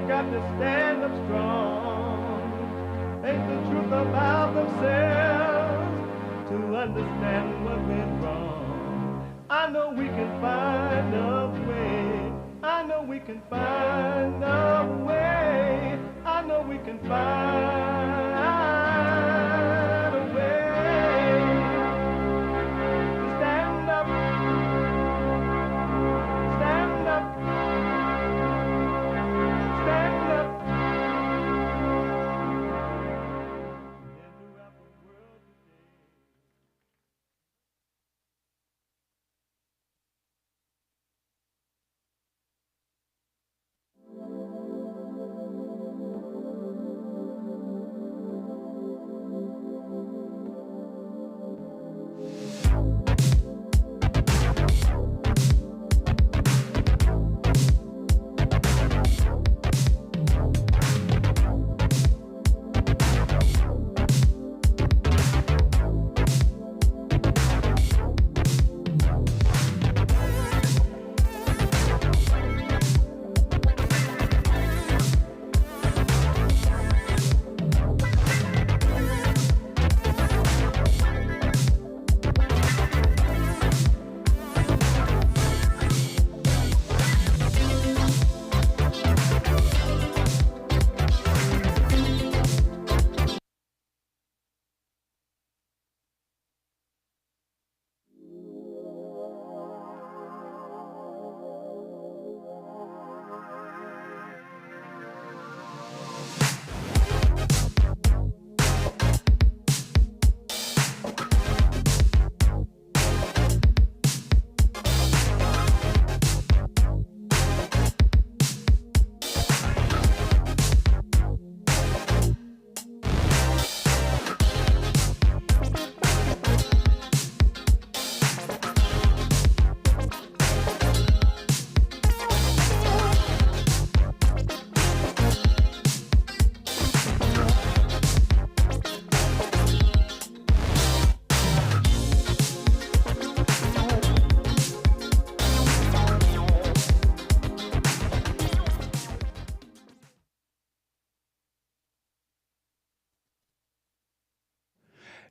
got to stand up strong, face the truth about themselves, to understand what went wrong. I know we can find a way. I know we can find a way. I know we can find a way to stand up, stand up, stand up.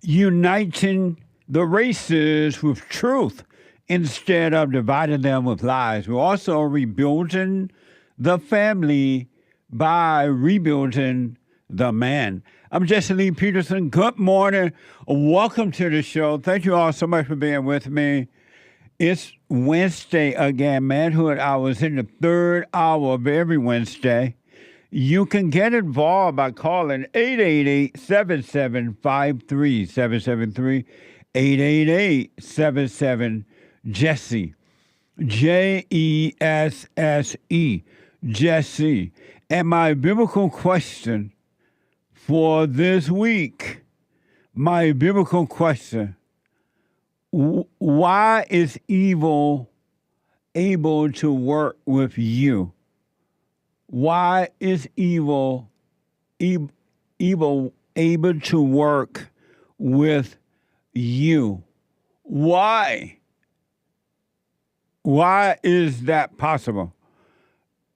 Uniting the races with truth instead of dividing them with lies. We're also rebuilding the family by rebuilding the man. I'm Jesse Lee Peterson. Good morning. Welcome to the show. Thank you all so much for being with me. It's Wednesday again, Manhood Hours in the third hour of every Wednesday. You can get involved by calling 888-7753-773, 888-77-JESSE, Jesse, Jesse. And my biblical question for this week, why is evil able to work with you? Why is evil able to work with you? Why? Why is that possible?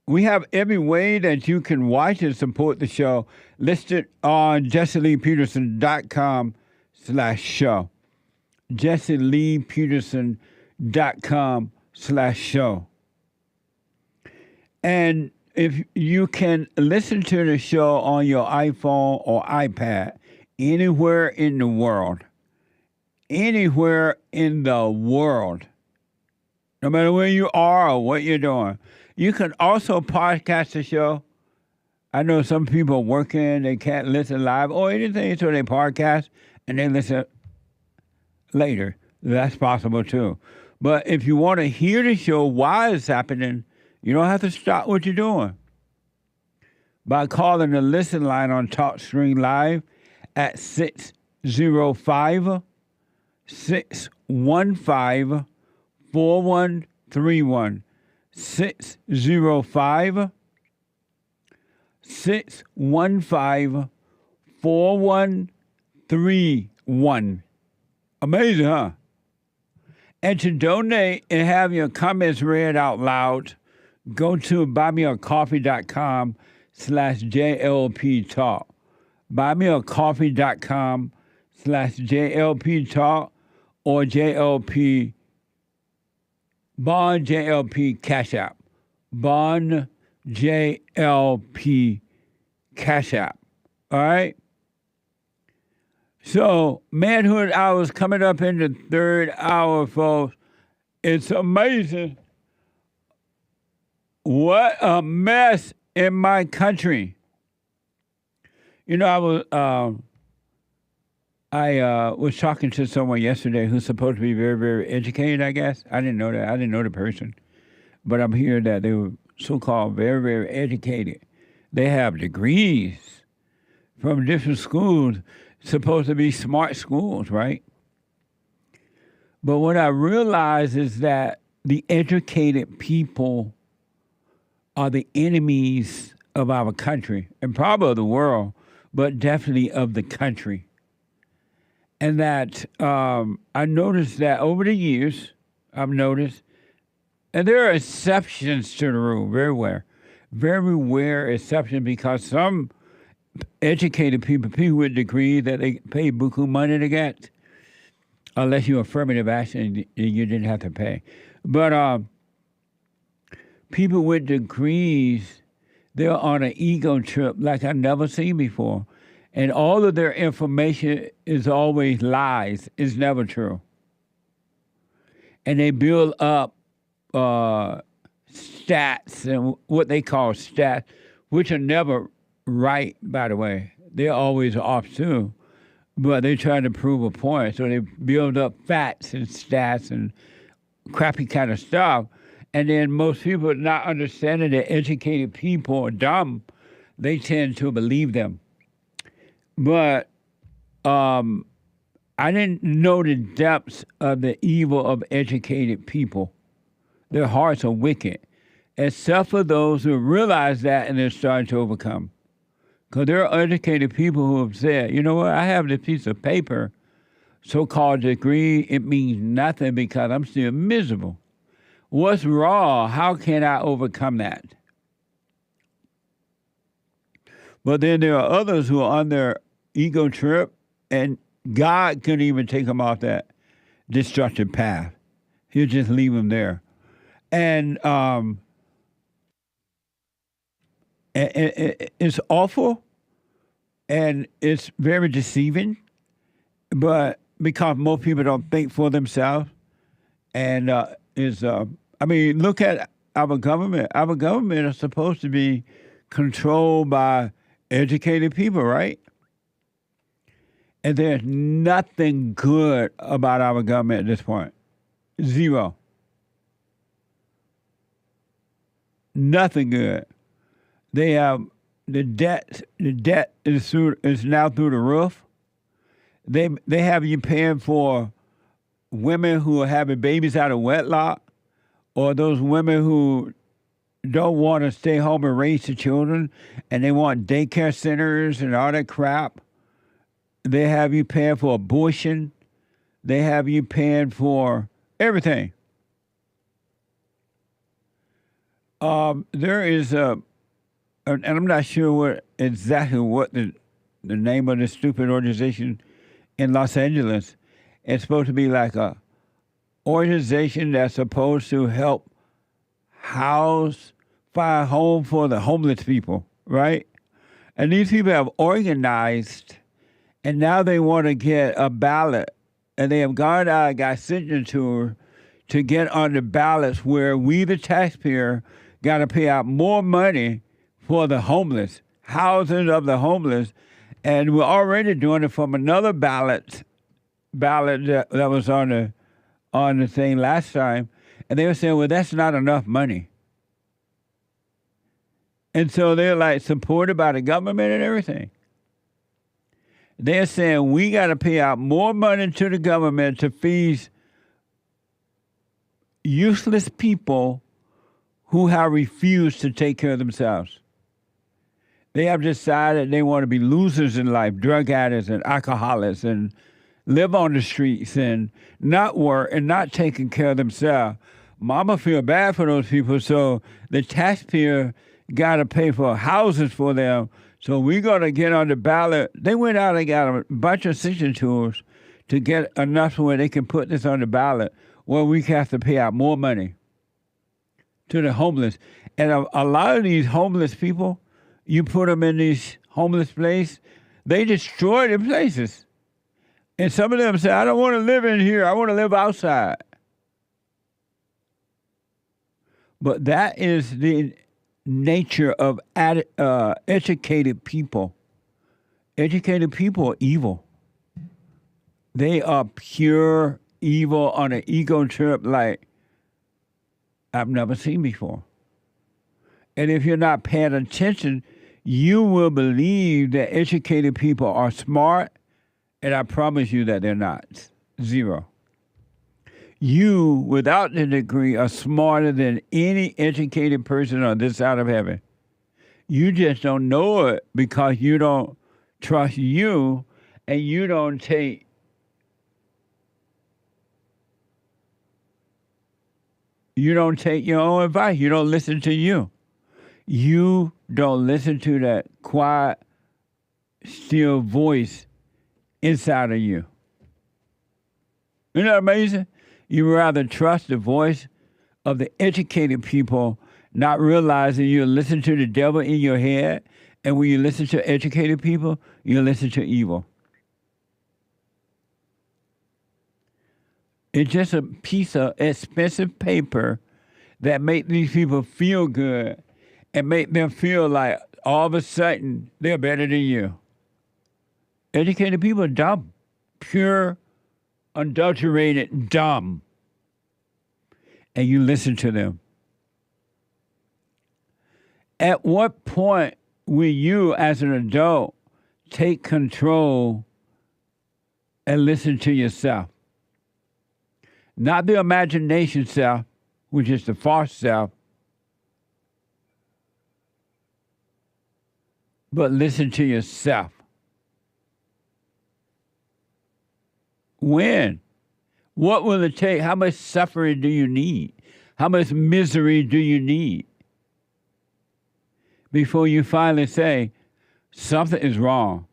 We have every way that you can watch and support the show listed on jesseleepeterson.com/show. jesseleepeterson.com/show. And if you can listen to the show on your iPhone or iPad, anywhere in the world, no matter where you are or what you're doing, you can also podcast the show. I know some people are working, they can't listen live or anything, so they podcast and they listen later. That's possible too. But if you want to hear the show while it's happening, you don't have to stop what you're doing by calling the listen line on TalkStream Live at 605-615-4131. 605-615-4131. Amazing, huh? And to donate and have your comments read out loud, go to buymeacoffee.com JLP Talk. buymeacoffee.com/JLP Talk or JLP Bond JLP Cash App. Bond JLP Cash App. All right? So, Manhood Hour is coming up in the third hour, folks. It's amazing what a mess in my country. You know, I was talking to someone yesterday who's supposed to be very, very educated, I guess. I didn't know that. I didn't know the person. But I'm hearing that they were so-called very, very educated. They have degrees from different schools, supposed to be smart schools, right? But what I realize is that the educated people are the enemies of our country, and probably of the world, but definitely of the country. And that I noticed that over the years, I've noticed, and there are exceptions to the rule, very rare exceptions, because some educated people with degrees that they pay buku money to get, unless you're affirmative action, you didn't have to pay. But people with degrees, they're on an ego trip like I've never seen before. And all of their information is always lies. It's never true. And they build up stats and what they call stats, which are never right, by the way. They're always off too. But they try to prove a point. So they build up facts and stats and crappy kind of stuff. And then most people not understanding that educated people are dumb, they tend to believe them. But I didn't know the depths of the evil of educated people. Their hearts are wicked, except for those who realize that and they're starting to overcome. Because there are educated people who have said, you know what, I have this piece of paper, so-called degree, it means nothing because I'm still miserable. What's wrong? How can I overcome that? But then there are others who are on their ego trip, and God couldn't even take them off that destructive path. He'll just leave them there. And it's awful, and it's very deceiving, but because most people don't think for themselves, and look at our government. Our government is supposed to be controlled by educated people, right? And there's nothing good about our government at this point. Zero. Nothing good. They have the debt is now through the roof. They have you paying for women who are having babies out of wedlock, or those women who don't want to stay home and raise the children, and they want daycare centers and all that crap. They have you paying for abortion. They have you paying for everything. There is and I'm not sure exactly what the name of the stupid organization in Los Angeles. It's supposed to be like a organization that's supposed to help find a home for the homeless people, right? And these people have organized, and now they want to get a ballot, and they have gone out and got signature to get on the ballots where we, the taxpayer, got to pay out more money for the homeless, housing of the homeless, and we're already doing it from another ballot that was on the thing last time, and they were saying, well, that's not enough money. And so they're like supported by the government and everything. They're saying we got to pay out more money to the government to feed useless people who have refused to take care of themselves. They have decided they want to be losers in life, drug addicts and alcoholics, and live on the streets and not work and not taking care of themselves. Mama feel bad for those people, so the taxpayer got to pay for houses for them. So we're going to get on the ballot. They went out and got a bunch of signatures to get enough where they can put this on the ballot, where we have to pay out more money to the homeless. And a lot of these homeless people, you put them in these homeless places, they destroy the places. And some of them say, I don't want to live in here. I want to live outside. But that is the nature of educated people. Educated people are evil. They are pure evil on an ego trip like I've never seen before. And if you're not paying attention, you will believe that educated people are smart, and I promise you that they're not. Zero. You, without the degree, are smarter than any educated person on this side of heaven. You just don't know it because you don't trust you, and you don't take your own advice. You don't listen to you. You don't listen to that quiet, still voice inside of you. Isn't that amazing? You rather trust the voice of the educated people, not realizing you listen to the devil in your head, and when you listen to educated people, you listen to evil. It's just a piece of expensive paper that make these people feel good and make them feel like all of a sudden they're better than you. Educated people are dumb. Pure, unadulterated dumb. And you listen to them. At what point will you, as an adult, take control and listen to yourself? Not the imagination self, which is the false self, but listen to yourself. When? What will it take? How much suffering do you need? How much misery do you need before you finally say, something is wrong?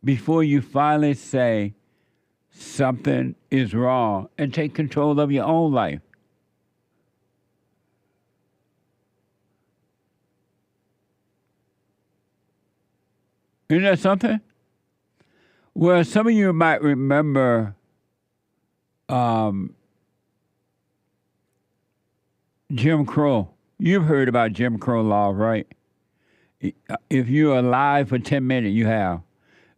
Before you finally say, something is wrong, and take control of your own life. Isn't that something? Well, some of you might remember Jim Crow. You've heard about Jim Crow law, right? If you're alive for 10 minutes, you have.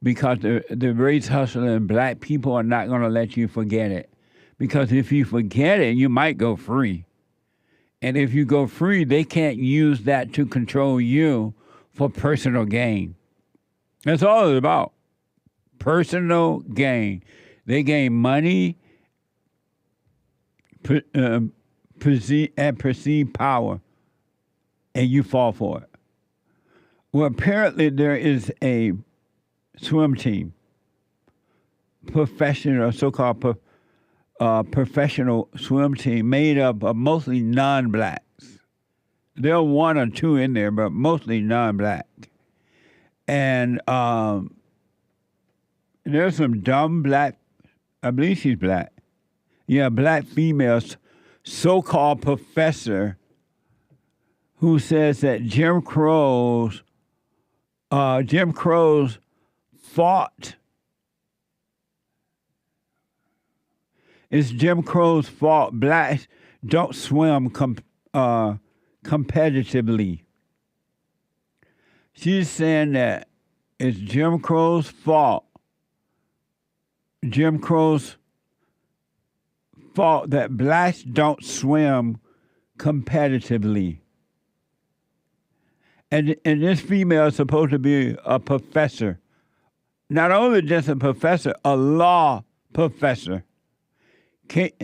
Because the race hustling black people are not going to let you forget it. Because if you forget it, you might go free. And if you go free, they can't use that to control you for personal gain. That's all it's about. Personal gain. They gain money and perceived power, and you fall for it. Well, apparently there is a swim team, professional, so-called professional swim team made up of mostly non-blacks. There are one or two in there, but mostly non-black. And there's some dumb black, I believe she's black. Yeah, black females, so-called professor who says that Jim Crow's fault. It's Jim Crow's fault. Blacks don't swim competitively. She's saying that it's Jim Crow's fault. Jim Crow's fault that blacks don't swim competitively. And this female is supposed to be a professor. Not only just a professor, a law professor.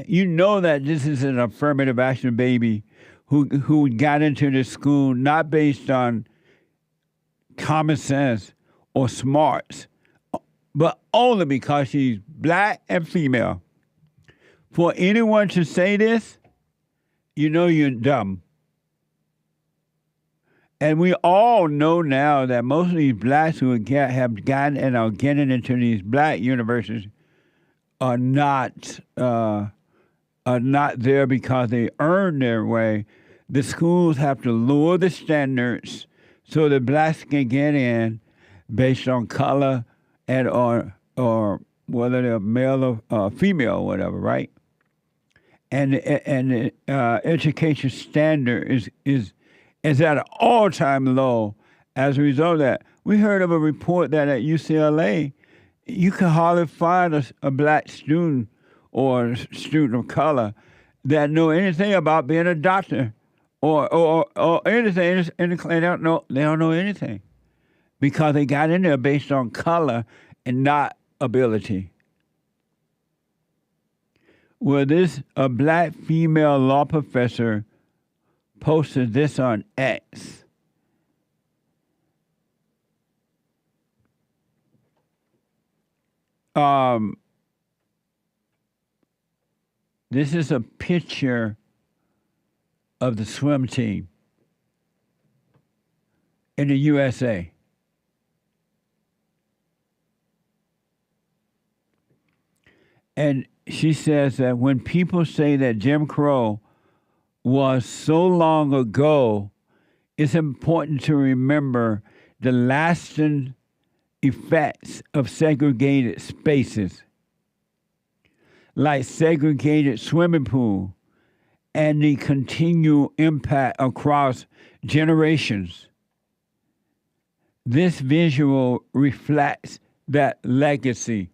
You know that this is an affirmative action baby who got into this school not based on common sense or smarts, but only because she's black and female. For anyone to say this, you know you're dumb. And we all know now that most of these blacks who have gotten and are getting into these black universities are not there because they earned their way. The schools have to lower the standards so that blacks can get in based on color and or whether they're male or female or whatever, right? And the education standard is at an all-time low. As a result of that, we heard of a report that at UCLA, you can hardly find a black student or student of color that know anything about being a doctor or anything. They don't know anything because they got in there based on color and not ability. Well, a black female law professor posted this on X. This is a picture of the swim team in the USA. And she says that when people say that Jim Crow was so long ago, it's important to remember the lasting effects of segregated spaces, like segregated swimming pool, and the continual impact across generations. This visual reflects that legacy.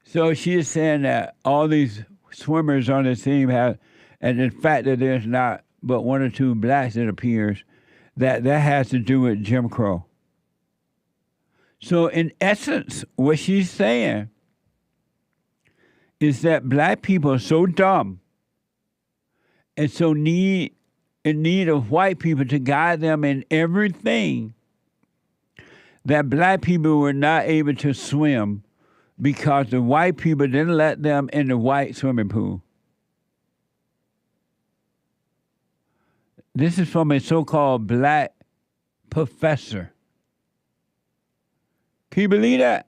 So she is saying that all these swimmers on the team have, and the fact that there's not but one or two blacks, it appears, that has to do with Jim Crow. So in essence, what she's saying is that black people are so dumb and so in need of white people to guide them in everything that black people were not able to swim because the white people didn't let them in the white swimming pool. This is from a so-called black professor. Can you believe that?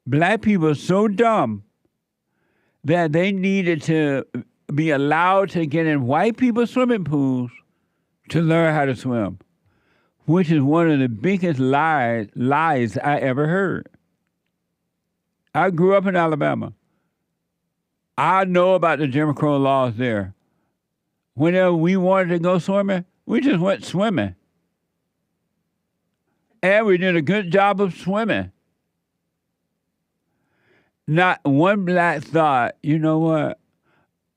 Black people are so dumb that they needed to be allowed to get in white people's swimming pools to learn how to swim, which is one of the biggest lies I ever heard. I grew up in Alabama. I know about the Jim Crow laws there. Whenever we wanted to go swimming, we just went swimming. And we did a good job of swimming. Not one black thought, you know what?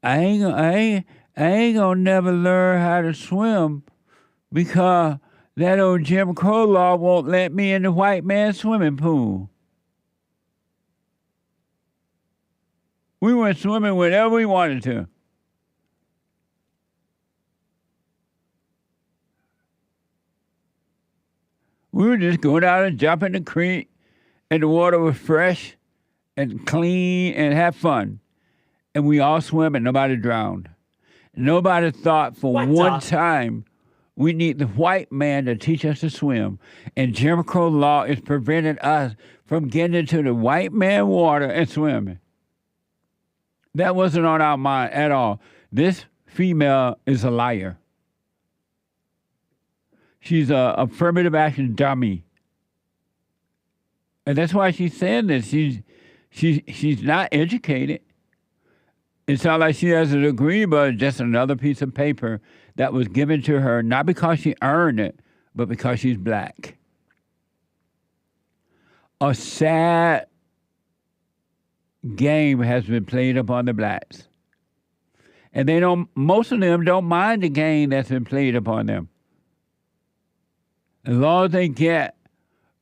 I ain't gonna never learn how to swim because that old Jim Crow law won't let me in the white man's swimming pool. We went swimming whenever we wanted to. We would just go down and jump in the creek, and the water was fresh and clean and have fun. And we all swam and nobody drowned. Nobody thought for one time we need the white man to teach us to swim. And Jim Crow law is preventing us from getting into the white man water and swimming. That wasn't on our mind at all. This female is a liar. She's a affirmative action dummy. And that's why she's saying this. She's not educated. It's not like she has a degree, but just another piece of paper that was given to her, not because she earned it, but because she's black. A sad game has been played upon the blacks. And most of them don't mind the game that's been played upon them. As long as they get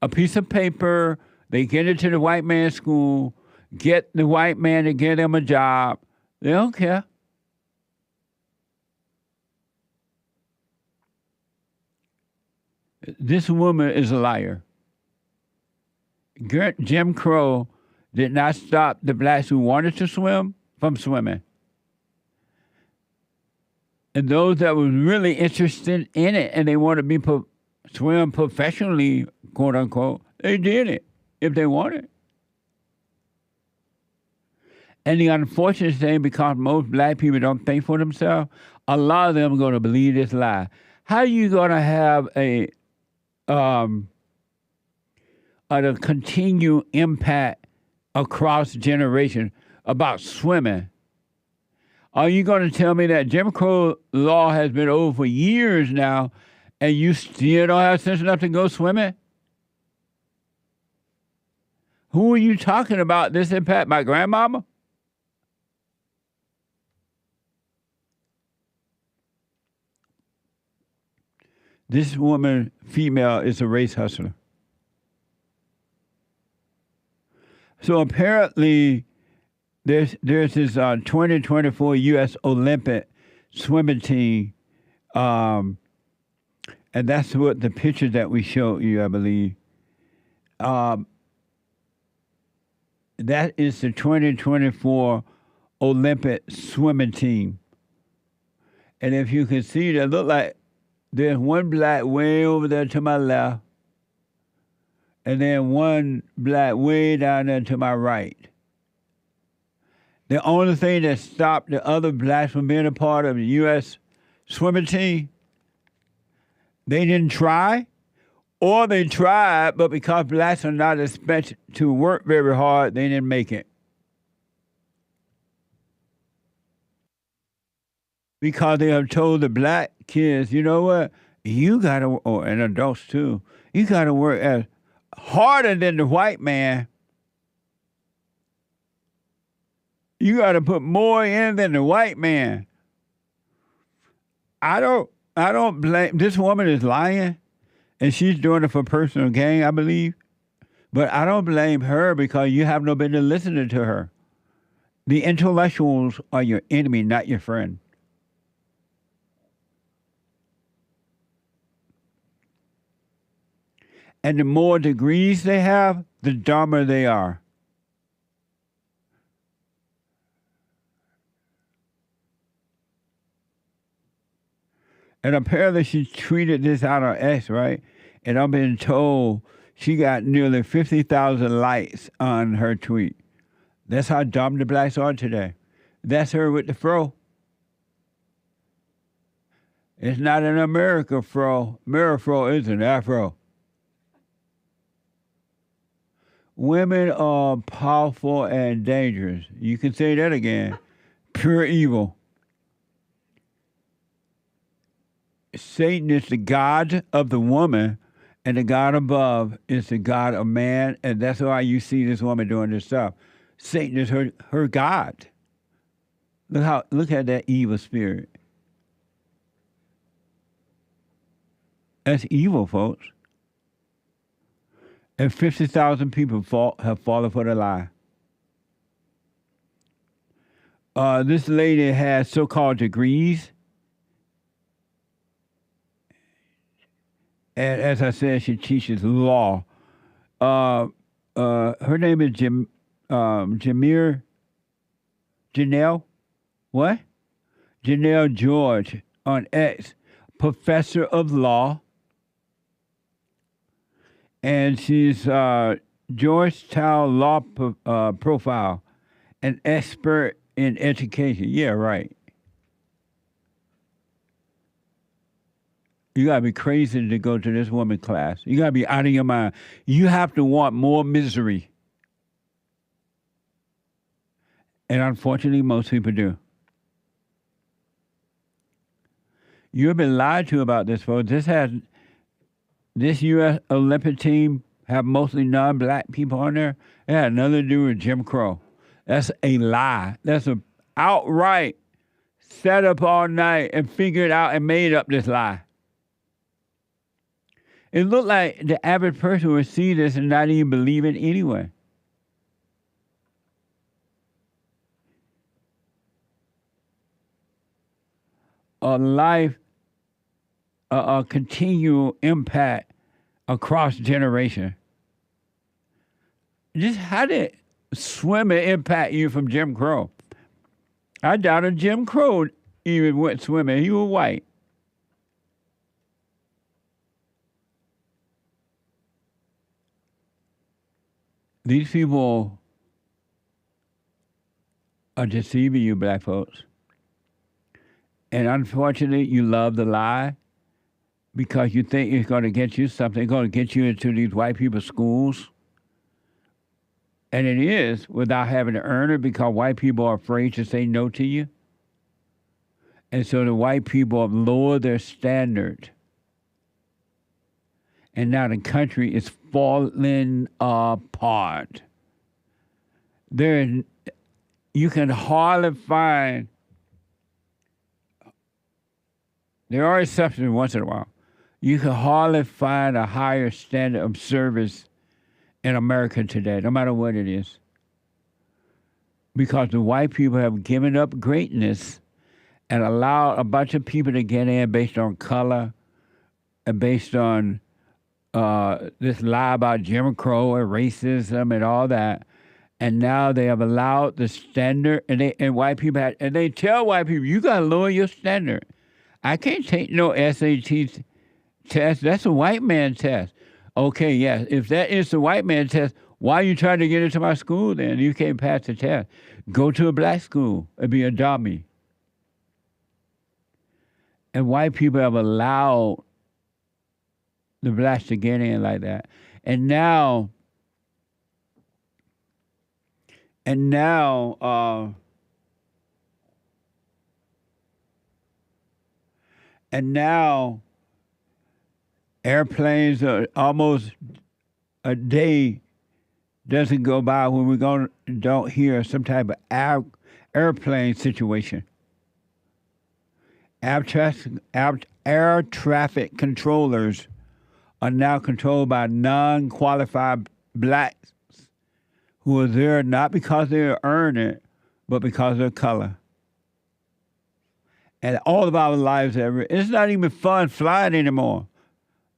a piece of paper, they get into the white man's school, get the white man to give them a job, they don't care. This woman is a liar. Jim Crow did not stop the blacks who wanted to swim from swimming. And those that was really interested in it and they wanted to be swim professionally, quote unquote, they did it if they wanted. And the unfortunate thing, because most black people don't think for themselves, a lot of them are going to believe this lie. How are you going to have a continued impact across generations about swimming? Are you going to tell me that Jim Crow law has been over for years now and you still don't have sense enough to go swimming? Who are you talking about this impact? My grandmama? This woman, female, is a race hustler. So apparently, there's this 2024 U.S. Olympic swimming team, and that's what the picture that we showed you, I believe. That is the 2024 Olympic swimming team. And if you can see, they look like there's one black way over there to my left, and then one black way down there to my right. The only thing that stopped the other blacks from being a part of the U.S. swimming team, they didn't try, or they tried, but because blacks are not expected to work very hard, they didn't make it. Because they have told the black kids, you know what, you got to, and adults too, you got to work as harder than the white man. You got to put more in than the white man. I don't blame, this woman is lying, and she's doing it for personal gain, I believe. But I don't blame her because you have no business listening to her. The intellectuals are your enemy, not your friend. And the more degrees they have, the dumber they are. And apparently she tweeted this out on X, right? And I've been told she got nearly 50,000 likes on her tweet. That's how dumb the blacks are today. That's her with the fro. It's not an America fro. Mirror fro is an afro. Women are powerful and dangerous. You can say that again. Pure evil. Satan is the god of the woman, and the God above is the God of man, and that's why you see this woman doing this stuff. Satan is her God. Look at that evil spirit. That's evil, folks. And 50,000 people have fallen for the lie. This lady has so-called degrees. And as I said, she teaches law. Her name is Janelle. What? Janelle George on X, professor of law. And she's Georgetown Law Profile, an expert in education. Yeah, right. You got to be crazy to go to this woman class. You got to be out of your mind. You have to want more misery. And unfortunately, most people do. You've been lied to about this, folks. This U.S. Olympic team have mostly non-black people on there. It had nothing to do with Jim Crow. That's a lie. That's an outright set up all night and figured out and made up this lie. It looked like the average person would see this and not even believe it anyway. A continual impact across generation. Just how did swimming impact you from Jim Crow? I doubt if Jim Crow even went swimming. He was white. These people are deceiving you, black folks. And unfortunately, you love the lie because you think it's going to get you something. It's going to get you into these white people's schools. And it is without having to earn it because white people are afraid to say no to you. And so the white people have lowered their standard. And now the country is falling apart. You can hardly find, there are exceptions once in a while, you can hardly find a higher standard of service in America today, no matter what it is. Because the white people have given up greatness and allowed a bunch of people to get in based on color and based on this lie about Jim Crow and racism and all that. And now they have allowed the standard, and white people and they tell white people, you got to lower your standard. I can't take no SAT test. That's a white man test. Okay, yes. If that is the white man test, why are you trying to get into my school then? You can't pass the test. Go to a black school and be a dummy. And white people have allowed the blacks to get in like that. And now airplanes are almost a day doesn't go by when we don't hear some type of airplane situation. Air traffic controllers are now controlled by non-qualified blacks who are there not because they earn it, but because of their color. And all of our lives, it's not even fun flying anymore.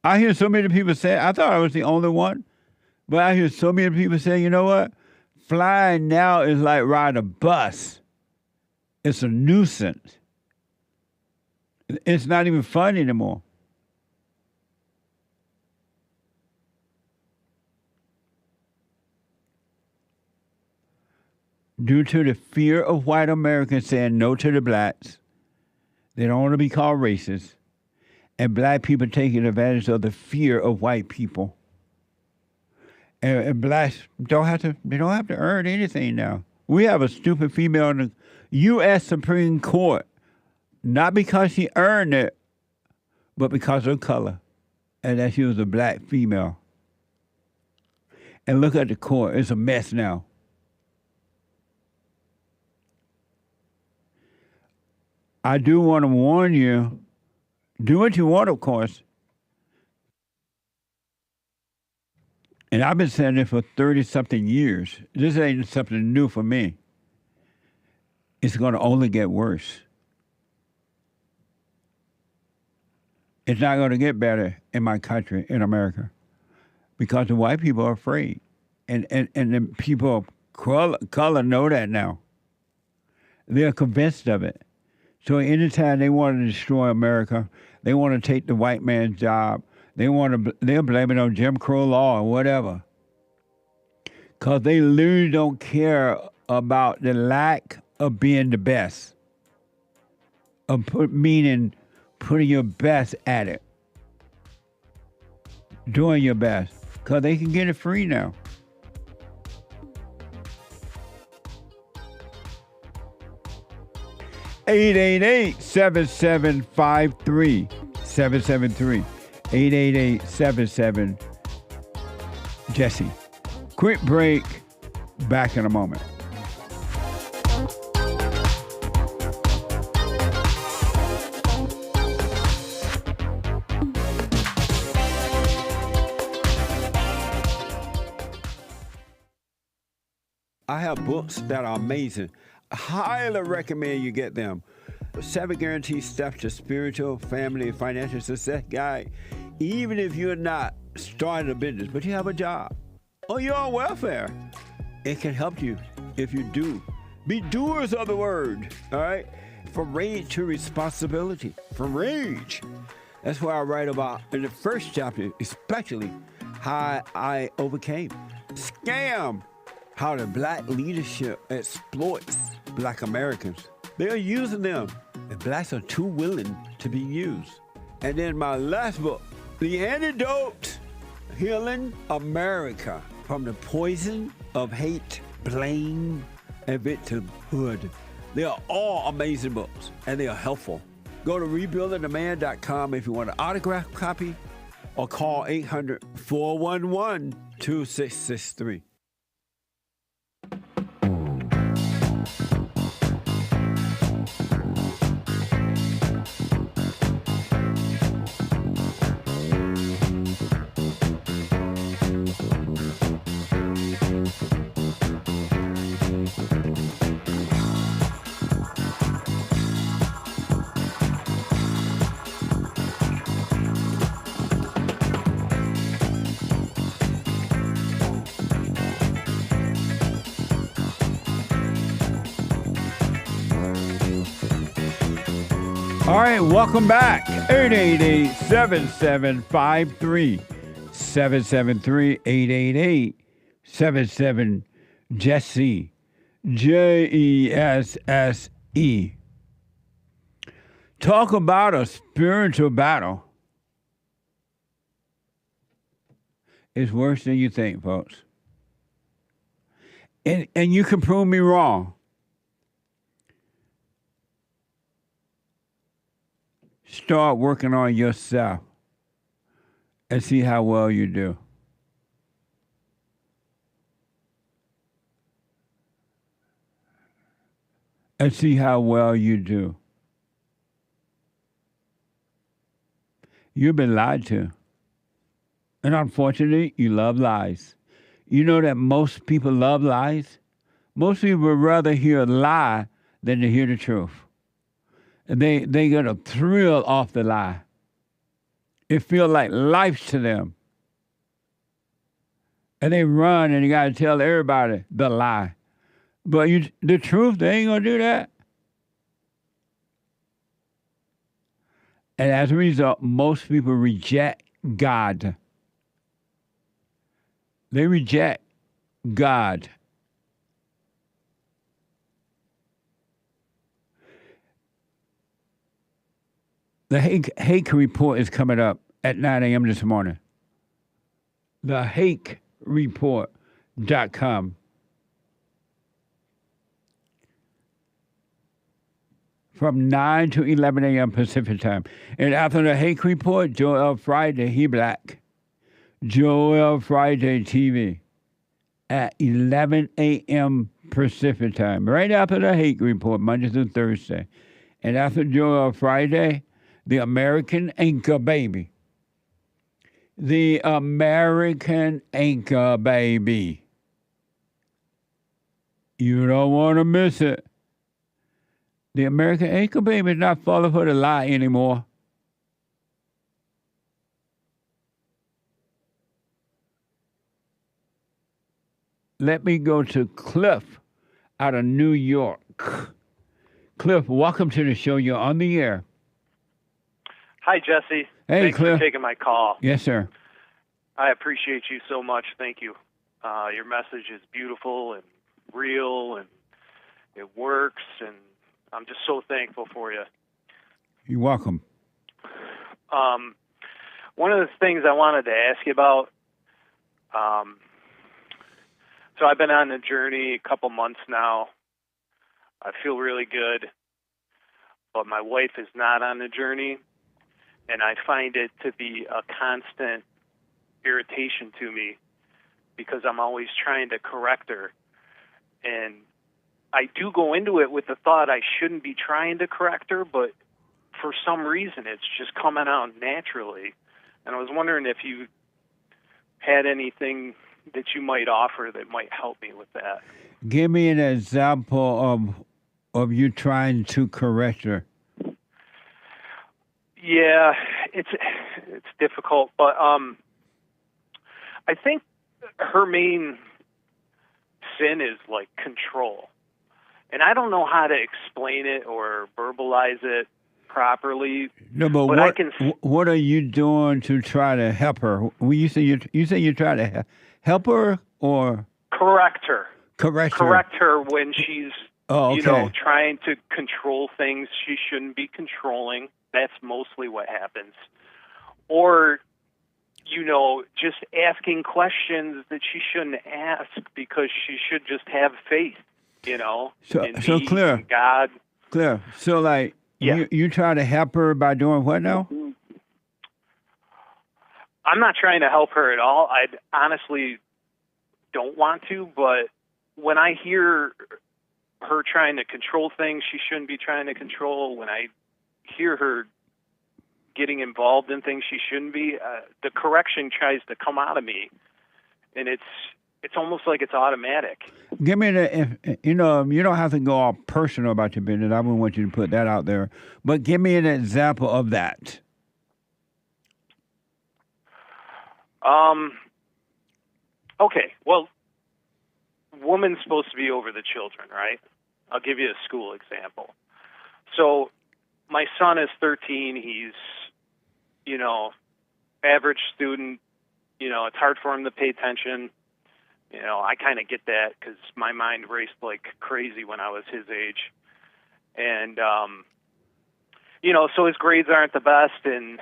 I hear so many people say, I thought I was the only one, but I hear so many people say, you know what? Flying now is like riding a bus. It's a nuisance. It's not even fun anymore. Due to the fear of white Americans saying no to the blacks, they don't want to be called racist, and black people taking advantage of the fear of white people. And blacks don't have to earn anything now. We have a stupid female in the U.S. Supreme Court, not because she earned it, but because of color, and that she was a black female. And look at the court; it's a mess now. I do want to warn you, do what you want, of course. And I've been saying this for 30-something years. This ain't something new for me. It's going to only get worse. It's not going to get better in my country, in America, because the white people are afraid. And the people of color know that now. They're convinced of it. So anytime they want to destroy America, they want to take the white man's job. They'll blame it on Jim Crow law or whatever. Because they literally don't care about the lack of being the best. Meaning putting your best at it. Doing your best. Because they can get it free now. (888-7753-773) 888-77-JESSE. Quick break. Back in a moment. I have books that are amazing. I highly recommend you get them. 7 Guaranteed Steps to Spiritual, Family, and Financial Success Guide. Even if you're not starting a business, but you have a job, or you're on welfare, It can help you if you do. Be doers of the word, all right? From rage to responsibility. From rage. That's what I write about in the first chapter, especially how I overcame. Scam. How the black leadership exploits black Americans. They are using them. And blacks are too willing to be used. And then my last book, The Antidote, Healing America from the Poison of Hate, Blame, and Victimhood. They are all amazing books, and they are helpful. Go to rebuildingtheman.com if you want an autographed copy, or call 800-411-2663. All right, welcome back. 888-7753-773, 888-77-JESSE, JESSE. Talk about a spiritual battle. It's worse than you think, folks. And you can prove me wrong. Start working on yourself and see how well you do. And see how well you do. You've been lied to. And unfortunately, you love lies. You know that most people love lies? Most people would rather hear a lie than to hear the truth. They get a thrill off the lie. It feels like life to them. And they run and you got to tell everybody the lie. But the truth, they ain't going to do that. And as a result, most people reject God. They reject God. The Hake report is coming up at 9 a.m. this morning. The HakeReport.com. From 9 to 11 a.m. Pacific time. And after the Hake report, Joel Friday, he black. Joel Friday TV at 11 a.m. Pacific time. Right after the Hake report, Monday through Thursday. And after Joel Friday, the American Anchor Baby. The American Anchor Baby. You don't want to miss it. The American Anchor Baby is not falling for the lie anymore. Let me go to Cliff out of New York. Cliff, welcome to the show. You're on the air. Hi, Jesse. Hey, Thanks Cliff. for taking my call. Yes, sir. I appreciate you so much. Thank you. Your message is beautiful and real, and it works, and I'm just so thankful for you. You're welcome. One of the things I wanted to ask you about, so I've been on the journey a couple months now. I feel really good, but my wife is not on the journey. And I find it to be a constant irritation to me because I'm always trying to correct her. And I do go into it with the thought I shouldn't be trying to correct her, but for some reason it's just coming out naturally. And I was wondering if you had anything that you might offer that might help me with that. Give me an example of you trying to correct her. Yeah, it's difficult, but I think her main sin is like control. And I don't know how to explain it or verbalize it properly. No, but what are you doing to try to help her? When you say you try to help her or correct her. Correct her when she's okay. Trying to control things she shouldn't be controlling. That's mostly what happens. Or just asking questions that she shouldn't ask because she should just have faith, So clear. In God. Clear. So like you try to help her by doing what now? I'm not trying to help her at all. I honestly don't want to, but when I hear her trying to control things she shouldn't be trying to control, when I hear her getting involved in things she shouldn't be, the correction tries to come out of me, and it's almost like it's automatic. Give me you don't have to go all personal about your business. I wouldn't want you to put that out there, but give me an example of that. Okay, well, woman's supposed to be over the children, right? I'll give you a school example. So my son is 13. He's, average student. It's hard for him to pay attention. I kind of get that because my mind raced like crazy when I was his age. And, so his grades aren't the best. And,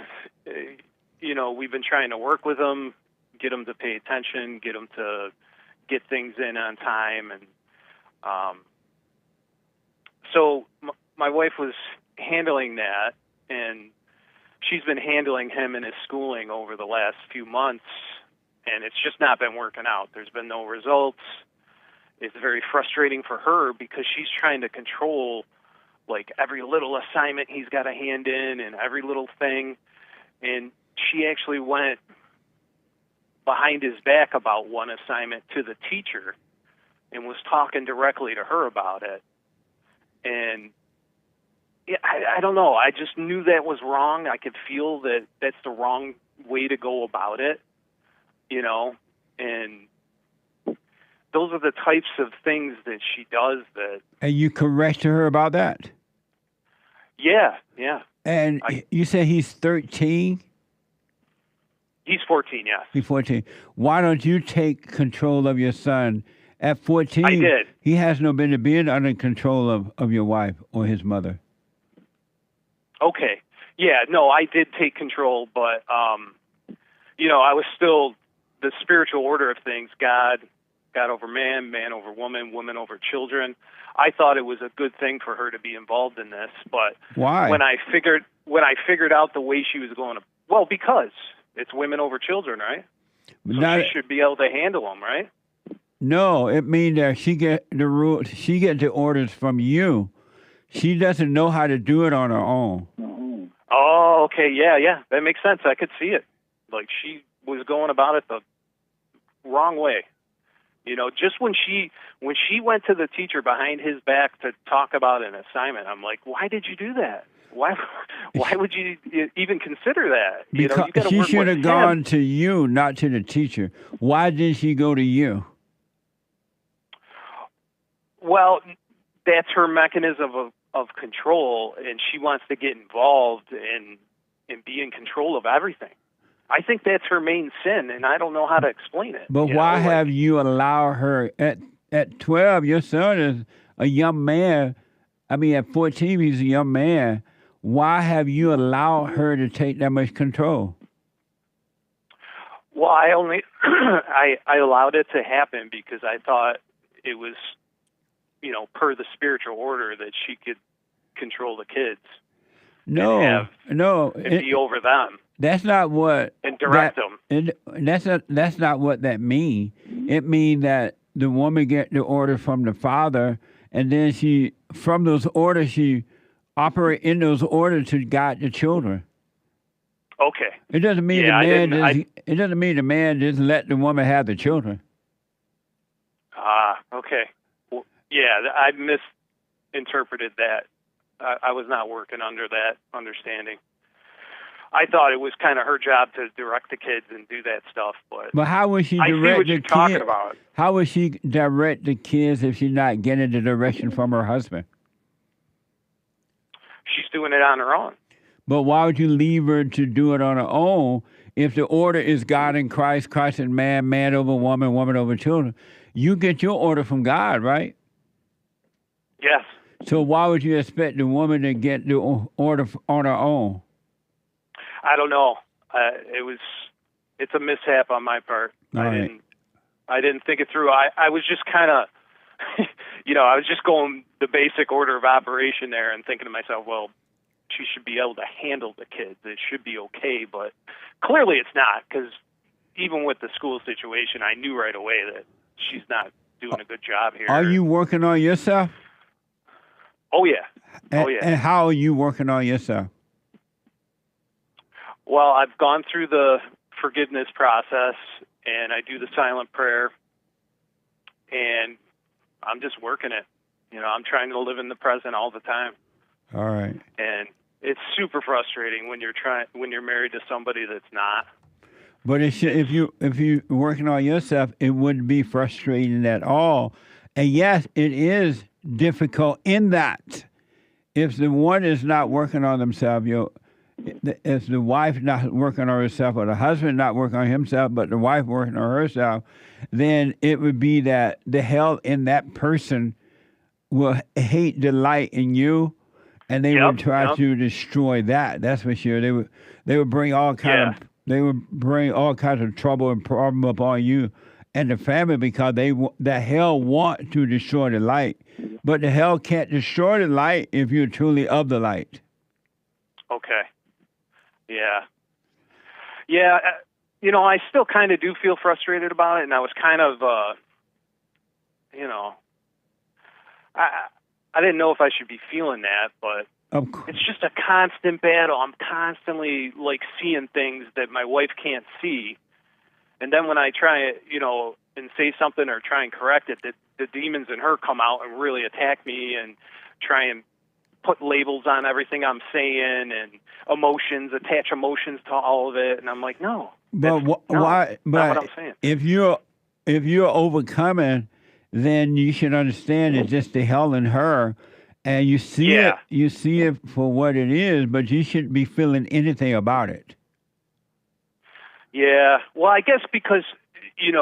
we've been trying to work with him, get him to pay attention, get him to get things in on time. And so my wife was handling that, and she's been handling him and his schooling over the last few months, and it's just not been working out. There's been no results. It's very frustrating for her because she's trying to control like every little assignment he's got to hand in and every little thing. And she actually went behind his back about one assignment to the teacher and was talking directly to her about it. And I don't know. I just knew that was wrong. I could feel that that's the wrong way to go about it, and those are the types of things that she does that... And you corrected her about that? Yeah. And you said he's 13? He's 14, yes. He's 14. Why don't you take control of your son? At 14, I did. He has no business being under control of your wife or his mother. Okay. Yeah, no, I did take control, but, I was still the spiritual order of things, God over man, man over woman, woman over children. I thought it was a good thing for her to be involved in this, but why? When I figured out the way she was going to, well, because it's women over children, right? So she should be able to handle them, right? No, it means that she get the orders from you. She doesn't know how to do it on her own. Oh, okay, yeah, that makes sense. I could see it. Like she was going about it the wrong way. Just when she went to the teacher behind his back to talk about an assignment, I'm like, why did you do that? Why would you even consider that? Because she should have gone to you, not to the teacher. Why did she go to you? Well, that's her mechanism of control, and she wants to get involved and be in control of everything. I think that's her main sin, and I don't know how to explain it. But why have you allowed her at 12? Your son is a young man. I mean, at 14, he's a young man. Why have you allowed her to take that much control? Well, I only I allowed it to happen because I thought it was, per the spiritual order that she could control the kids. No, and be over them. That's not what... And direct them. That's not what that means. It means that the woman get the order from the father, and then from those orders, she operate in those orders to guide the children. Okay. It doesn't mean it doesn't mean the man just let the woman have the children. Okay. Well, yeah, I misinterpreted that. I was not working under that understanding. I thought it was kind of her job to direct the kids and do that stuff. But how would she I see direct what the you're talking kids? about. How would she direct the kids if she's not getting the direction from her husband? She's doing it on her own. But why would you leave her to do it on her own if the order is God and Christ, Christ and man, man over woman, woman over children? You get your order from God, right? Yes. So why would you expect the woman to get the order on her own? I don't know. It's a mishap on my part. All right. I didn't think it through. I was just kind of, I was just going the basic order of operation there and thinking to myself, well, she should be able to handle the kids. It should be okay, but clearly it's not, because even with the school situation, I knew right away that she's not doing a good job here. Are you working on yourself? Oh, yeah. And how are you working on yourself? Well, I've gone through the forgiveness process, and I do the silent prayer, and I'm just working it. I'm trying to live in the present all the time. All right. And it's super frustrating when you're married to somebody that's not. But if you're working on yourself, it wouldn't be frustrating at all. And yes, it is difficult in that if the one is not working on themselves, if the wife not working on herself or the husband not working on himself, but the wife working on herself, then it would be that the hell in that person will hate the light in you, and they would try to destroy that. That's for sure. They would bring all kinds of trouble and problem upon you and the family, because the hell want to destroy the light, but the hell can't destroy the light if you're truly of the light. Okay. Yeah. Yeah. I still kind of do feel frustrated about it, and I was kind of, I didn't know if I should be feeling that, but it's just a constant battle. I'm constantly seeing things that my wife can't see. And then when I try, and say something or try and correct it, the demons in her come out and really attack me and try and put labels on everything I'm saying and attach emotions to all of it. And I'm like, no. But why? But not what I'm saying. If you're overcoming, then you should understand it's just the hell in her, and you see it. You see it for what it is, but you shouldn't be feeling anything about it. Yeah. Well, I guess because she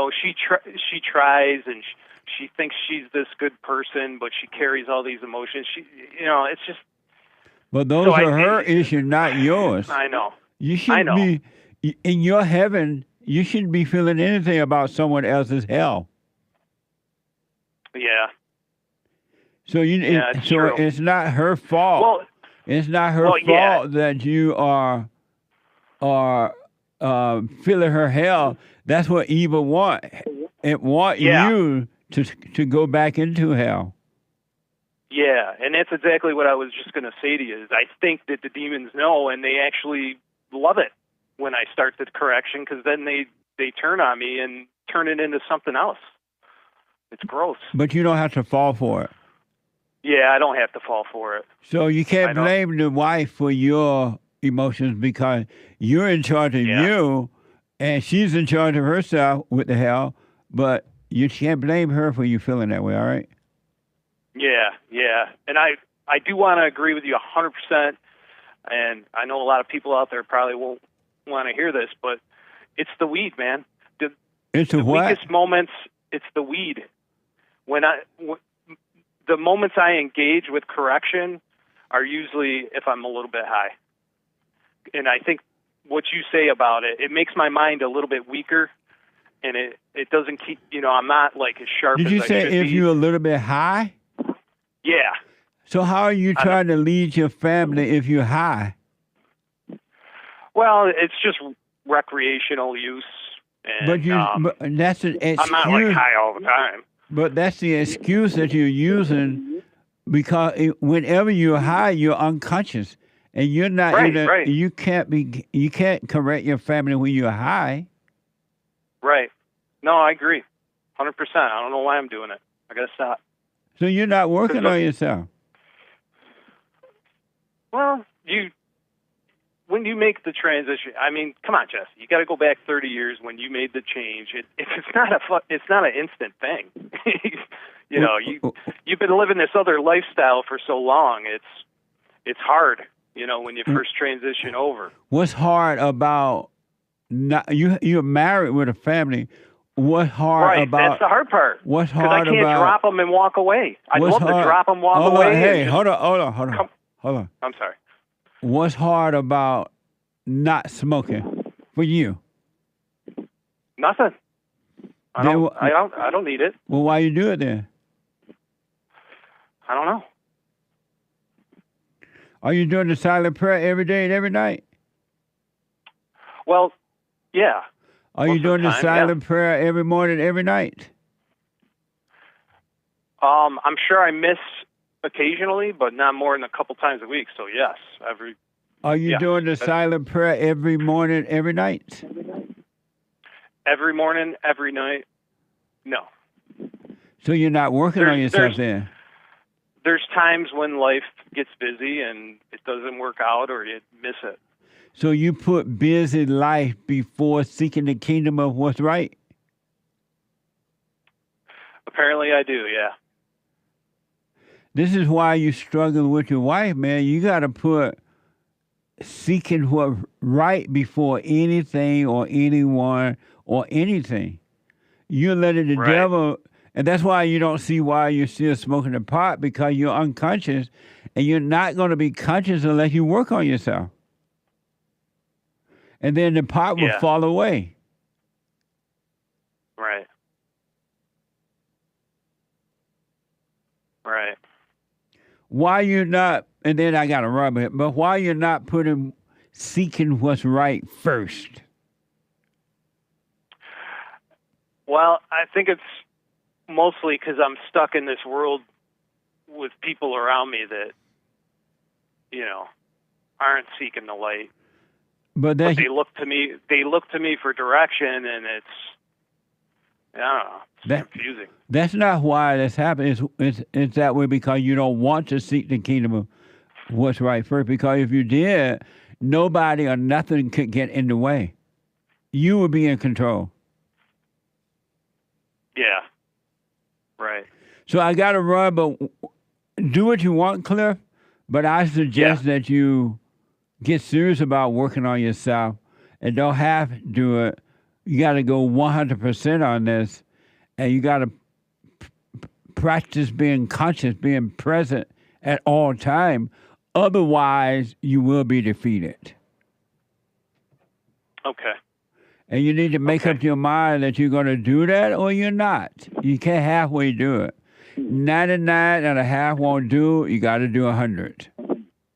tries and she thinks she's this good person, but she carries all these emotions. It's just. But those are her issues, not yours. I know. You shouldn't be in your heaven. You shouldn't be feeling anything about someone else's hell. Yeah. So it's not her fault. Well, it's not her fault that you are feeling her hell. That's what evil want. It want you to go back into hell. Yeah, and that's exactly what I was just going to say to you. Is I think that the demons know, and they actually love it when I start the correction, because then they turn on me and turn it into something else. It's gross. But you don't have to fall for it. Yeah, I don't have to fall for it. So you can't blame the wife for your emotions, because you're in charge of you, and she's in charge of herself with the hell, but you can't blame her for you feeling that way, all right? Yeah. And I do want to agree with you 100%, and I know a lot of people out there probably won't want to hear this, but it's the weed, man. It's the what? Weakest moments, it's the weed. The moments I engage with correction are usually if I'm a little bit high. And I think what you say about it makes my mind a little bit weaker, and it doesn't keep, I'm not as sharp as I should be. Did you say if you're a little bit high? Yeah. So how are you trying to lead your family if you're high? Well, it's just recreational use. And, but that's an excuse. I'm not high all the time. But that's the excuse that you're using, because whenever you're high, you're unconscious, and you're not. Right. You can't correct your family when you're high. Right. No, I agree, 100%. I don't know why I'm doing it. I gotta stop. So you're not working on yourself. Well, when you make the transition, I mean, come on, Jesse, you got to go back 30 years when you made the change. It's not an instant thing. You know, you've been living this other lifestyle for so long. It's hard, you know, when you first transition over. What's hard about you're married with a family? What's hard about? That's the hard part. What's hard about? Because I can't drop them and walk away. I'd love to drop them, walk away. Hey, hold on. I'm sorry. What's hard about not smoking for you? Nothing. I don't need it. Well, why you do it then? I don't know. Are you doing the silent prayer every day and every night? Well, yeah. Are you doing the silent prayer every morning, every night? I'm sure I miss occasionally, but not more than a couple times a week. So yes, Are you doing the silent prayer every morning, every night? Every morning, every night? No. So you're not working on yourself then? There's times when life gets busy and it doesn't work out or you miss it. So you put busy life before seeking the kingdom of what's right? Apparently I do, yeah. This is why you struggle with your wife, man. You got to put seeking what's right before anything or anyone or anything. You're letting the devil, and that's why you don't see why you're still smoking the pot, because you're unconscious, and you're not going to be conscious unless you work on yourself. And then the pot will fall away. Right. Right. Why you're not, and then I got to rub it, but why you're not seeking what's right first? Well, I think it's mostly because I'm stuck in this world with people around me that, you know, aren't seeking the light. But they look to me. They look to me for direction, and it's, I don't know, it's confusing. That's not why that's happening. It's that way because you don't want to seek the kingdom of what's right first. Because if you did, nobody or nothing could get in the way. You would be in control. Yeah. Right. So I got to run, but do what you want, Cliff. But I suggest that you get serious about working on yourself and don't half do it. You got to go 100% on this, and you got to practice being conscious, being present at all time. Otherwise, you will be defeated. Okay. And you need to make up your mind that you're going to do that or you're not. You can't halfway do it. 99 and a half won't do. You got to do 100.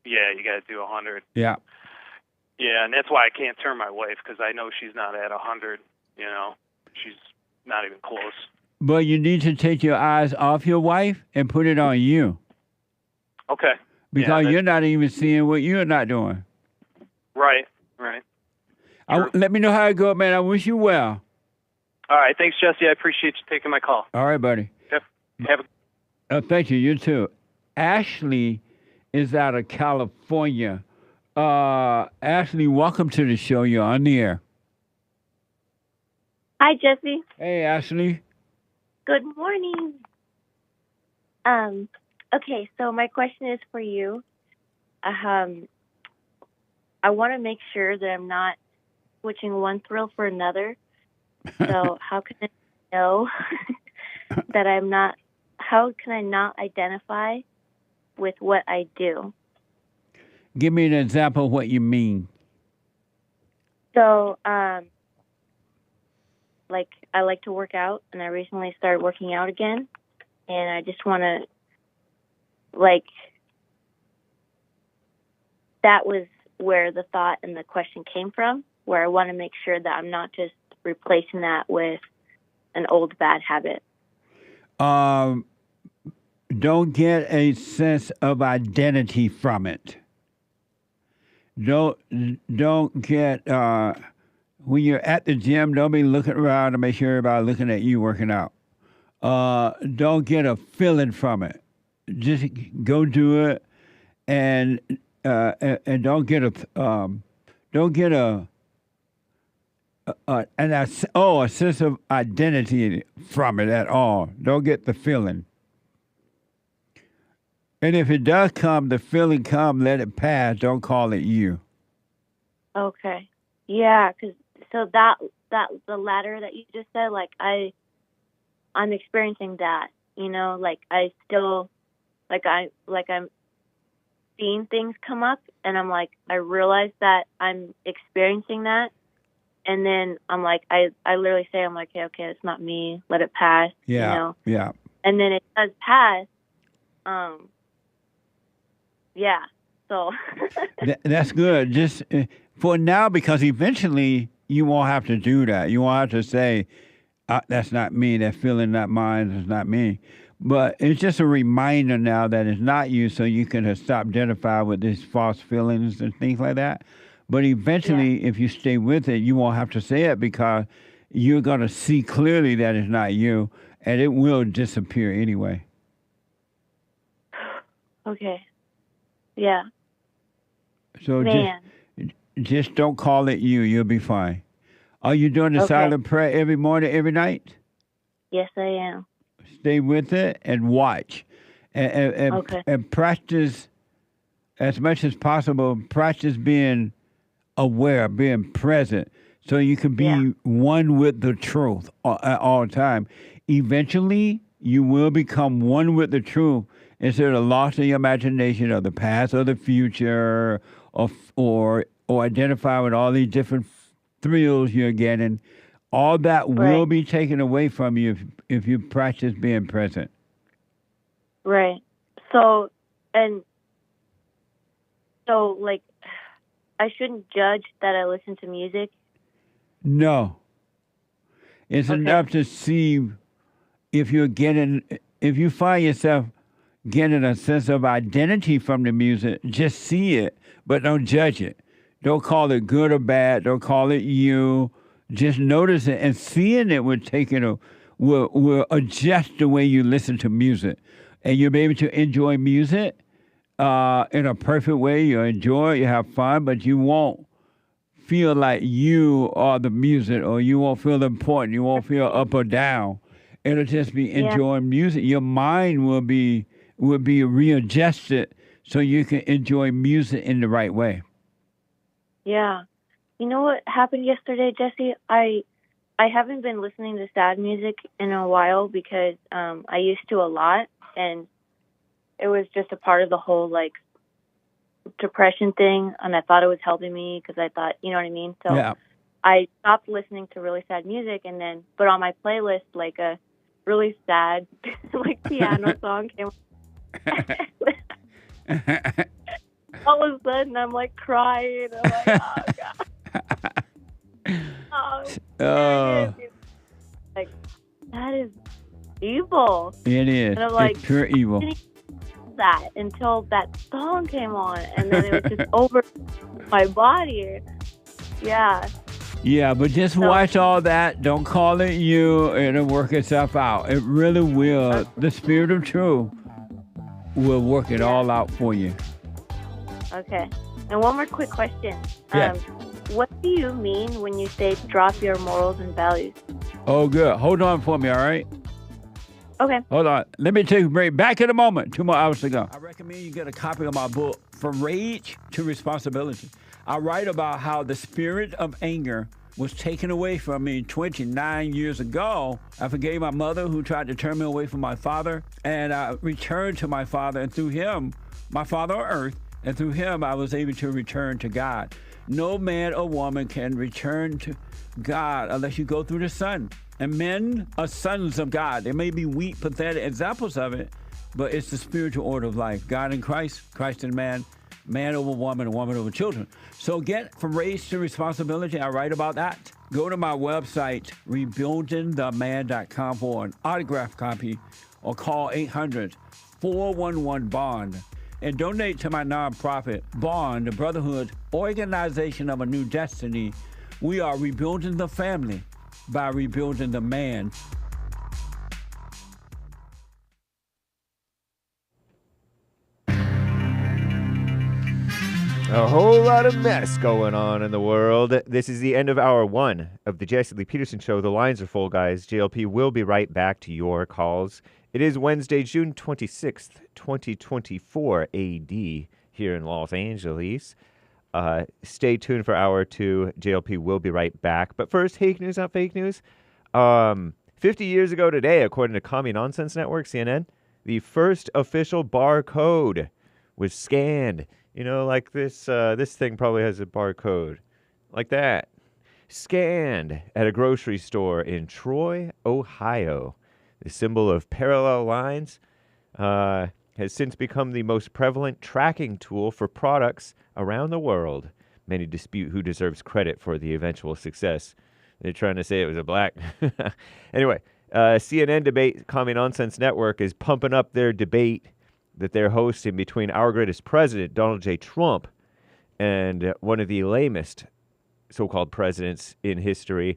Yeah, you got to do 100. Yeah. Yeah, and that's why I can't turn my wife, because I know she's not at 100. You know, she's not even close. But you need to take your eyes off your wife and put it on you. Okay. Because you're not even seeing what you're not doing. Right, right. Let me know how it goes, man. I wish you well. All right. Thanks, Jesse. I appreciate you taking my call. All right, buddy. Thank you. You too. Ashley is out of California. Ashley, welcome to the show. You're on the air. Hi, Jesse. Hey, Ashley. Good morning. Okay, so my question is for you. I want to make sure that I'm not switching one thrill for another. So how can I know that I'm not, how can I not identify with what I do? Give me an example of what you mean. So, like, I like to work out, and I recently started working out again, and I just want to, like, that was where the thought and the question came from, where I want to make sure that I'm not just replacing that with an old bad habit. Don't get a sense of identity from it. Don't get when you're at the gym, don't be looking around to make sure everybody's looking at you working out. Don't get a feeling from it. Just go do it, and don't get Don't get a sense of identity from it at all. Don't get the feeling. And if it does come, the feeling come, let it pass. Don't call it you. Okay. Yeah, so that the latter that you just said, like I'm experiencing that, like I still I'm seeing things come up, and I'm like, I realize that I'm experiencing that, and then I'm like, I literally say, I'm like, okay, it's not me, let it pass, Yeah. and then it does pass, yeah, so. That's good. Just for now, because eventually you won't have to do that. You won't have to say, that's not me, that feeling not mine, is not me. But it's just a reminder now that it's not you, so you can stop identifying with these false feelings and things like that. But eventually, if you stay with it, you won't have to say it because you're going to see clearly that it's not you, and it will disappear anyway. Okay. Yeah. So just don't call it you. You'll be fine. Are you doing the silent prayer every morning, every night? Yes, I am. Stay with it and watch. And practice as much as possible. Practice being aware, being present, so you can be one with the truth at all time. Eventually, you will become one with the truth instead of lost in your imagination of the past or the future, or identify with all these different thrills you're getting. All that will be taken away from you if you practice being present. Right. So, like, I shouldn't judge that I listen to music? No. It's enough to see if you find yourself getting a sense of identity from the music, just see it, but don't judge it. Don't call it good or bad. Don't call it you. Just notice it, and seeing it will adjust the way you listen to music. And you'll be able to enjoy music in a perfect way. You'll enjoy it, you have fun, but you won't feel like you are the music, or you won't feel important. You won't feel up or down. It'll just be enjoying music. Your mind will be readjusted so you can enjoy music in the right way. Yeah. You know what happened yesterday, Jesse? I haven't been listening to sad music in a while because I used to a lot, and it was just a part of the whole, like, depression thing, and I thought it was helping me because I thought, you know what I mean? So I stopped listening to really sad music, but on my playlist, like, a really sad, like, piano song came. All of a sudden, I'm, like, crying. I'm like, oh, God. Like, that is evil. It is. And I'm like, it's pure evil. That until that song came on, and then it was just over my body. Yeah, but just watch all that. Don't call it you. It'll work itself out. It really will. The Spirit of Truth will work it all out for you. Okay. And one more quick question. Yes. What do you mean when you say drop your morals and values? Oh, good. Hold on for me, all right? Okay. Hold on. Let me take a break. Back in a moment. 2 more hours to go. I recommend you get a copy of my book, From Rage to Responsibility. I write about how the spirit of anger was taken away from me 29 years ago. I forgave my mother who tried to turn me away from my father, and I returned to my father, and through him, my father on earth, and through him, I was able to return to God. No man or woman can return to God unless you go through the Son. And men are sons of God. There may be weak, pathetic examples of it, but it's the spiritual order of life. God in Christ, Christ in man, man over woman, and woman over children. So get From Rage to Responsibility. I write about that. Go to my website, rebuildingtheman.com, for an autographed copy, or call 800-411-BOND. And donate to my nonprofit, Bond, the Brotherhood Organization of a New Destiny. We are rebuilding the family by rebuilding the man. A whole lot of mess going on in the world. This is the end of hour one of the Jesse Lee Peterson Show. The lines are full, guys. JLP will be right back to your calls. It is Wednesday, June 26th, 2024 AD here in Los Angeles. Stay tuned for hour two. JLP will be right back. But first, Hake news, not fake news. 50 years ago today, according to Commie Nonsense Network, CNN, the first official barcode was scanned. You know, like this thing probably has a barcode. Like that. Scanned at a grocery store in Troy, Ohio. The symbol of parallel lines has since become the most prevalent tracking tool for products around the world. Many dispute who deserves credit for the eventual success. They're trying to say it was a black. Anyway, CNN debate, Commie Nonsense Network, is pumping up their debate that they're hosting between our greatest president, Donald J. Trump, and one of the lamest so-called presidents in history,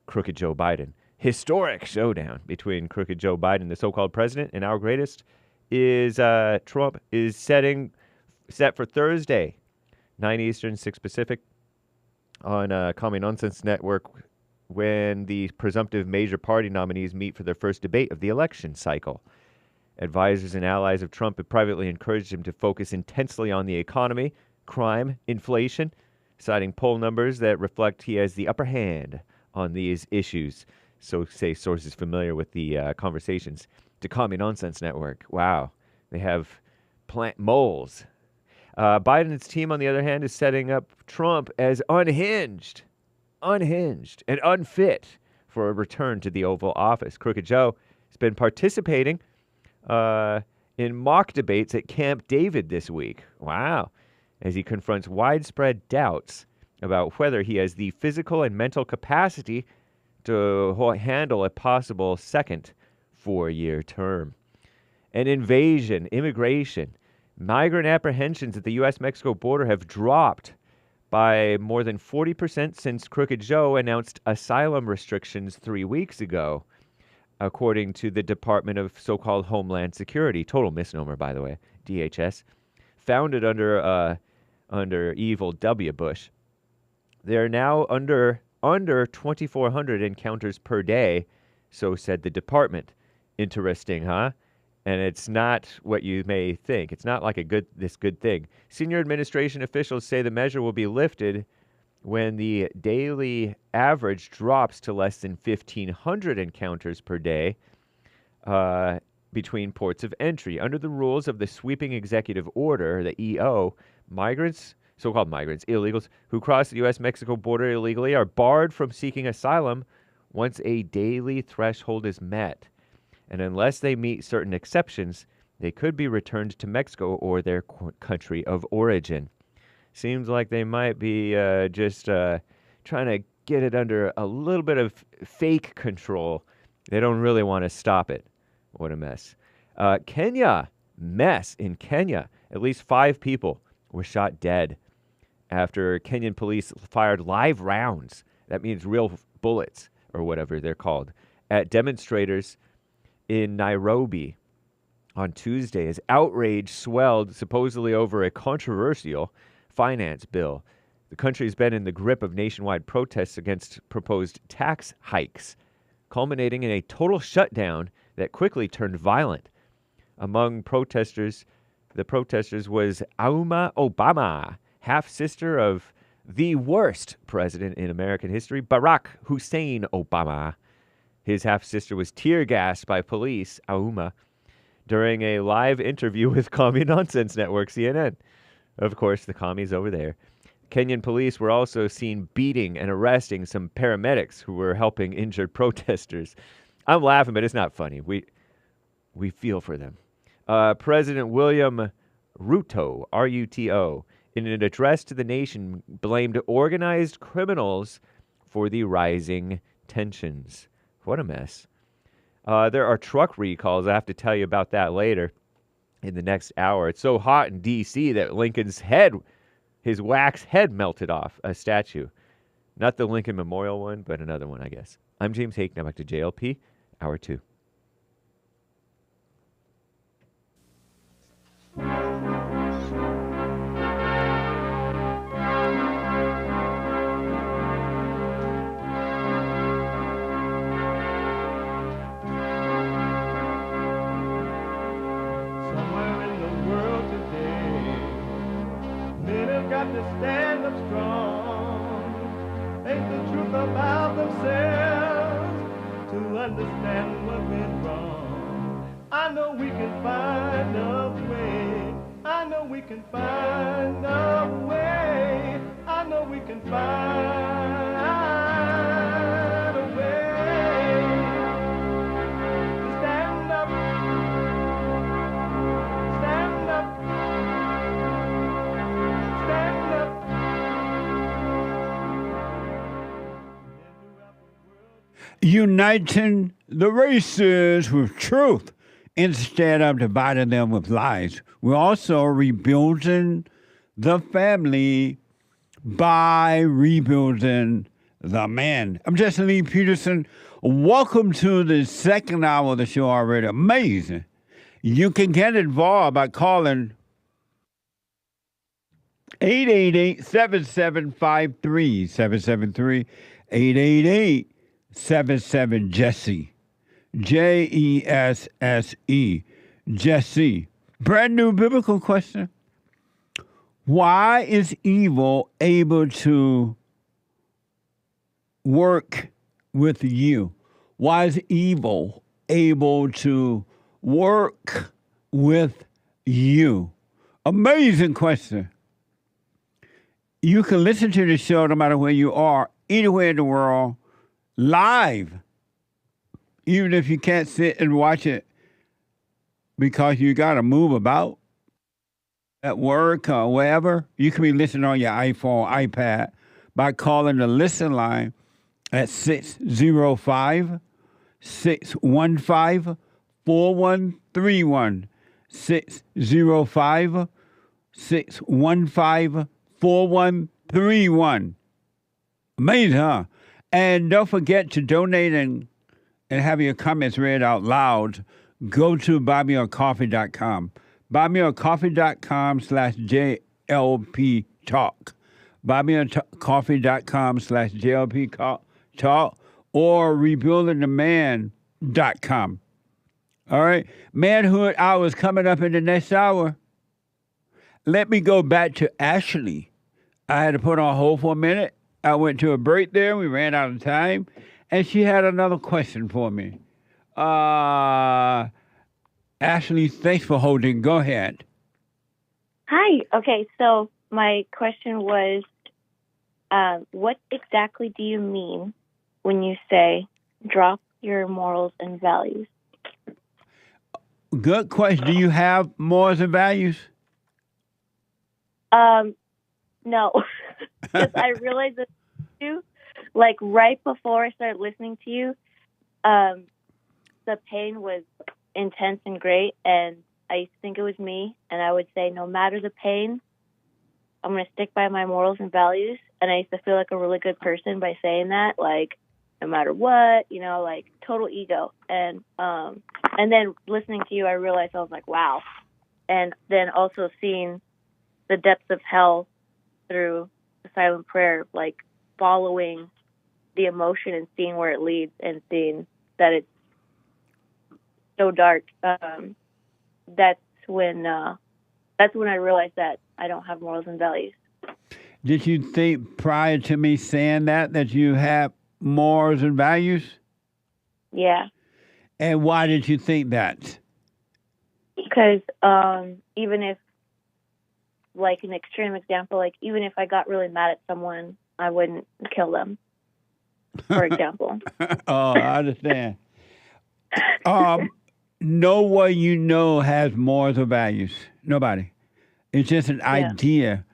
crooked Joe Biden. Historic showdown between crooked Joe Biden, the so-called president, and our greatest is Trump is set for Thursday, 9 Eastern, 6 Pacific, on Commie Nonsense Network, when the presumptive major party nominees meet for their first debate of the election cycle. Advisors and allies of Trump have privately encouraged him to focus intensely on the economy, crime, inflation, citing poll numbers that reflect he has the upper hand on these issues. So say sources familiar with the conversations. To Commie Nonsense Network. Wow. They have plant moles. Biden's team, on the other hand, is setting up Trump as unhinged, and unfit for a return to the Oval Office. Crooked Joe has been participating in mock debates at Camp David this week. Wow. As he confronts widespread doubts about whether he has the physical and mental capacity to handle a possible second 4-year term. An invasion, immigration, migrant apprehensions at the U.S.-Mexico border have dropped by more than 40% since Crooked Joe announced asylum restrictions 3 weeks ago, according to the Department of so-called Homeland Security. Total misnomer, by the way, DHS. Founded under evil W. Bush. They're now under 2,400 encounters per day, so said the department. Interesting, huh? And it's not what you may think. It's not like this good thing. Senior administration officials say the measure will be lifted when the daily average drops to less than 1,500 encounters per day between ports of entry. Under the rules of the sweeping executive order, the EO, migrants, so-called migrants, illegals, who cross the U.S.-Mexico border illegally are barred from seeking asylum once a daily threshold is met. And unless they meet certain exceptions, they could be returned to Mexico or their country of origin. Seems like they might be just trying to get it under a little bit of fake control. They don't really want to stop it. What a mess. Kenya. Mess in Kenya. At least 5 people were shot dead after Kenyan police fired live rounds. That means real bullets, or whatever they're called, at demonstrators in Nairobi on Tuesday as outrage swelled supposedly over a controversial finance bill. The country has been in the grip of nationwide protests against proposed tax hikes, culminating in a total shutdown that quickly turned violent. Among the protesters was Auma Obama, half-sister of the worst president in American history, Barack Hussein Obama. His half-sister was tear-gassed by police, Auma, during a live interview with Commie Nonsense Network, CNN. Of course, the commies over there. Kenyan police were also seen beating and arresting some paramedics who were helping injured protesters. I'm laughing, but it's not funny. We feel for them. President William Ruto, R-U-T-O, in an address to the nation, blamed organized criminals for the rising tensions. What a mess. There are truck recalls. I have to tell you about that later in the next hour. It's so hot in D.C. that Lincoln's head, his wax head melted off a statue. Not the Lincoln Memorial one, but another one, I guess. I'm James Hake. Now back to JLP, Hour 2. got to stand up strong, face the truth about themselves, to understand what went wrong. I know we can find a way. I know we can find a way. I know we can find a way to stand up, stand up, stand up. Uniting the races with truth instead of dividing them with lies. We're also rebuilding the family by rebuilding the man. I'm Jesse Lee Peterson. Welcome to the second hour of the show already. Amazing. You can get involved by calling 888-7753, 773 888-77-JESSE. Jesse. Jesse. Brand new biblical question. Why is evil able to work with you? Why is evil able to work with you? Amazing question. You can listen to the show no matter where you are, anywhere in the world, live. Even if you can't sit and watch it because you got to move about at work or wherever, you can be listening on your iPhone, iPad by calling the listen line at 605-615-4131. 605-615-4131. Amazing, huh? And don't forget to donate and have your comments read out loud. Go to buymeacoffee.com. buymeacoffee.com/JLP Talk. buymeacoffee.com/JLP Talk or rebuildingtheman.com. All right. Manhood hour is coming up in the next hour. Let me go back to Ashley. I had to put on hold for a minute. I went to a break there. We ran out of time. And she had another question for me. Ashley, thanks for holding. Go ahead. Hi. Okay, so my question was, what exactly do you mean when you say drop your morals and values? Good question. Do you have morals and values? No. Because I realized that too. Like right before I started listening to you, the pain was intense and great, and I used to think it was me, and I would say, no matter the pain, I'm going to stick by my morals and values, and I used to feel like a really good person by saying that, like, no matter what, you know, like, total ego, and then listening to you, I realized, I was like, wow, and then also seeing the depths of hell through the silent prayer, like, following the emotion and seeing where it leads and seeing that it's so dark. That's when I realized that I don't have morals and values. Did you think prior to me saying that you have morals and values? Yeah. And why did you think that? Because even if, like an extreme example, like even if I got really mad at someone, I wouldn't kill them, for example. Oh, I understand. No one you know has morals or values. Nobody. It's just an idea.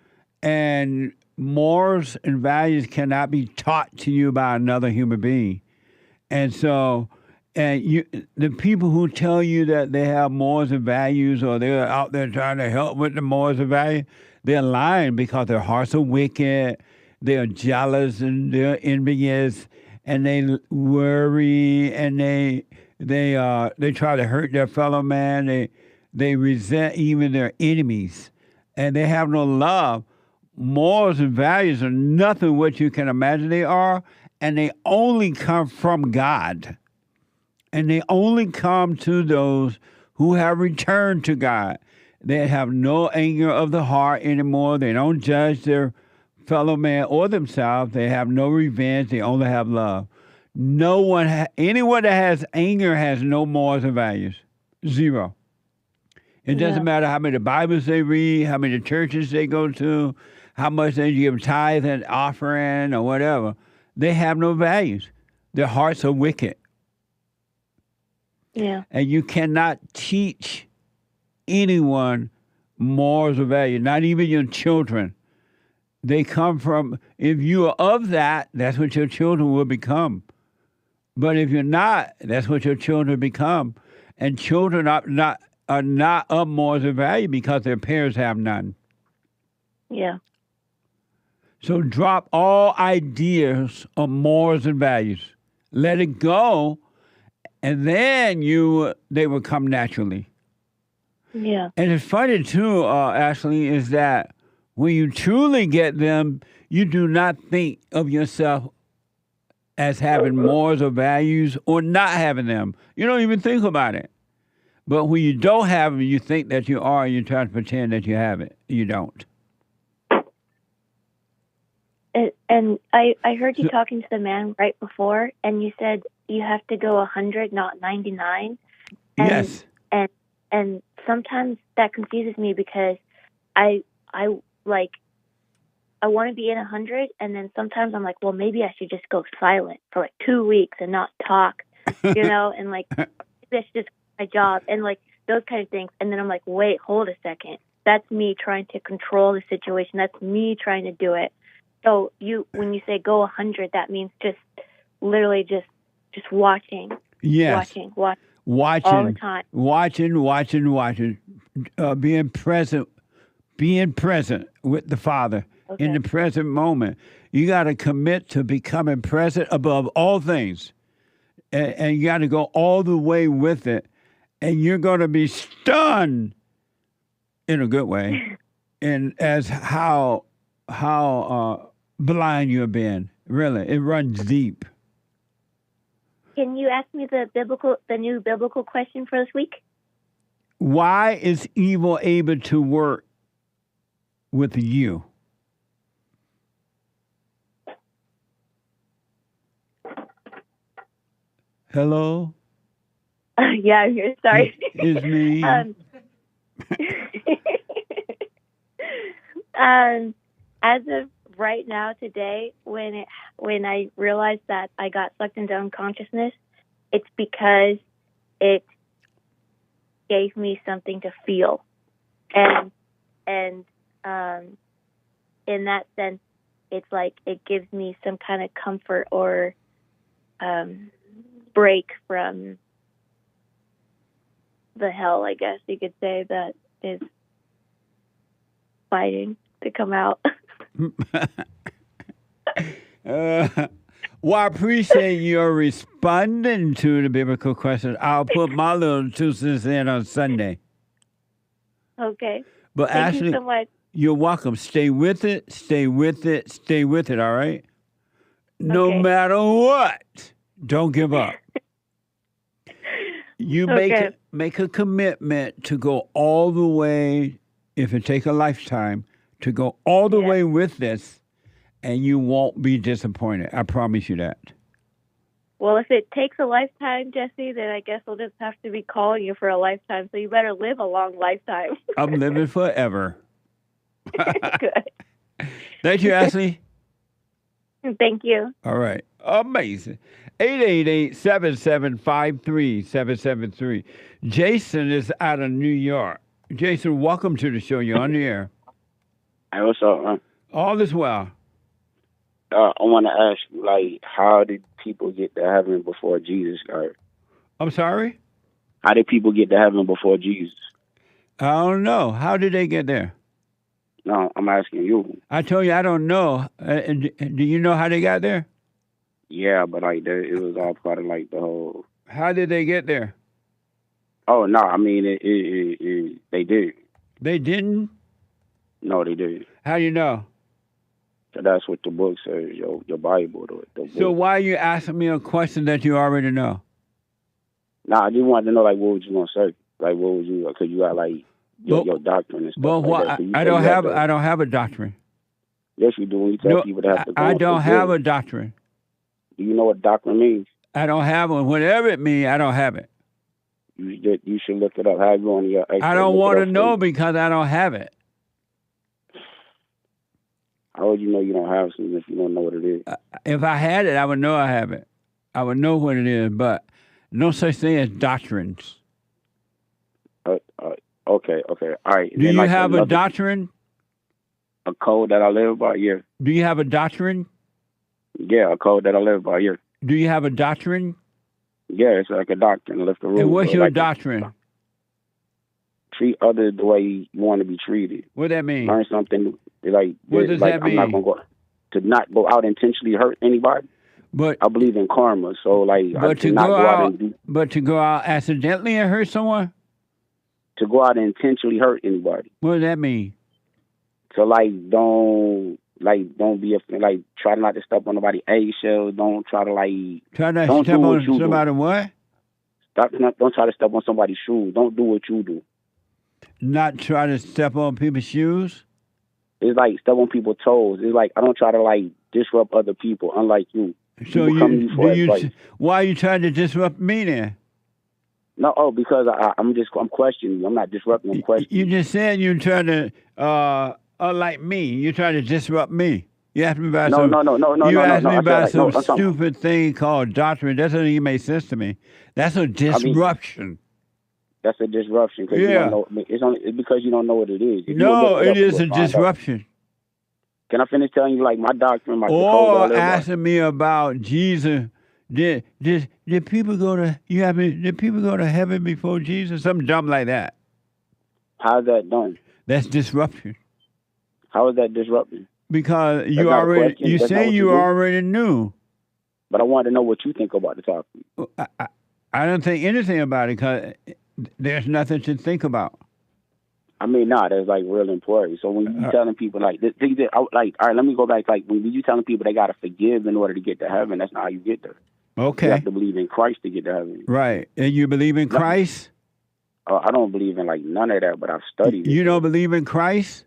And morals and values cannot be taught to you by another human being. And so, the people who tell you that they have morals and values or they're out there trying to help with the morals and values, they're lying because their hearts are wicked, they're jealous and they're envious, and they worry and they try to hurt their fellow man. They resent even their enemies, and they have no love. Morals and values are nothing what you can imagine they are, and they only come from God. And they only come to those who have returned to God. They have no anger of the heart anymore. They don't judge their fellow man or themselves. They have no revenge. They only have love. No one, anyone that has anger has no morals and values. Zero. It doesn't matter how many Bibles they read, how many churches they go to, how much they give tithe and offering or whatever. They have no values. Their hearts are wicked. Yeah. And you cannot teach anyone morals or values, not even your children. They come from, if you are of that, that's what your children will become. But if you're not, that's what your children become. And children are not of morals or value because their parents have none. Yeah. So drop all ideas of morals and values. Let it go, and then they will come naturally. Yeah. And it's funny too, Ashley, is that when you truly get them, you do not think of yourself as having morals or values or not having them. You don't even think about it. But when you don't have them, you think that you are, and you try to pretend that you have it. You don't. And I heard you talking to the man right before, and you said you have to go 100, not 99. Yes. And sometimes that confuses me because I want to be in 100, and then sometimes I'm like, well, maybe I should just go silent for like 2 weeks and not talk, and like maybe I should just my job and like those kind of things. And then I'm like, wait, hold a second. That's me trying to control the situation. That's me trying to do it. So when you say go 100, that means just literally just watching. Yes. Watching all the time. Watching. Being present with the Father in the present moment. You got to commit to becoming present above all things. And you got to go all the way with it. And you're going to be stunned in a good way and as how blind you've been. Really, it runs deep. Can you ask me the new biblical question for this week? Why is evil able to work with you? Hello? Yeah, I'm here. Sorry. It's me. As of right now, today, when I realized that I got sucked into unconsciousness, it's because it gave me something to feel, and in that sense, it's like it gives me some kind of comfort or break from the hell, I guess you could say, that is fighting to come out. Well, I appreciate your responding to the biblical question. I'll put my little 2 cents in on Sunday. Okay. But Thank Ashley, you so much. You're welcome. Stay with it, all right? No matter what, don't give up. You make a commitment to go all the way, if it takes a lifetime, to go all the way with this, and you won't be disappointed. I promise you that. Well, if it takes a lifetime, Jesse, then I guess we'll just have to be calling you for a lifetime. So you better live a long lifetime. I'm living forever. Good. Thank you, Ashley. Thank you. All right. Amazing. 888-7753-773. Jason is out of New York. Jason, welcome to the show. You're on the air. Hey, what's up, man? All is well. I want to ask you, like, how did people get to heaven before Jesus got here? I'm sorry? How did people get to heaven before Jesus? I don't know. How did they get there? No, I'm asking you. I told you I don't know. Do you know how they got there? Yeah, but like it was all part of like the whole. How did they get there? Oh no, I mean they did. They didn't? No, they did. How do you know? So that's what the book says, your Bible. The book. So why are you asking me a question that you already know? Nah, I just wanted to know, like, what would you gonna say? Like, what would you? Cause you got like your doctrine and stuff Well, like what? that. So you I say don't you have. to- I don't have a doctrine. Yes, you do. When you tell No, people they have to go I and don't forgive. have a doctrine. Do you know what doctrine means? I don't have one. Whatever it means, I don't have it. You should look it up. Have you on your? I don't want to know because I don't have it. How would you know you don't have something if you don't know what it is? If I had it, I would know I have it. I would know what it is, but no such thing as doctrines. Okay. All right. Do you have a doctrine? A code that I live by? Yeah. Do you have a doctrine? Yeah, a code that I live by. Yeah. Do you have a doctrine? Yeah, it's like a doctrine. Lift the rules. And what's So, your like, doctrine? Treat others the way you want to be treated. What that mean? Learn something. Like, What does that I'm not mean? gonna to not go out intentionally hurt anybody. But I believe in karma, so like but to not go go out out, and do, but to go out accidentally and hurt someone. to go out and intentionally hurt anybody. What does that mean? So don't be like try not to step on nobody's eggshells. Don't try to Try to don't step do what on you do. somebody what? Don't try to step on somebody's shoes. Don't do what you do. Not try to step on people's shoes. It's like step on people's toes. It's like I don't try to like disrupt other people. Unlike you. So People come to you for advice. why are you trying to disrupt me then? No, because I'm questioning you. I'm not disrupting. I'm questioning. You just said you're trying to, unlike me, you're trying to disrupt me. You asked me about You asked me about some stupid thing called doctrine. That doesn't even make sense to me. That's a disruption. That's a disruption. Cause you don't know, it's because you don't know what it is. If no, it is a disruption. Can I finish telling you like my doctrine? Or asking me about Jesus. Did people go to Did people go to heaven before Jesus? Something dumb like that. How's that done? That's disruption. How is that disrupting? Because you already knew. But I wanted to know what you think about the topic. I don't think anything about it because there's nothing to think about. I mean, that's like real important. So when you telling people like, all right, let me go back. Like when you telling people they got to forgive in order to get to heaven, that's not how you get there. Okay. You have to believe in Christ to get to heaven. Right. And you believe in Christ? I don't believe in like none of that, but I've studied it. You don't believe in Christ?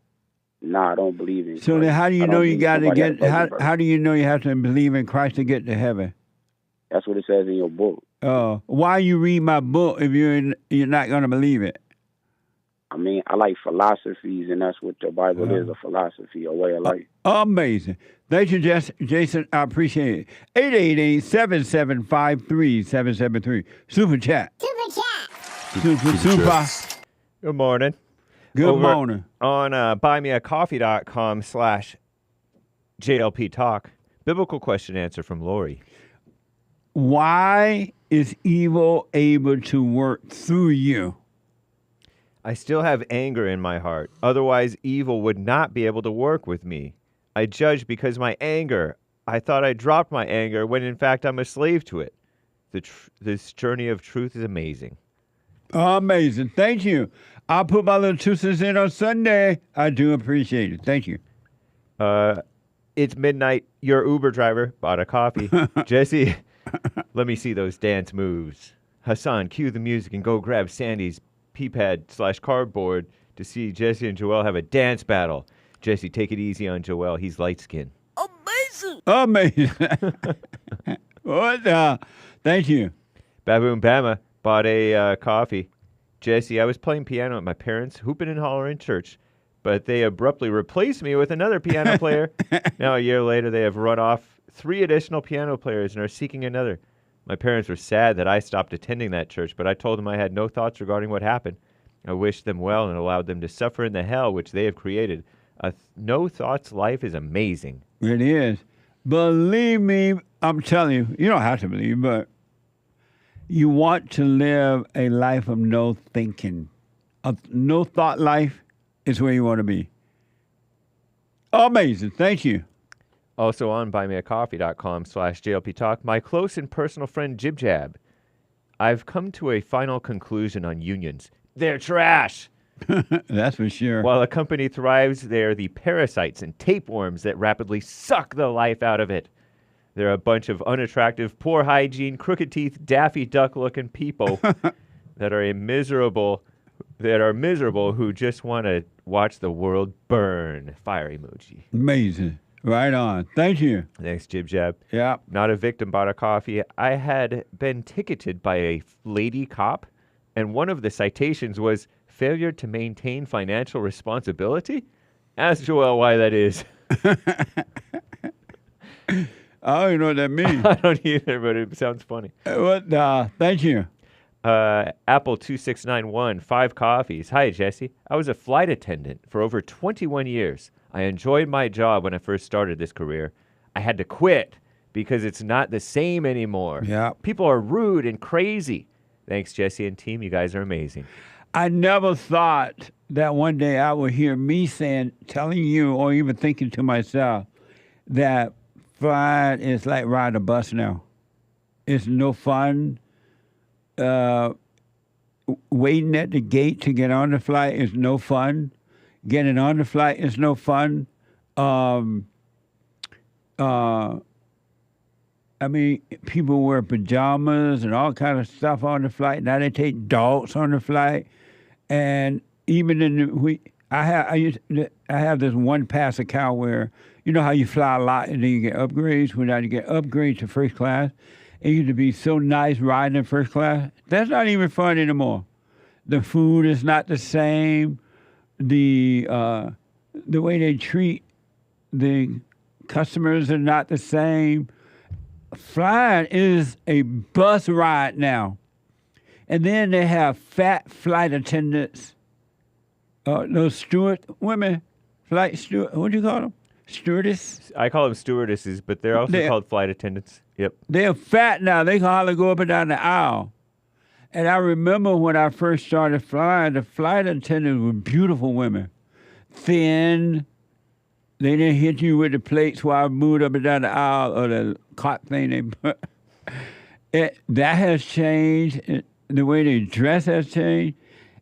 No, I don't believe in So Christ. then how do you know you got to get, how do you know you have to believe in Christ to get to heaven? That's what it says in your book. Why you read my book if you're not going to believe it? I mean, I like philosophies, and that's what the Bible is, a philosophy, a way of life. Amazing. Thank you, Jason. I appreciate it. 888-7753-773. Super chat. Super. Good morning. Good morning. On buymeacoffee.com/JLP Talk, biblical question answer from Lori. Why is evil able to work through you? I still have anger in my heart. Otherwise, evil would not be able to work with me. I judge because my anger. I thought I dropped my anger when in fact I'm a slave to it. This journey of truth is amazing. Amazing. Thank you. I'll put my little 2 cents in on Sunday. I do appreciate it. Thank you. It's midnight. Your Uber driver bought a coffee. Jesse, let me see those dance moves. Hassan, cue the music and go grab Sandy's P-pad/cardboard to see Jesse and Joel have a dance battle. Jesse, take it easy on Joel. He's light-skinned. Amazing. What? Thank you. Baboon Bama bought a coffee. Jesse, I was playing piano at my parents' hooping and hollering church, but they abruptly replaced me with another piano player. Now, a year later, they have run off 3 additional piano players and are seeking another. My parents were sad that I stopped attending that church, but I told them I had no thoughts regarding what happened. I wished them well and allowed them to suffer in the hell which they have created. A no thoughts life is amazing. It is. Believe me, I'm telling you, you don't have to believe, but you want to live a life of no thinking. A no thought life is where you want to be. Amazing. Thank you. Also on buymeacoffee.com/JLP Talk, my close and personal friend Jib Jab. I've come to a final conclusion on unions. They're trash. That's for sure. While a company thrives, they're the parasites and tapeworms that rapidly suck the life out of it. They're a bunch of unattractive, poor hygiene, crooked teeth, Daffy Duck-looking people that are miserable that are miserable who just want to watch the world burn. Fire emoji. Amazing. Right on. Thank you. Thanks, Jib Jab. Yeah. Not a victim bought a coffee. I had been ticketed by a lady cop, and one of the citations was failure to maintain financial responsibility. Ask Joel why that is. I don't even know what that means. I don't either, but it sounds funny. Thank you. Apple2691, 5 coffees. Hi, Jesse. I was a flight attendant for over 21 years. I enjoyed my job when I first started this career. I had to quit because it's not the same anymore. Yeah. People are rude and crazy. Thanks, Jesse and team. You guys are amazing. I never thought that one day I would hear me telling you, or even thinking to myself, that flying is like riding a bus now. It's no fun. Waiting at the gate to get on the flight is no fun. Getting on the flight is no fun. I mean, people wear pajamas and all kind of stuff on the flight. Now they take dogs on the flight, and even I have this one pass account where you know how you fly a lot and then you get upgrades. When you get upgrades to first class, it used to be so nice riding in first class. That's not even fun anymore. The food is not the same. The way they treat the customers are not the same. Flying is a bus ride now. And then they have fat flight attendants, those steward women, flight steward, what do you call them? Stewardess? I call them stewardesses, but they're also called flight attendants. Yep. They're fat now. They can hardly go up and down the aisle. And I remember when I first started flying, the flight attendants were beautiful women. Thin. They didn't hit you with the plates while I moved up and down the aisle or the cot thing they put. That has changed. The way they dress has changed.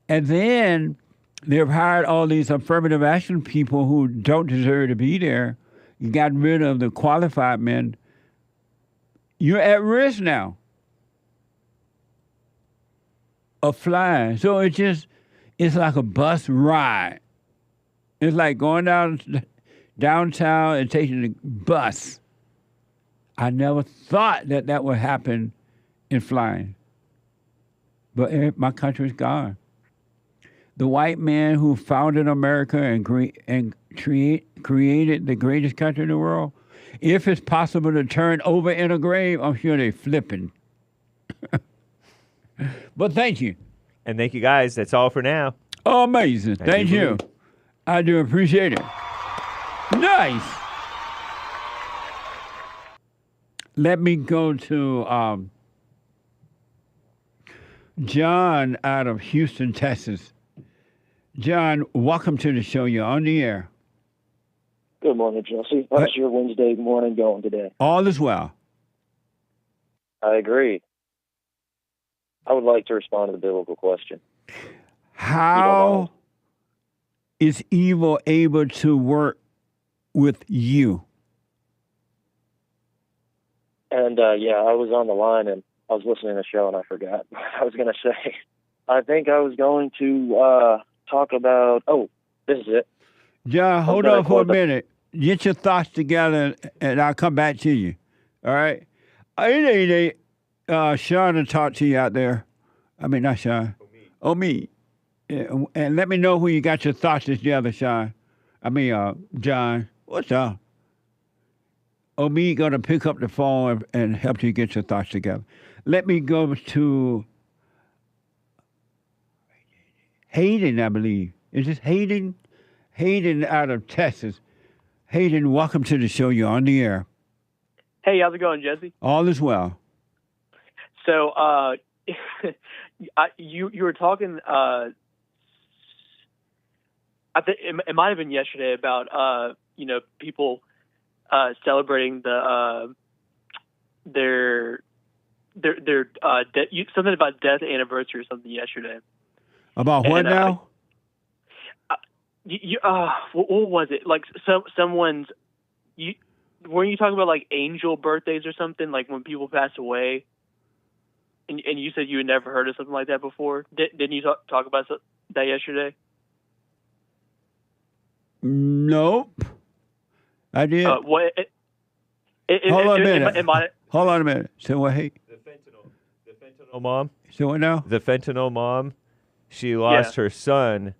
And then they've hired all these affirmative action people who don't deserve to be there. You got rid of the qualified men. You're at risk now of flying. So it's like a bus ride. It's like going downtown and taking the bus. I never thought that would happen in flying. But my country's gone. The white man who founded America and created the greatest country in the world, if it's possible to turn over in a grave, I'm sure they're flipping. But thank you. And thank you, guys. That's all for now. Oh, amazing. Thank you. I do appreciate it. Nice. Let me go to John out of Houston, Texas. John, welcome to the show. You're on the air. Good morning, Jesse. How's your Wednesday morning going today? All is well. I agree. I would like to respond to the biblical question. How is evil able to work with you? And, I was on the line, and I was listening to the show, and I forgot what I was going to say. I think I was going to talk about... Oh, this is it. John, hold on for a minute. Get your thoughts together, and I'll come back to you. All right? 888, Sean will talk to you out there. I mean, not Sean. Me. And let me know who you got your thoughts together, Sean. John. What's up? Me going to pick up the phone and help you get your thoughts together. Let me go to HADEN, I believe. Is this HADEN? HADEN out of Texas. HADEN, welcome to the show. You're on the air. Hey, how's it going, Jesse? All is well. So, you were talking. I think it might have been yesterday about people celebrating their something about death anniversary or something yesterday. About what now? What was it? Like someone's. Weren't you talking about like angel birthdays or something? Like when people pass away. And you said you had never heard of something like that before. Didn't you talk about that yesterday? Nope. I did. What? Hold on a minute. Am I, Hold on a minute. Say what? Hey. The fentanyl mom. Say what now? The fentanyl mom. She lost her son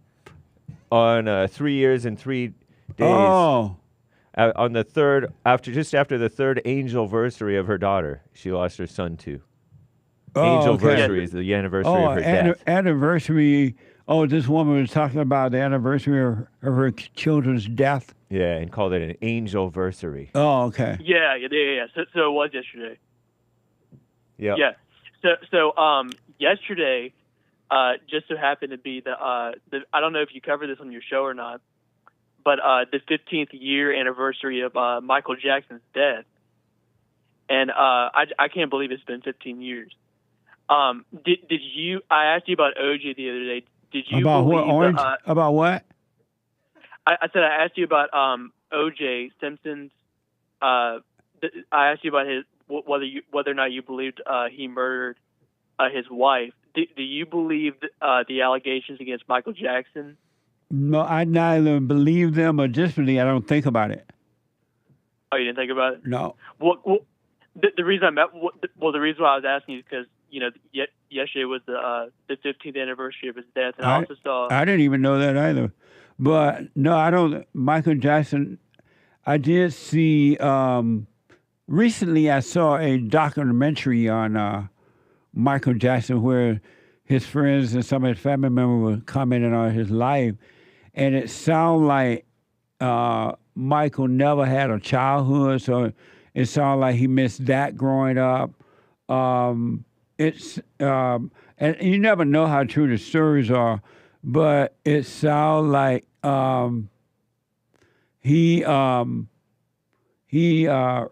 on 3 years and 3 days. Oh. On the third, after the third Angelversary of her daughter, she lost her son too. Angelversary is the anniversary of her death. Anniversary. Oh, this woman was talking about the anniversary of her children's death. Yeah, and called it an Angelversary. Oh, okay. Yeah. So it was yesterday. Yep. Yeah. So yesterday, just so happened to be the I don't know if you covered this on your show or not, but the 15th year anniversary of Michael Jackson's death, and I can't believe it's been 15 years. Did you? I asked you about OJ the other day. Did you about believe what? Orange? About what? I said I asked you about OJ Simpson's. I asked you about his whether or not you believed he murdered his wife. Do you believe the allegations against Michael Jackson? No, I neither believe them or disbelieve. I don't think about it. Oh, you didn't think about it? No. Well, the reason the reason why I was asking you is because yesterday was the 15th anniversary of his death, and I also saw. I didn't even know that either, but no, I don't. Michael Jackson. I did see. Recently, I saw a documentary on Michael Jackson where his friends and some of his family members were commenting on his life, and it sounded like Michael never had a childhood, so it sounded like he missed that growing up. And you never know how true the stories are, but it sounds like he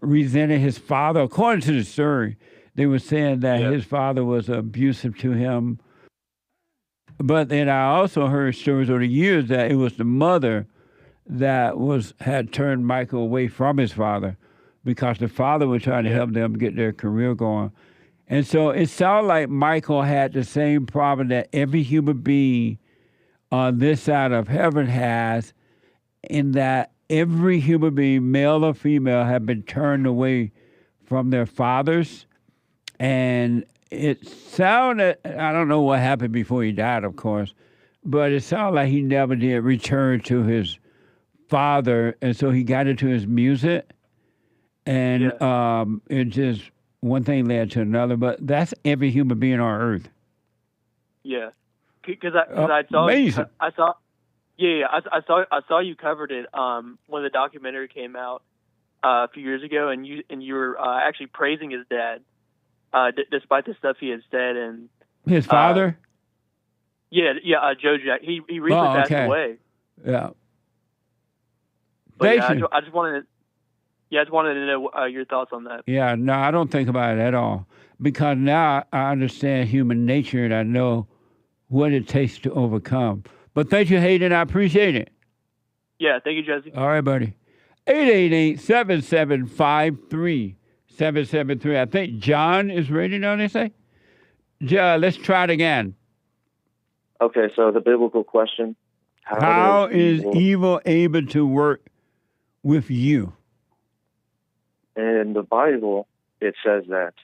resented his father. According to the story, they were saying that his father was abusive to him. But then I also heard stories over the years that it was the mother that had turned Michael away from his father because the father was trying to help them get their career going. And so it sounded like Michael had the same problem that every human being on this side of heaven has, in that every human being, male or female, have been turned away from their fathers. And it sounded, I don't know what happened before he died, of course, but it sounded like he never did return to his father. And so he got into his music, and it just, one thing led to another. But that's every human being on earth. Yeah. Because I saw, amazing. I saw you covered it when the documentary came out a few years ago, and you were actually praising his dad, despite the stuff he had said. And his father. Joe Jack. He recently passed away. Yeah. But I just wanted to know your thoughts on that. Yeah, no, I don't think about it at all, because now I understand human nature and I know what it takes to overcome. But thank you, Hayden. I appreciate it. Yeah, thank you, Jesse. All right, buddy. 888-7753-773. I think John is ready now, they say. John, let's try it again. Okay, so the biblical question. How is evil able to work with you? In the Bible, it says that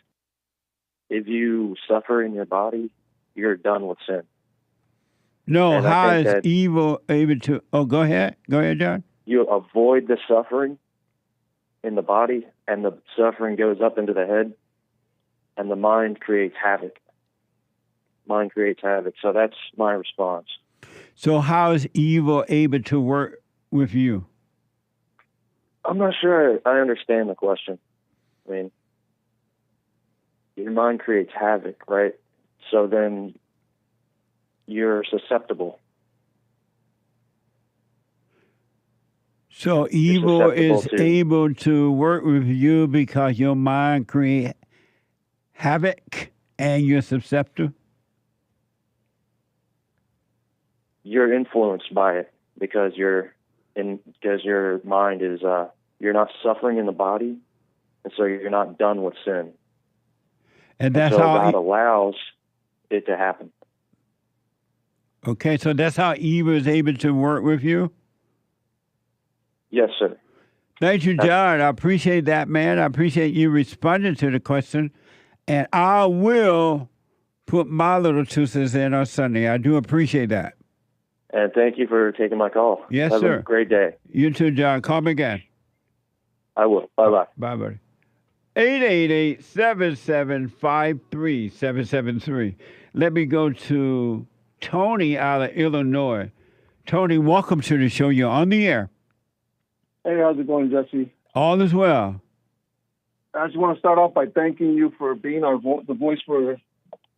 if you suffer in your body, you're done with sin. No, and how is evil able to... Oh, go ahead. Go ahead, John. You avoid the suffering in the body, and the suffering goes up into the head, and the mind creates havoc. Mind creates havoc. So that's my response. So how is evil able to work with you? I'm not sure I understand the question. I mean, your mind creates havoc, right? So then you're susceptible. So evil is able to work with you because your mind creates havoc and you're susceptible? You're influenced by it because your mind is you're not suffering in the body, and so you're not done with sin. And that's so how God allows it to happen. Okay, so that's how Eve was able to work with you? Yes, sir. Thank you, John. I appreciate that, man. I appreciate you responding to the question. And I will put my little 2 cents in on Sunday. I do appreciate that. And thank you for taking my call. Yes, Have sir. a great day. You too, John. Call me again. I will. Bye-bye. Bye, buddy. 888-775-3773. Let me go to Tony out of Illinois. Tony, welcome to the show. You're on the air. Hey, how's it going, Jesse? All is well. I just want to start off by thanking you for being the voice for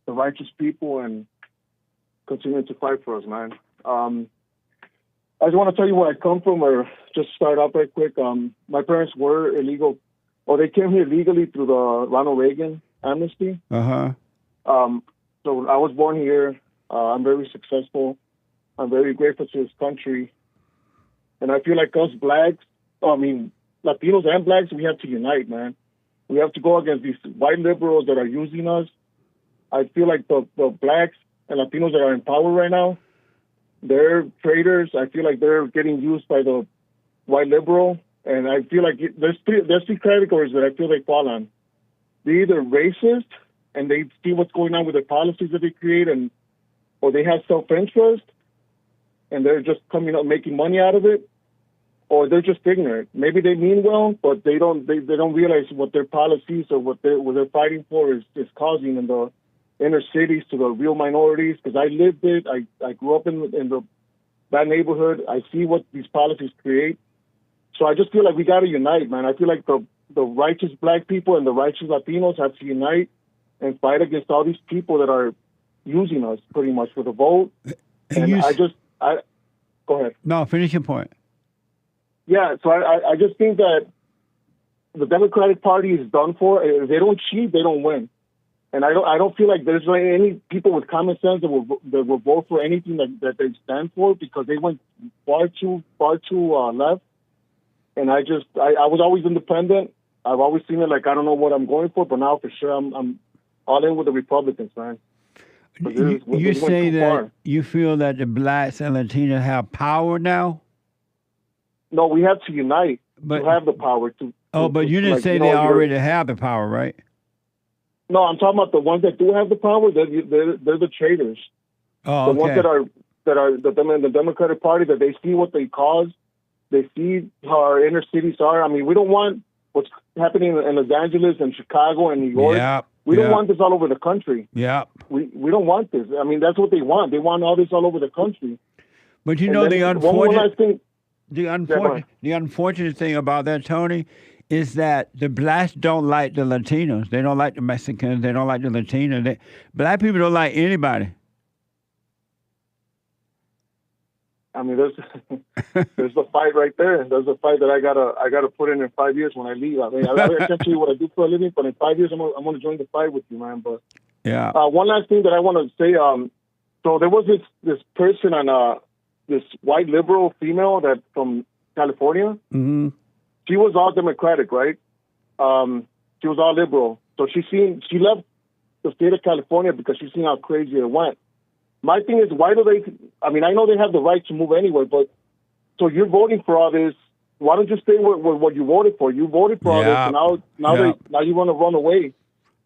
the righteous people and continuing to fight for us, man. I just want to tell you where I come from, or just start off right quick. My parents were illegal, or they came here legally through the Ronald Reagan amnesty. Uh-huh. So I was born here. I'm very successful. I'm very grateful to this country. And I feel like us blacks, Latinos and blacks, we have to unite, man. We have to go against these white liberals that are using us. I feel like the blacks and Latinos that are in power right now, they're traitors. I feel like they're getting used by the white liberal. And I feel like there's three categories that I feel they fall on. They're either racist, and they see what's going on with the policies that they create, or they have self-interest, and they're just coming up making money out of it, or they're just ignorant. Maybe they mean well, but they don't realize what their policies or what they're fighting for is causing in the inner cities to the real minorities. Because I lived it, I grew up in that neighborhood. I see what these policies create. So I just feel like we got to unite, man. I feel like the righteous black people and the righteous Latinos have to unite and fight against all these people that are using us pretty much with a vote. And go ahead. No, finish your point. Yeah, so I just think that the Democratic Party is done for. If they don't cheat, they don't win. And I don't feel like there's any people with common sense that will vote for anything that they stand for, because they went far too left. And I was always independent. I've always seen it like I don't know what I'm going for, but now for sure I'm all in with the Republicans, man. You say that you feel that the blacks and Latinos have power now? No, we have to unite to have the power to. But you didn't say they already have the power, right? No, I'm talking about the ones that do have the power. They're the traitors. Oh, the ones that are the Democratic Party, that they see what they cause. They see how our inner cities are. I mean, we don't want what's happening in Los Angeles and Chicago and New York. Yep. We don't want this all over the country. Yeah. We don't want this. I mean, that's what they want. They want all this all over the country. But you know, the unfortunate thing about that, Tony, is that the blacks don't like the Latinos. They don't like the Mexicans. They don't like the Latinos. Black people don't like anybody. I mean, there's the fight right there. There's a fight that I gotta put in 5 years when I leave. I mean, I can't tell you what I do for a living, but in 5 years I'm gonna join the fight with you, man. But yeah. One last thing that I want to say. So there was this person on this white liberal female that from California. Mm-hmm. She was all Democratic, right? She was all liberal. So she left the state of California because she seen how crazy it went. My thing is, why do they? I mean, I know they have the right to move anywhere, but so you're voting for all this. Why don't you stay with what you voted for? You voted for all this, and now you want to run away.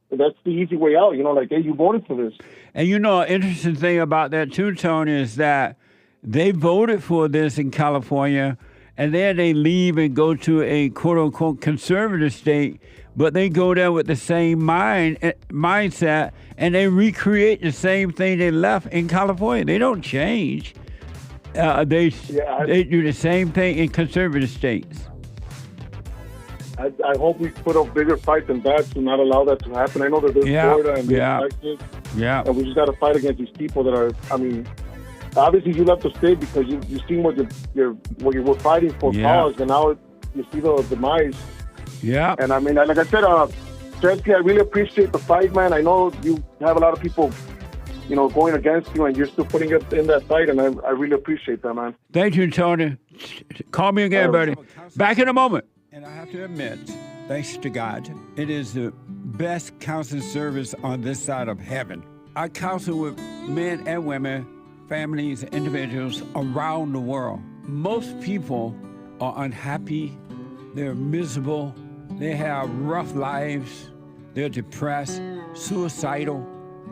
That's the easy way out. You know, like, hey, you voted for this. And you know, an interesting thing about that too, Tony, is that they voted for this in California, and then they leave and go to a quote-unquote conservative state, but they go there with the same mindset, and they recreate the same thing they left in California. They don't change. They do the same thing in conservative states. I hope we put up bigger fight than that to not allow that to happen. I know that there's Florida and there's Texas. Yeah. And we just got to fight against these people that are, I mean, obviously you left the state because you seen what you were fighting for cause, and now you see the demise. Yeah. And I mean, like I said, Chesky, I really appreciate the fight, man. I know you have a lot of people, you know, going against you, and you're still putting up in that fight, and I really appreciate that, man. Thank you, Tony. Call me again, buddy. Back in a moment. And I have to admit, thanks to God, it is the best counseling service on this side of heaven. I counsel with men and women families, individuals around the world. Most people are unhappy, they're miserable, they have rough lives, they're depressed, suicidal,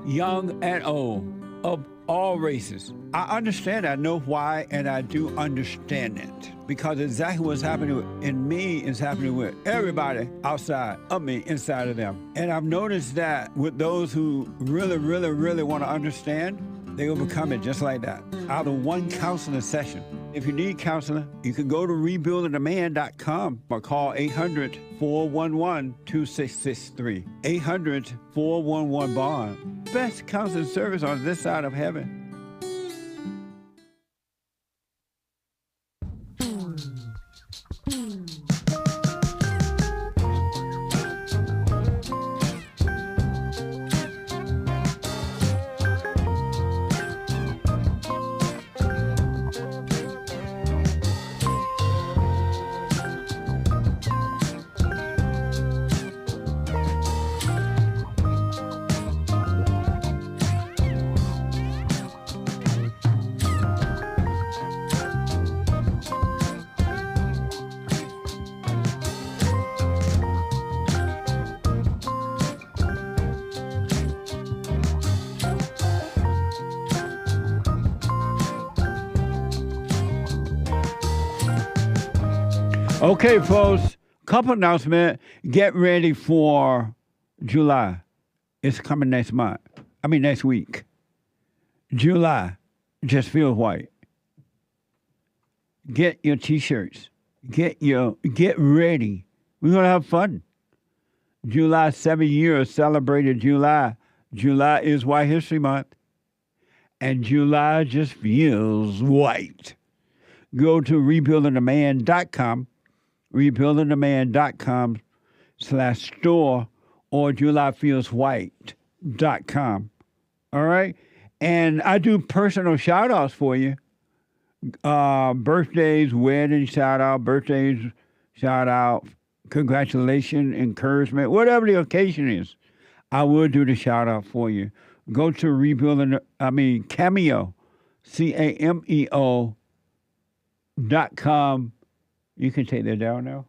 young and old, of all races. I understand, I know why, and I do understand it. Because exactly what's happening in me is happening with everybody outside of me, inside of them. And I've noticed that with those who really, really, really want to understand, they overcome it just like that, out of one counseling session. If you need counseling, you can go to rebuildingtheman.com or call 800-411-2663. 800-411-BOND. Best counseling service on this side of heaven. Okay, folks, couple announcement. Get ready for July. It's coming next week. July just feels white. Get your t-shirts. Get ready. We're gonna have fun. July, 7 years celebrated July. July is White History Month. And July just feels white. Go to rebuildingtheman.com. rebuildingtheman.com/store or julyfeelswhite.com. All right? And I do personal shout-outs for you. Birthdays, wedding shout-out, congratulations, encouragement, whatever the occasion is, I will do the shout-out for you. Go to Cameo, CAMEO.com. You can take that down now.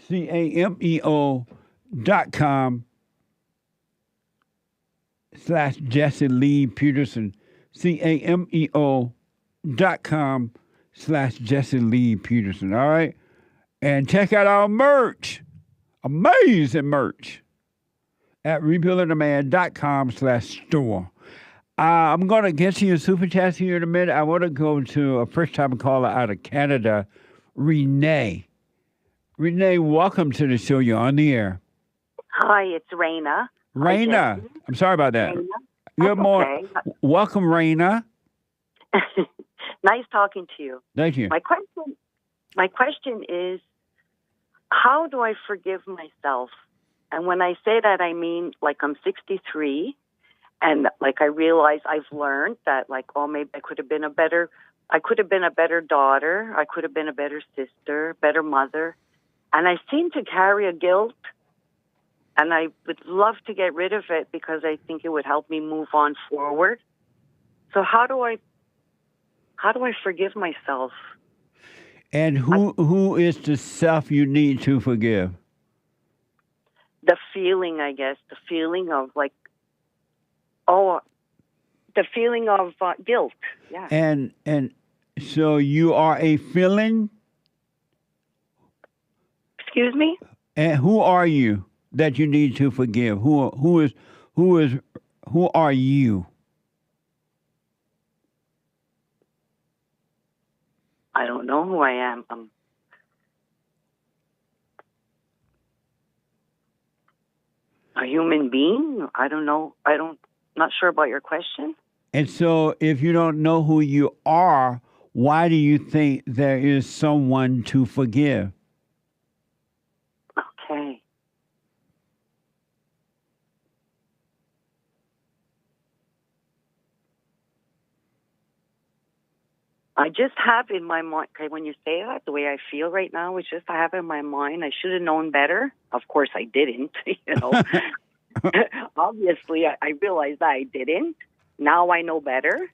CAMEO.com/Jesse Lee Peterson. CAMEO.com/Jesse Lee Peterson. All right? And check out our merch. Amazing merch. At rebuildingtheman.com/store. I'm going to get to your super chats here in a minute. I want to go to a first-time caller out of Canada, Renee. Renee, welcome to the show. You're on the air. Hi, it's Raina. Raina. I'm sorry about that. Raina. Good morning. Okay. Welcome, Raina. Nice talking to you. Thank you. My question is, how do I forgive myself? And when I say that, I mean, like, I'm 63, and like I realize I've learned that, like, oh, maybe I could have been a better daughter, I could have been a better sister, better mother, and I seem to carry a guilt, and I would love to get rid of it because I think it would help me move on forward. So how do I forgive myself? And who is the self you need to forgive? The feeling, I guess, the feeling of guilt. Yeah. And so you are a feeling? Excuse me? And who are you that you need to forgive? Who are you? I don't know who I am. A human being? I don't know. Not sure about your question. And so if you don't know who you are, why do you think there is someone to forgive? Okay. I just have in my mind, okay, when you say that, the way I feel right now, it's just I have in my mind, I should have known better. Of course, I didn't, Obviously, I realized that I didn't. Now I know better.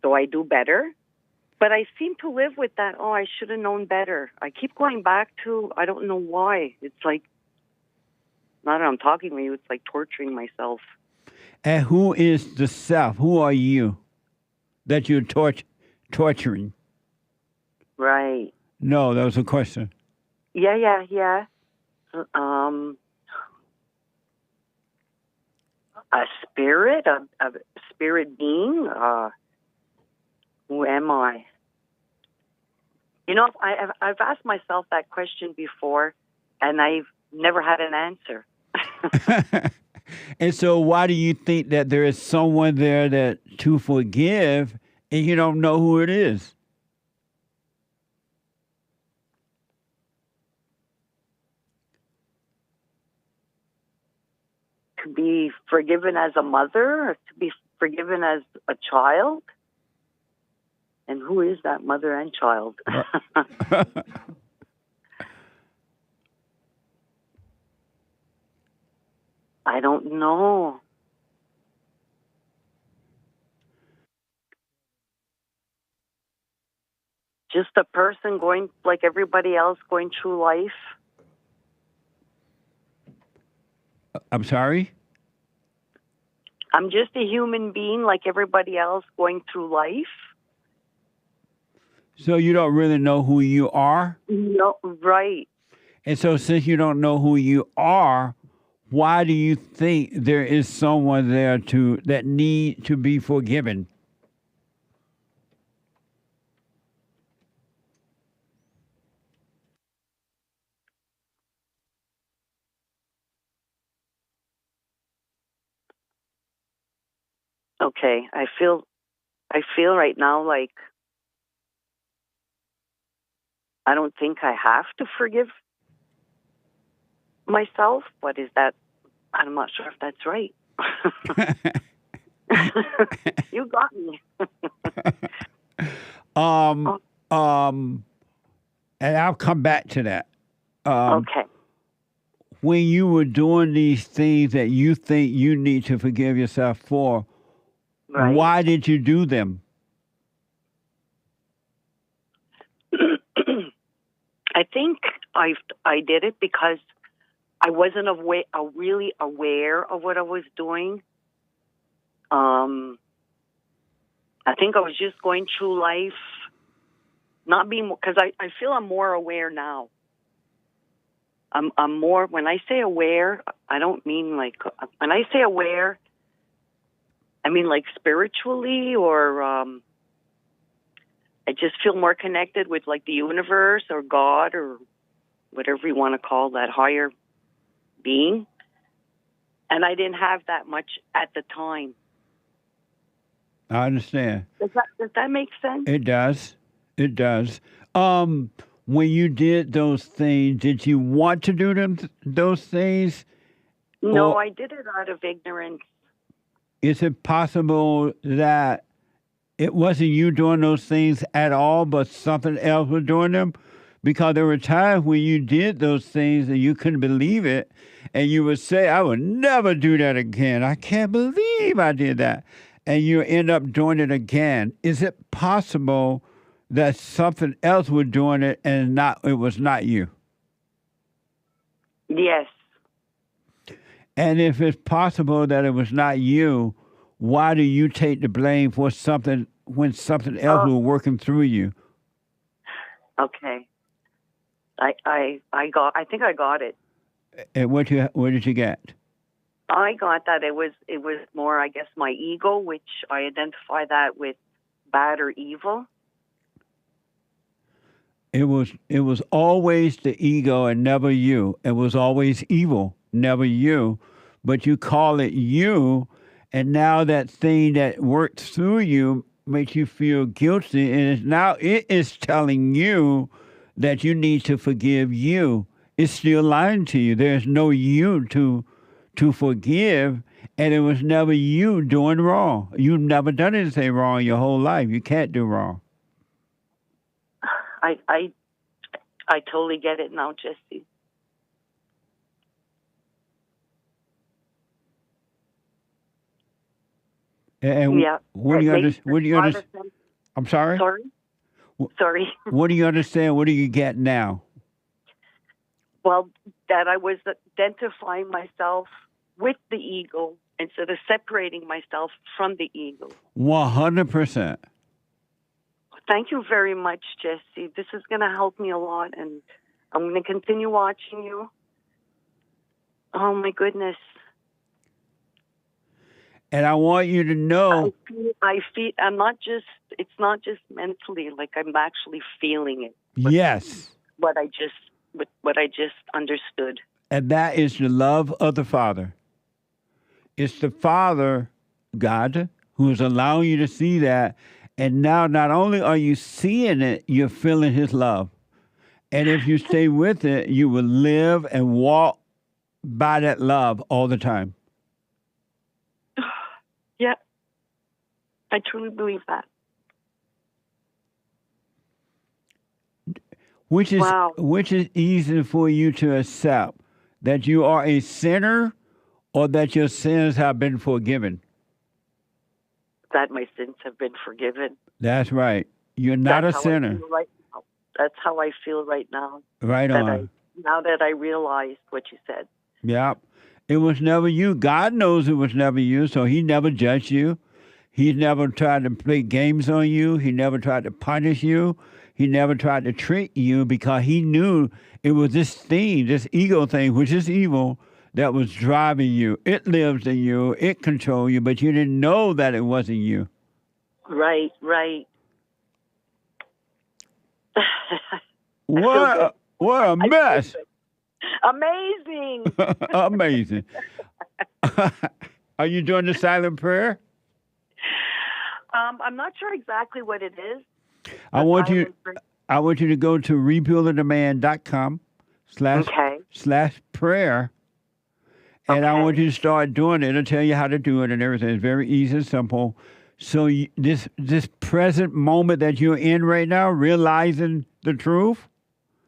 Do I do better? But I seem to live with that, oh, I should have known better. I keep going back to, I don't know why. It's like, now that I'm talking to you, it's like torturing myself. And who is the self? Who are you that you're torturing? Right. No, that was a question. Yeah. A spirit, a spirit being. Who am I? You know, I've asked myself that question before, and I've never had an answer. And so why do you think that there is someone there that to forgive and you don't know who it is? To be forgiven as a mother, or to be forgiven as a child? And who is that mother and child? I don't know. Just a person going like everybody else going through life. I'm sorry? I'm just a human being like everybody else going through life. So you don't really know who you are? No, right. And so since you don't know who you are, why do you think there is someone there that need to be forgiven? Okay, I feel right now like I don't think I have to forgive myself. What is that? I'm not sure if that's right. You got me. And I'll come back to that. Okay. When you were doing these things that you think you need to forgive yourself for, right. Why did you do them? I think I did it because I wasn't really aware of what I was doing. I think I was just going through life, not being, because I feel I'm more aware now. I'm more, when I say aware, I don't mean like, when I say aware, I mean like spiritually, or I just feel more connected with like the universe or God or whatever you want to call that higher being. And I didn't have that much at the time. I understand. Does that make sense? It does. It does. When you did those things, did you want to do those things? No, or I did it out of ignorance. Is it possible that it wasn't you doing those things at all, but something else was doing them? Because there were times when you did those things and you couldn't believe it, and you would say, I would never do that again. I can't believe I did that. And you end up doing it again. Is it possible that something else was doing it and it was not you? Yes. And if it's possible that it was not you, why do you take the blame for something when something else was working through you? Okay. I think I got it. And what did you get? I got that it was more, I guess, my ego, which I identify that with bad or evil. It was always the ego and never you. It was always evil, never you. But you call it you, and now that thing that worked through you makes you feel guilty, and it is telling you that you need to forgive you. It's still lying to you. There's no you to forgive, and it was never you doing wrong. You've never done anything wrong your whole life. You can't do wrong. I totally get it now, Jesse. And Yeah. what do you understand? I'm sorry? Sorry? Sorry. What do you understand? What do you get now? Well, that I was identifying myself with the ego instead of separating myself from the ego. 100%. Thank you very much, Jesse. This is going to help me a lot, and I'm going to continue watching you. Oh, my goodness. And I want you to know. I feel it's not just mentally, like I'm actually feeling it. Yes. What I just understood. And that is the love of the Father. It's the Father, God, who is allowing you to see that. And now not only are you seeing it, you're feeling his love. And if you stay with it, you will live and walk by that love all the time. Yeah. I truly believe that. Which is easy for you to accept, that you are a sinner or that your sins have been forgiven? That my sins have been forgiven. That's right. You're not a sinner. That's how I feel right now. Right on. Now that I realized what you said. Yeah. It was never you. God knows it was never you, so he never judged you. He never tried to play games on you. He never tried to punish you. He never tried to trick you because he knew it was this thing, this ego thing, which is evil, that was driving you. It lives in you. It controls you, but you didn't know that it wasn't you. Right. What a mess. Amazing. Amazing. Are you doing the silent prayer? I'm not sure exactly what it is. I want you to go to rebuildingtheman.com/prayer. And I want you to start doing it. It'll tell you how to do it and everything. It's very easy and simple. So this present moment that you're in right now, realizing the truth.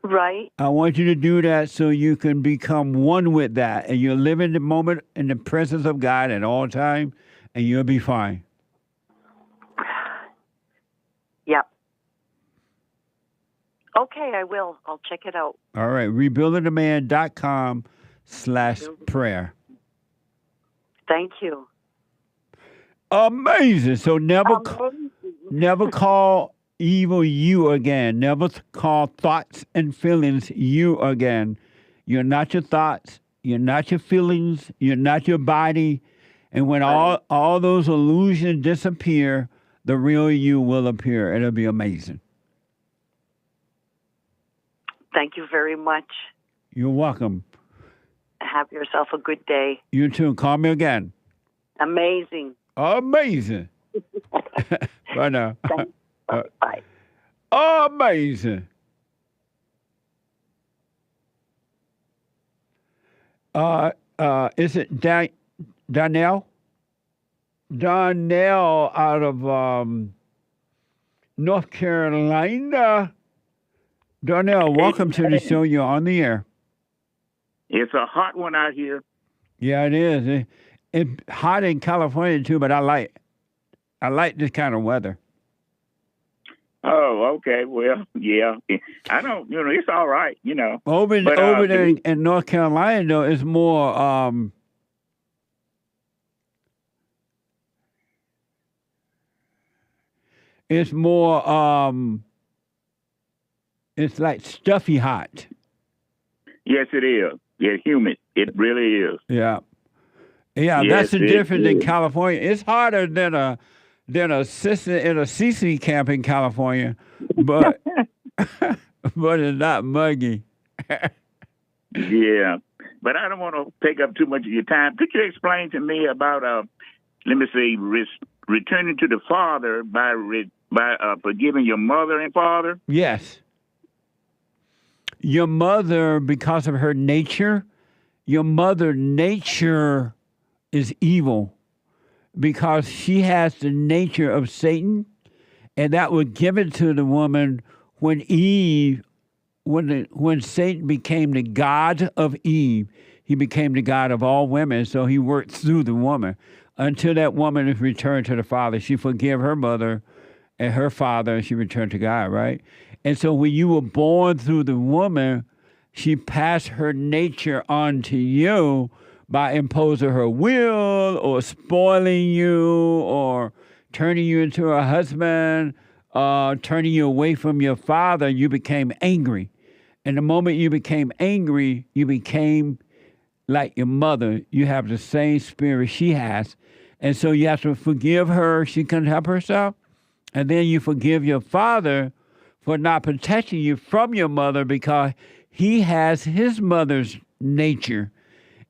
Right. I want you to do that so you can become one with that. And you'll live in the moment in the presence of God at all times, and you'll be fine. Yep. Okay, I will. I'll check it out. All right. rebuildingtheman.com/prayer. Thank you. Amazing. So never call evil you again. Never call thoughts and feelings you again. You're not your thoughts. You're not your feelings. You're not your body. And when all those illusions disappear, the real you will appear. It'll be amazing. Thank you very much. You're welcome. Have yourself a good day. You too. Call me again. Amazing. Amazing. Bye now. Bye. Amazing. Is it Donnell? Donnell out of North Carolina. Donnell, welcome to the show. You're on the air. It's a hot one out here. Yeah, it is. It's hot in California too, but I like this kind of weather. Oh, okay. Well, yeah. I don't. It's all right. Over there in North Carolina, though, it's more. It's more. It's like stuffy hot. Yes, it is. It's humid. It really is. Yeah. Yeah, yes, that's the difference in California. It's harder than a sister in a CC camp in California, but but it's not muggy. Yeah, but I don't want to take up too much of your time. Could you explain to me about returning to the Father by forgiving your mother and father? Yes. Your mother, because of her nature, your mother nature is evil because she has the nature of Satan, and that was given to the woman when when Satan became the god of Eve. He became the god of all women, so he worked through the woman. until that woman is returned to the Father. She forgive her mother and her father, and she returned to God, right? And so when you were born through the woman, she passed her nature on to you by imposing her will or spoiling you or turning you into a husband, turning you away from your father. You became angry. And the moment you became angry, you became like your mother. You have the same spirit she has. And so you have to forgive her. She couldn't help herself. And then you forgive your father for not protecting you from your mother because he has his mother's nature.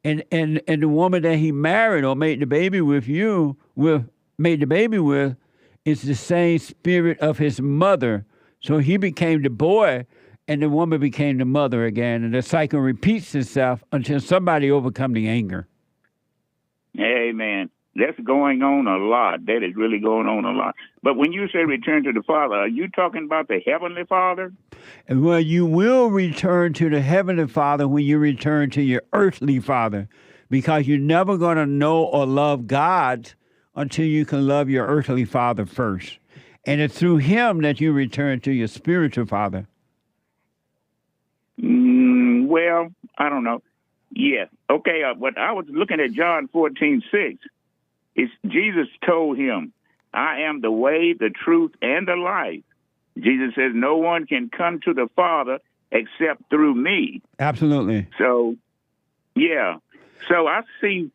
And the woman that he married or made the baby with is the same spirit of his mother. So he became the boy and the woman became the mother again. And the cycle repeats itself until somebody overcome the anger. Amen. That's going on a lot. That is really going on a lot. But when you say return to the Father, are you talking about the Heavenly Father? Well, you will return to the Heavenly Father when you return to your earthly father, because you're never going to know or love God until you can love your earthly father first. And it's through him that you return to your spiritual father. Well, I don't know. Yes. Okay, but I was looking at John 14:6. Jesus told him, I am the way, the truth, and the life. Jesus says, no one can come to the Father except through me. Absolutely. So, yeah. So I think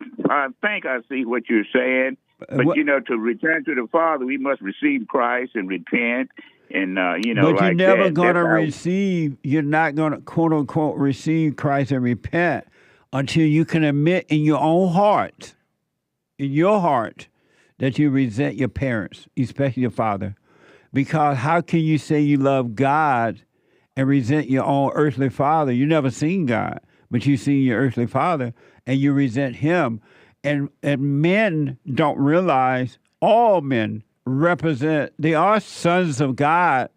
I see what you're saying. But, to return to the Father, we must receive Christ and repent. And, but you're never going to receive, you're not going to, quote unquote, receive Christ and repent until you can admit in your own heart, that you resent your parents, especially your father. Because how can you say you love God and resent your own earthly father? You never seen God, but you see your earthly father and you resent him. And men don't realize all men they are sons of God.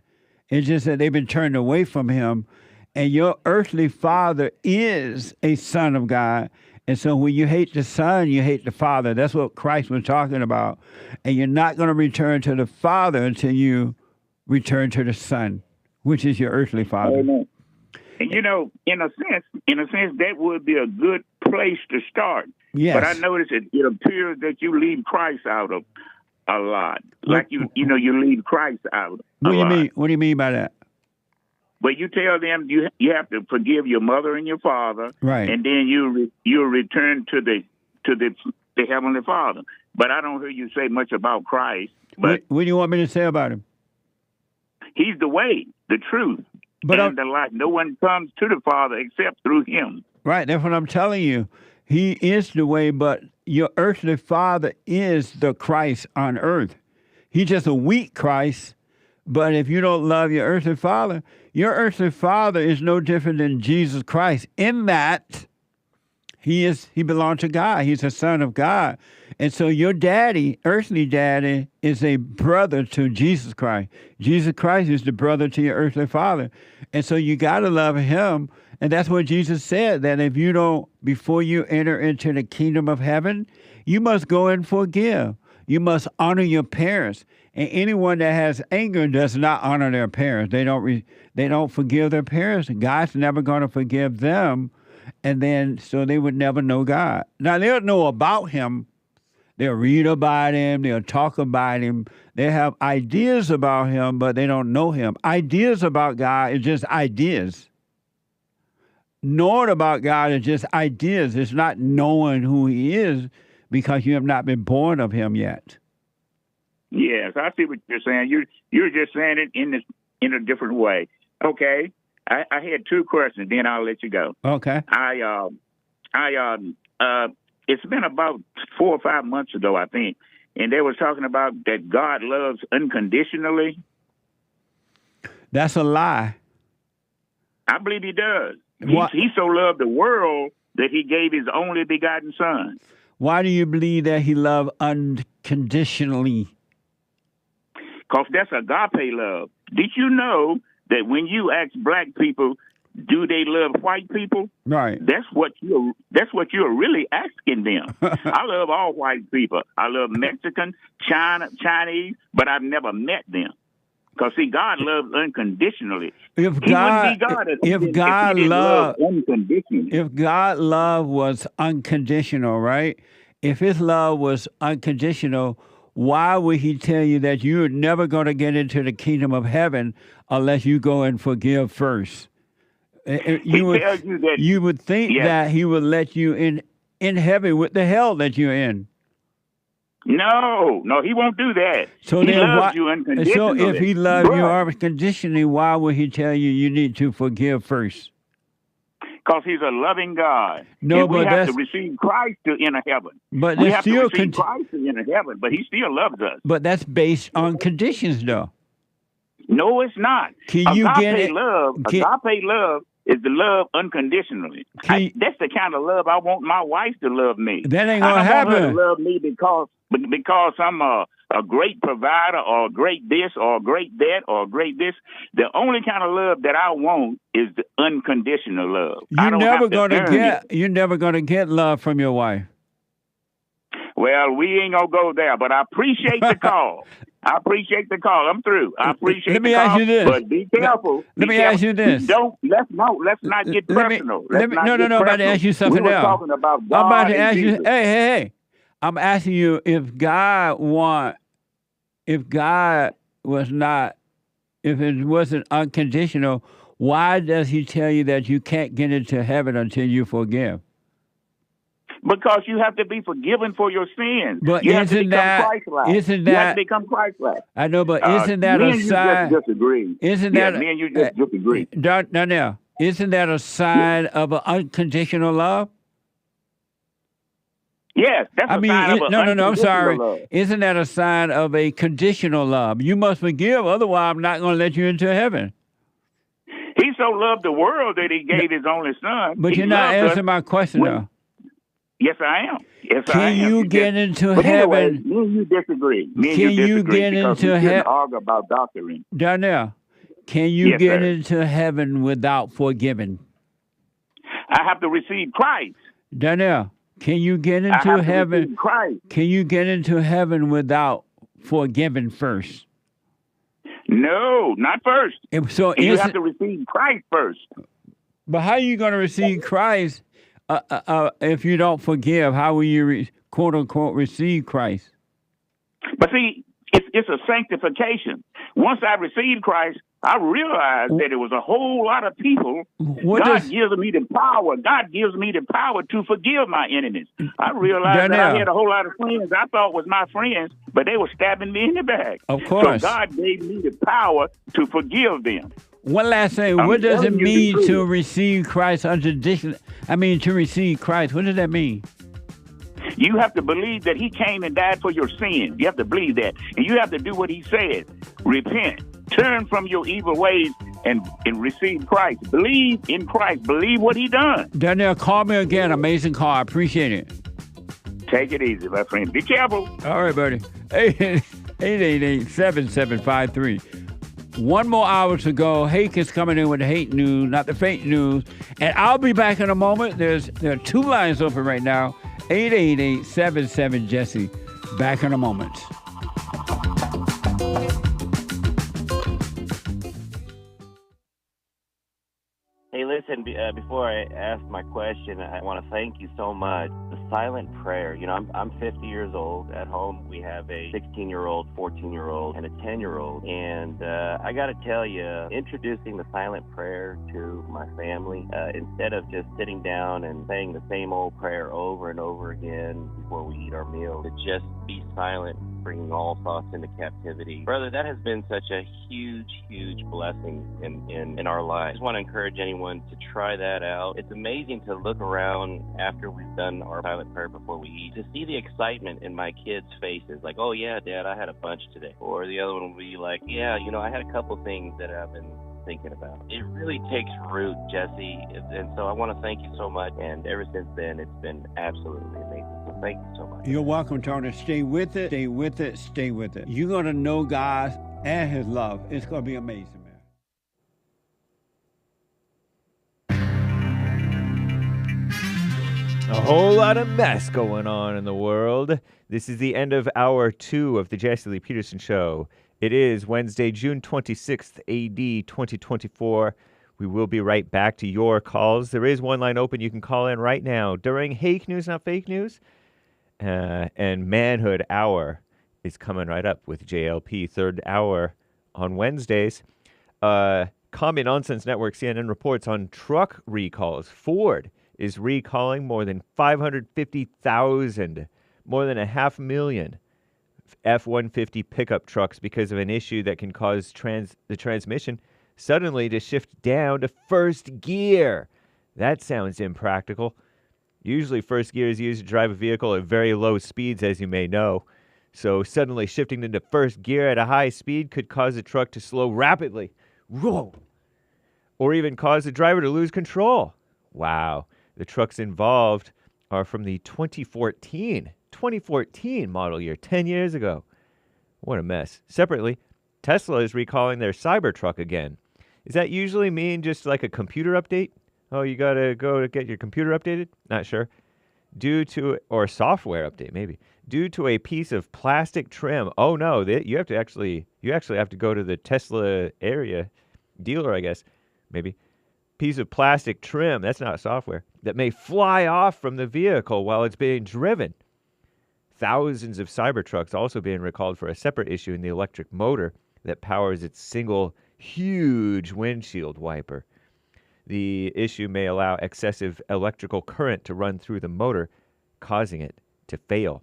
It's just that they've been turned away from him. And your earthly father is a son of God. And so when you hate the son, you hate the father. That's what Christ was talking about. And you're not going to return to the Father until you return to the Son, which is your earthly father. Amen. And in a sense, that would be a good place to start. Yes. But I notice it appears that you leave Christ out of a lot. Like you leave Christ out. What do you mean? What do you mean by that? But you tell them you have to forgive your mother and your father, right? And then you return to the Heavenly Father. But I don't hear you say much about Christ. But what do you want me to say about him? He's the way, the truth, and the life. No one comes to the Father except through him. Right. That's what I'm telling you. He is the way, but your earthly father is the Christ on earth. He's just a weak Christ. But if you don't love your earthly father is no different than Jesus Christ in that he belongs to God. He's a son of God. And so your daddy, earthly daddy, is a brother to Jesus Christ. Jesus Christ is the brother to your earthly father. And so you got to love him. And that's what Jesus said, that if you don't, before you enter into the kingdom of heaven, you must go and forgive. You must honor your parents. And anyone that has anger does not honor their parents. They don't forgive their parents. God's never going to forgive them. And then, so they would never know God. Now, they'll know about him. They'll read about him. They'll talk about him. They have ideas about him, but they don't know him. Ideas about God is just ideas. Knowing about God is just ideas. It's not knowing who he is because you have not been born of him yet. Yes, I see what you're saying. You're just saying it in a different way. Okay, I had two questions. Then I'll let you go. Okay. It's been about 4 or 5 months ago, I think, and they were talking about that God loves unconditionally. That's a lie. I believe he does. He so loved the world that he gave his only begotten son. Why do you believe that he loved unconditionally? Because that's agape love. Did you know that when you ask black people, do they love white people? Right. That's what you're really asking them. I love all white people. I love Mexican, Chinese, but I've never met them. Because see, God loves unconditionally. If God love was unconditional, right? If His love was unconditional, why would He tell you that you're never going to get into the kingdom of heaven unless you go and forgive first? You would think that He would let you in heaven with the hell that you're in. No, He won't do that. So He loves you unconditionally. So if He loves you unconditionally, why would He tell you need to forgive first? Because He's a loving God. No, and we but have to receive Christ to enter heaven. But we have to receive Christ to enter heaven, but He still loves us. But that's based on conditions, though. No, it's not. Agape love is the love unconditionally. That's the kind of love I want my wife to love me. That ain't gonna happen. I want her to love me because I'm a great provider or a great this or a great that or a great this. The only kind of love that I want is the unconditional love. You're never gonna get love from your wife. Well, we ain't gonna go there, but I appreciate the call. I'm through. I appreciate Let me ask you this. But be careful. Let me ask you this. Let's not get personal. I'm about to ask you something else. Talking about God. I'm about to ask you. Hey. I'm asking you if it wasn't unconditional, why does He tell you that you can't get into heaven until you forgive? Because you have to be forgiven for your sins. But you have to become Christ-like. You have to become Christ-like. I know, but isn't that a sign? Me and you just disagree. Me and you just disagree. Donnell, isn't that a sign of an unconditional love? Yes, that's a sign of I'm sorry. love. Isn't that a sign of a conditional love? You must forgive, otherwise I'm not going to let you into heaven. He so loved the world that He gave His only Son. But you're not answering my question, though. Yes, I am. Can you get into heaven? Anyway, me and you disagree. Can you get into heaven? Argue about doctrine. Donnell, can you get into heaven without forgiving? I have to receive Christ. Donnell, can you get into heaven? Christ. Can you get into heaven without forgiving first? No, not first. So you have to receive Christ first. But how are you going to receive Christ if you don't forgive? How will you, quote unquote, receive Christ? But see, it's a sanctification. Once I received Christ, I realized that it was a whole lot of people. God gives me the power. God gives me the power to forgive my enemies. I realized that I had a whole lot of friends I thought was my friends, but they were stabbing me in the back. Of course. So God gave me the power to forgive them. One last thing. What does it mean to receive Christ unconditionally? To receive Christ. What does that mean? You have to believe that He came and died for your sins. You have to believe that. And you have to do what He said. Repent. Turn from your evil ways and receive Christ. Believe in Christ. Believe what He done. Donnell, call me again. Amazing call. I appreciate it. Take it easy, my friend. Be careful. All right, buddy. 888-7753. One more hour to go. Hake is coming in with the hate news, not the fake news. And I'll be back in a moment. There are two lines open right now. 888-77-JESSE. Back in a moment. Hey, listen, before I ask my question, I want to thank you so much. The silent prayer, I'm 50 years old. At home, we have a 16-year-old, 14-year-old, and a 10-year-old. And I got to tell you, introducing the silent prayer to my family, instead of just sitting down and saying the same old prayer over and over again before we eat our meal, to just be silent, bringing all thoughts into captivity. Brother, that has been such a huge, huge blessing in our lives. I just want to encourage anyone to try that out. It's amazing to look around after we've done our silent prayer before we eat, to see the excitement in my kids' faces, like, oh yeah, Dad, I had a bunch today. Or the other one will be like, yeah, I had a couple things that I've been thinking about. It really takes root, Jesse, and so I want to thank you so much, and ever since then, it's been absolutely amazing. So thank you so much. You're welcome, Tony. Stay with it, stay with it, stay with it. You're going to know God, and His love. It's going to be amazing, man. A whole lot of mess going on in the world. This is the end of hour 2 of the Jesse Lee Peterson Show. It is Wednesday, June 26th, AD 2024. We will be right back to your calls. There is one line open. You can call in right now during Hake News, Not Fake News. And Manhood Hour is coming right up with JLP, third hour on Wednesdays. Common Nonsense Network, CNN, reports on truck recalls. Ford is recalling more than 550,000, more than 500,000 F-150 pickup trucks because of an issue that can cause the transmission suddenly to shift down to first gear. That sounds impractical. Usually first gear is used to drive a vehicle at very low speeds, as you may know. So suddenly shifting into first gear at a high speed could cause the truck to slow rapidly. Whoa! Or even cause the driver to lose control. Wow. The trucks involved are from the 2014 model year, 10 years ago. What a mess. Separately, Tesla is recalling their Cybertruck again. Does that usually mean just like a computer update? Oh, you got to go to get your computer updated? Not sure. Or a software update, maybe. Due to a piece of plastic trim. Oh, no, you actually have to go to the Tesla area dealer, I guess, maybe. Piece of plastic trim, that's not software, that may fly off from the vehicle while it's being driven. Thousands of Cybertrucks also being recalled for a separate issue in the electric motor that powers its single huge windshield wiper. The issue may allow excessive electrical current to run through the motor, causing it to fail.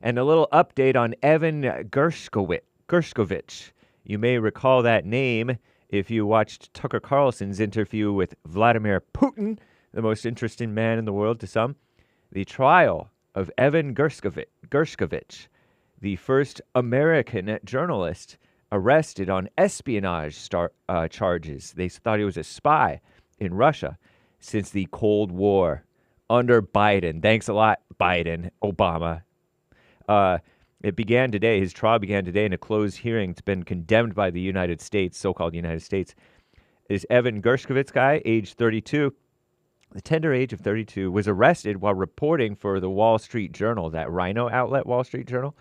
And a little update on Evan Gershkovich. You may recall that name if you watched Tucker Carlson's interview with Vladimir Putin, the most interesting man in the world to some. The trial of Evan Gershkovich, the first American journalist arrested on espionage charges. They thought he was a spy in Russia since the Cold War under Biden. Thanks a lot, Biden, Obama. It began today. His trial began today in a closed hearing. It's been condemned by the United States, so-called United States. This Evan Gershkovich guy, age 32, the tender age of 32, was arrested while reporting for the Wall Street Journal, that Rhino outlet, Wall Street Journal.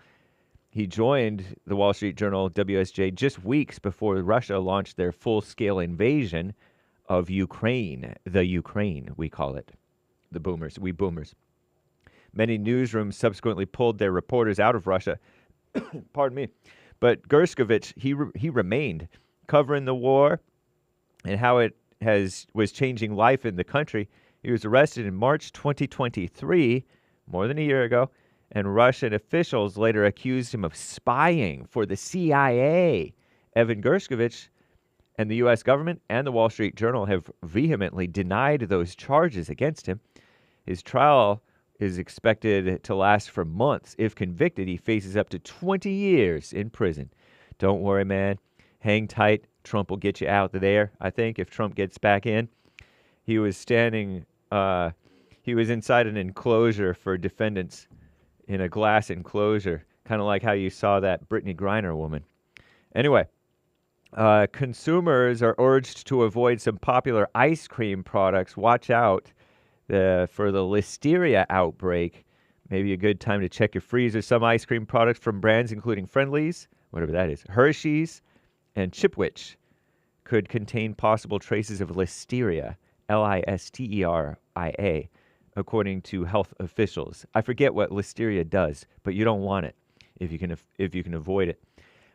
He joined the Wall Street Journal, WSJ, just weeks before Russia launched their full-scale invasion of Ukraine. The Ukraine, we call it. The boomers, we boomers. Many newsrooms subsequently pulled their reporters out of Russia. Pardon me. But Gershkovich, he remained, covering the war and how it was changing life in the country. He was arrested in March 2023, more than a year ago, and Russian officials later accused him of spying for the CIA. Evan Gershkovich and the U.S. government and the Wall Street Journal have vehemently denied those charges against him. His trial is expected to last for months. If convicted, he faces up to 20 years in prison. Don't worry, man. Hang tight. Trump will get you out there, I think, if Trump gets back in. He was he was inside an enclosure for defendants in a glass enclosure, kind of like how you saw that Brittany Griner woman. Anyway, consumers are urged to avoid some popular ice cream products. Watch out for the listeria outbreak. Maybe a good time to check your freezer. Some ice cream products from brands including Friendly's, whatever that is, Hershey's, and Chipwich could contain possible traces of listeria, Listeria, according to health officials. I forget what listeria does, but you don't want it if you can avoid it.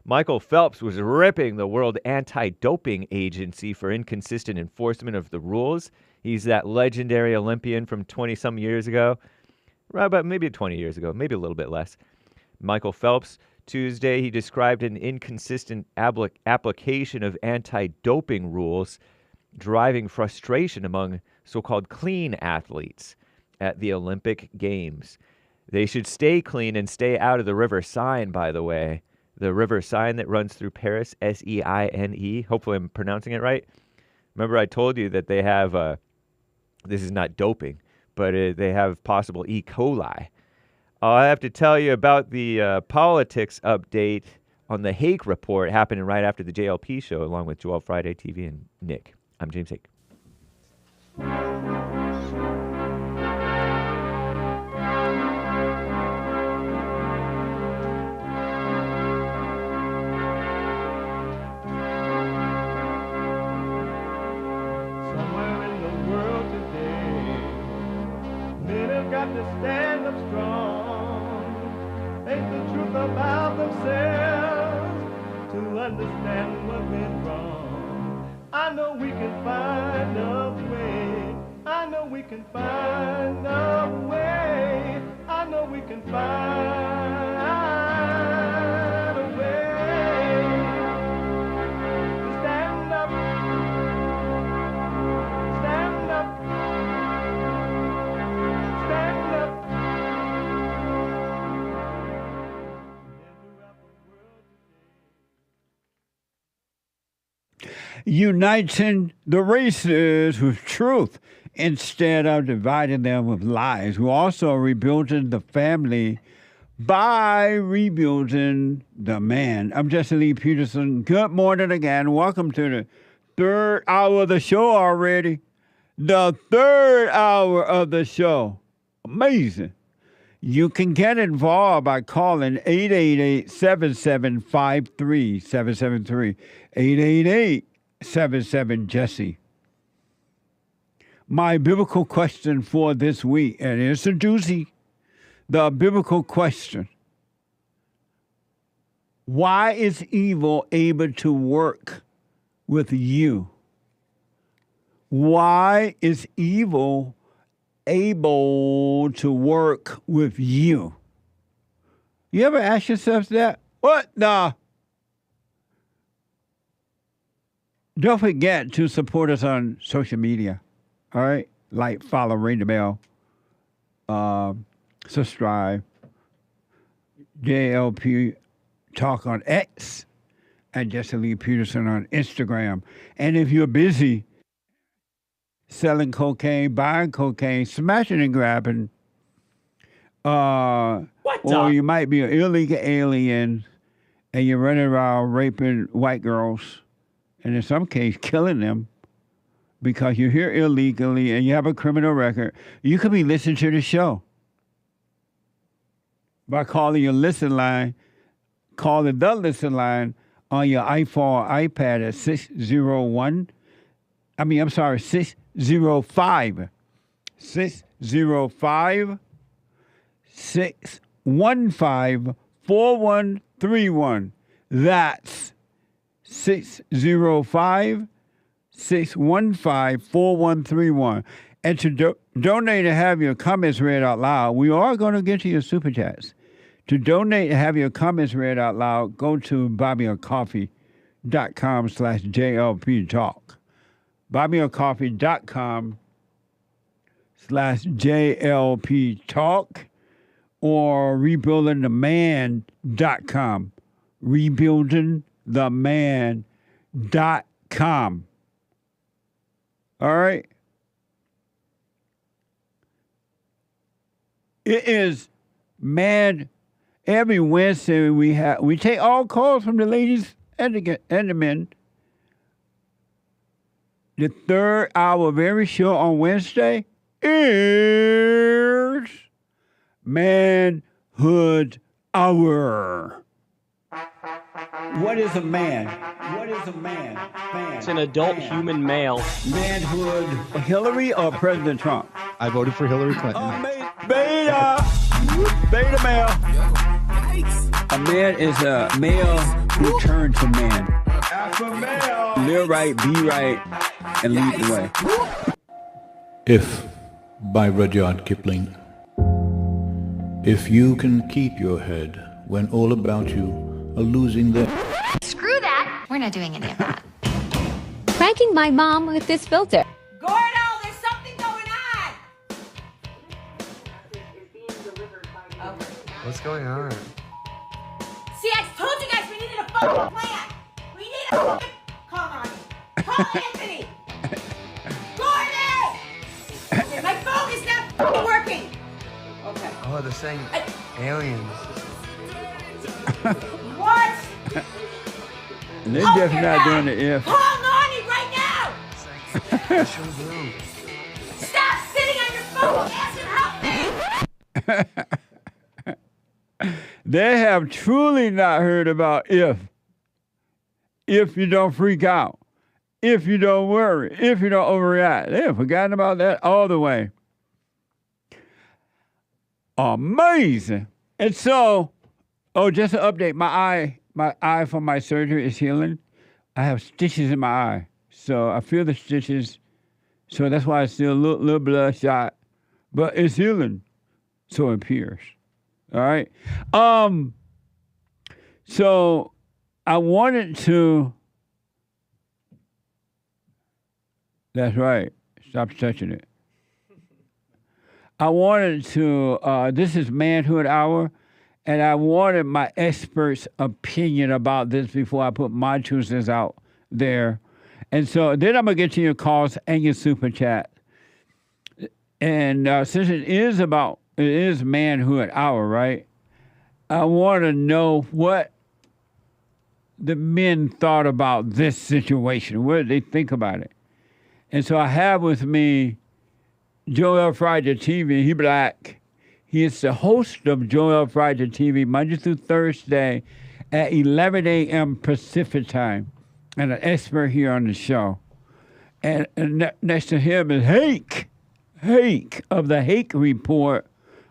Michael Phelps was ripping the World Anti-Doping Agency for inconsistent enforcement of the rules. He's that legendary Olympian from 20-some years ago, right about maybe 20 years ago, maybe a little bit less. Michael Phelps, Tuesday, he described an inconsistent application of anti-doping rules driving frustration among so-called clean athletes at the Olympic Games. They should stay clean and stay out of the River Seine, by the way. The River Seine that runs through Paris, Seine. Hopefully I'm pronouncing it right. Remember I told you that they have, this is not doping, but they have possible E. coli. I have to tell you about the politics update on the Hake report happening right after the JLP show, along with Joel Friday TV and Nick. I'm James Hake. got to stand up strong, face the truth about themselves, to understand what went wrong. I know we can find a way. I know we can find a way. I know we can find a way to stand up, stand up, stand up. Uniting the races with truth instead of dividing them with lies. We're also rebuilding the family by rebuilding the man. I'm Jesse Lee Peterson. Good morning again. Welcome to the third hour of the show already. The third hour of the show. Amazing. You can get involved by calling 888-7753-773. 888-77-JESSE. My biblical question for this week, and it's a doozy. The biblical question: why is evil able to work with you? Why is evil able to work with you? You ever ask yourself that? What the? Don't forget to support us on social media. All right? Like, follow, ring the bell, subscribe. JLP Talk on X and Jesse Lee Peterson on Instagram. And if you're busy selling cocaine, buying cocaine, smashing and grabbing, or you might be an illegal alien and you're running around raping white girls, and in some case killing them because you're here illegally and you have a criminal record, you could be listening to the show by calling your listen line, calling the listen line on your iPhone or iPad at 605 615-4131. That's 605-615-4131. And to donate and have your comments read out loud, we are going to get to your super chats. To donate and have your comments read out loud, go to buymeacoffee.com/JLP Talk. buymeacoffee.com/JLP Talk or rebuildingtheman.com. rebuildingtheman.com. All right? It is man. Every Wednesday we take all calls from the ladies and the men. The third hour of every show on Wednesday is Manhood Hour. What is a man? What is a man? It's an adult human male. Manhood. Hillary or President Trump? I voted for Hillary Clinton. Beta male. A man is a male who turns to man. Alpha male. Live right, be right, and lead the way. If, by Rudyard Kipling. If you can keep your head when all about you are losing their... Screw that! We're not doing any of that. Pranking my mom with this filter. Gordo, there's something going on! What's going on? See, I told you guys we needed a fucking plan! We need a fucking... Call on me. Call Anthony! Gordon! Okay, my phone is not fucking working! Okay. Oh, they're saying aliens. What? They're definitely not doing it if. Call Nani right now! I sure do. Stop sitting on your phone! Answer, help me! They have truly not heard about if you don't freak out, if you don't worry, if you don't overreact. They have forgotten about that all the way. amazing. And so, just an update. My eye from my surgery is healing. I have stitches in my eye. So I feel the stitches. So that's why it's still a little bloodshot. But it's healing. So it appears. All right. So I wanted to. That's right. Stop touching it. I wanted to. This is Manhood Hour, and I wanted my expert's opinion about this before I put my 2 cents out there. And so then I'm gonna get to your calls and your super chat. And since it is Manhood Hour, right? I want to know what the men thought about this situation. What did they think about it? And so I have with me Joel Friday TV. He black. He is the host of Joel Friday TV Monday through Thursday at 11 a.m. Pacific time, and an expert here on the show. And next to him is Hake of the Hake Report,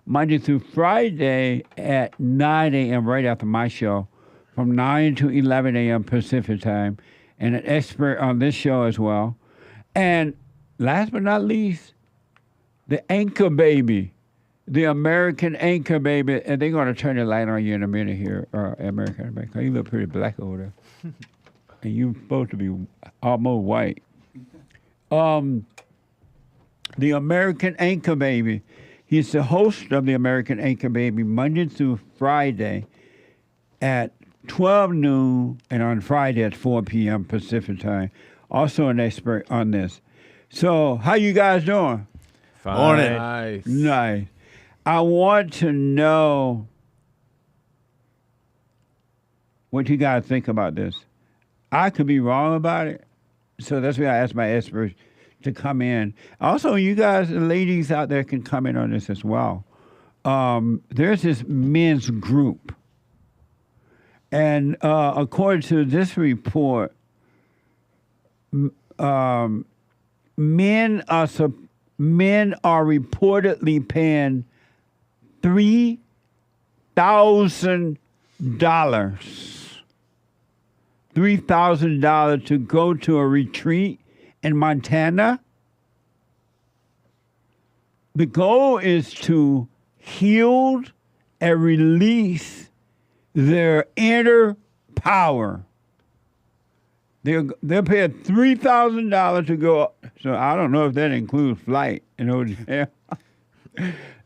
Monday through Friday at 9 a.m. right after my show, from 9 to 11 a.m. Pacific time, and an expert on this show as well. And last but not least, the anchor baby, the American anchor baby. And they're going to turn the light on you in a minute here, American. You look pretty black over there. And you're supposed to be almost white. The American anchor baby. He's the host of the American Anchor Baby Monday through Friday at 12 noon and on Friday at 4 p.m. Pacific time. Also an expert on this. So, how you guys doing? Fine. Morning. Nice. I want to know what you guys think about this. I could be wrong about it, so that's why I asked my experts to come in. Also, you guys, the ladies out there, can come in on this as well. There's this men's group, and according to this report, men are reportedly paying $3,000 to go to a retreat in Montana. The goal is to heal and release their inner power. They're paying $3,000 to go. So I don't know if that includes flight and hotel.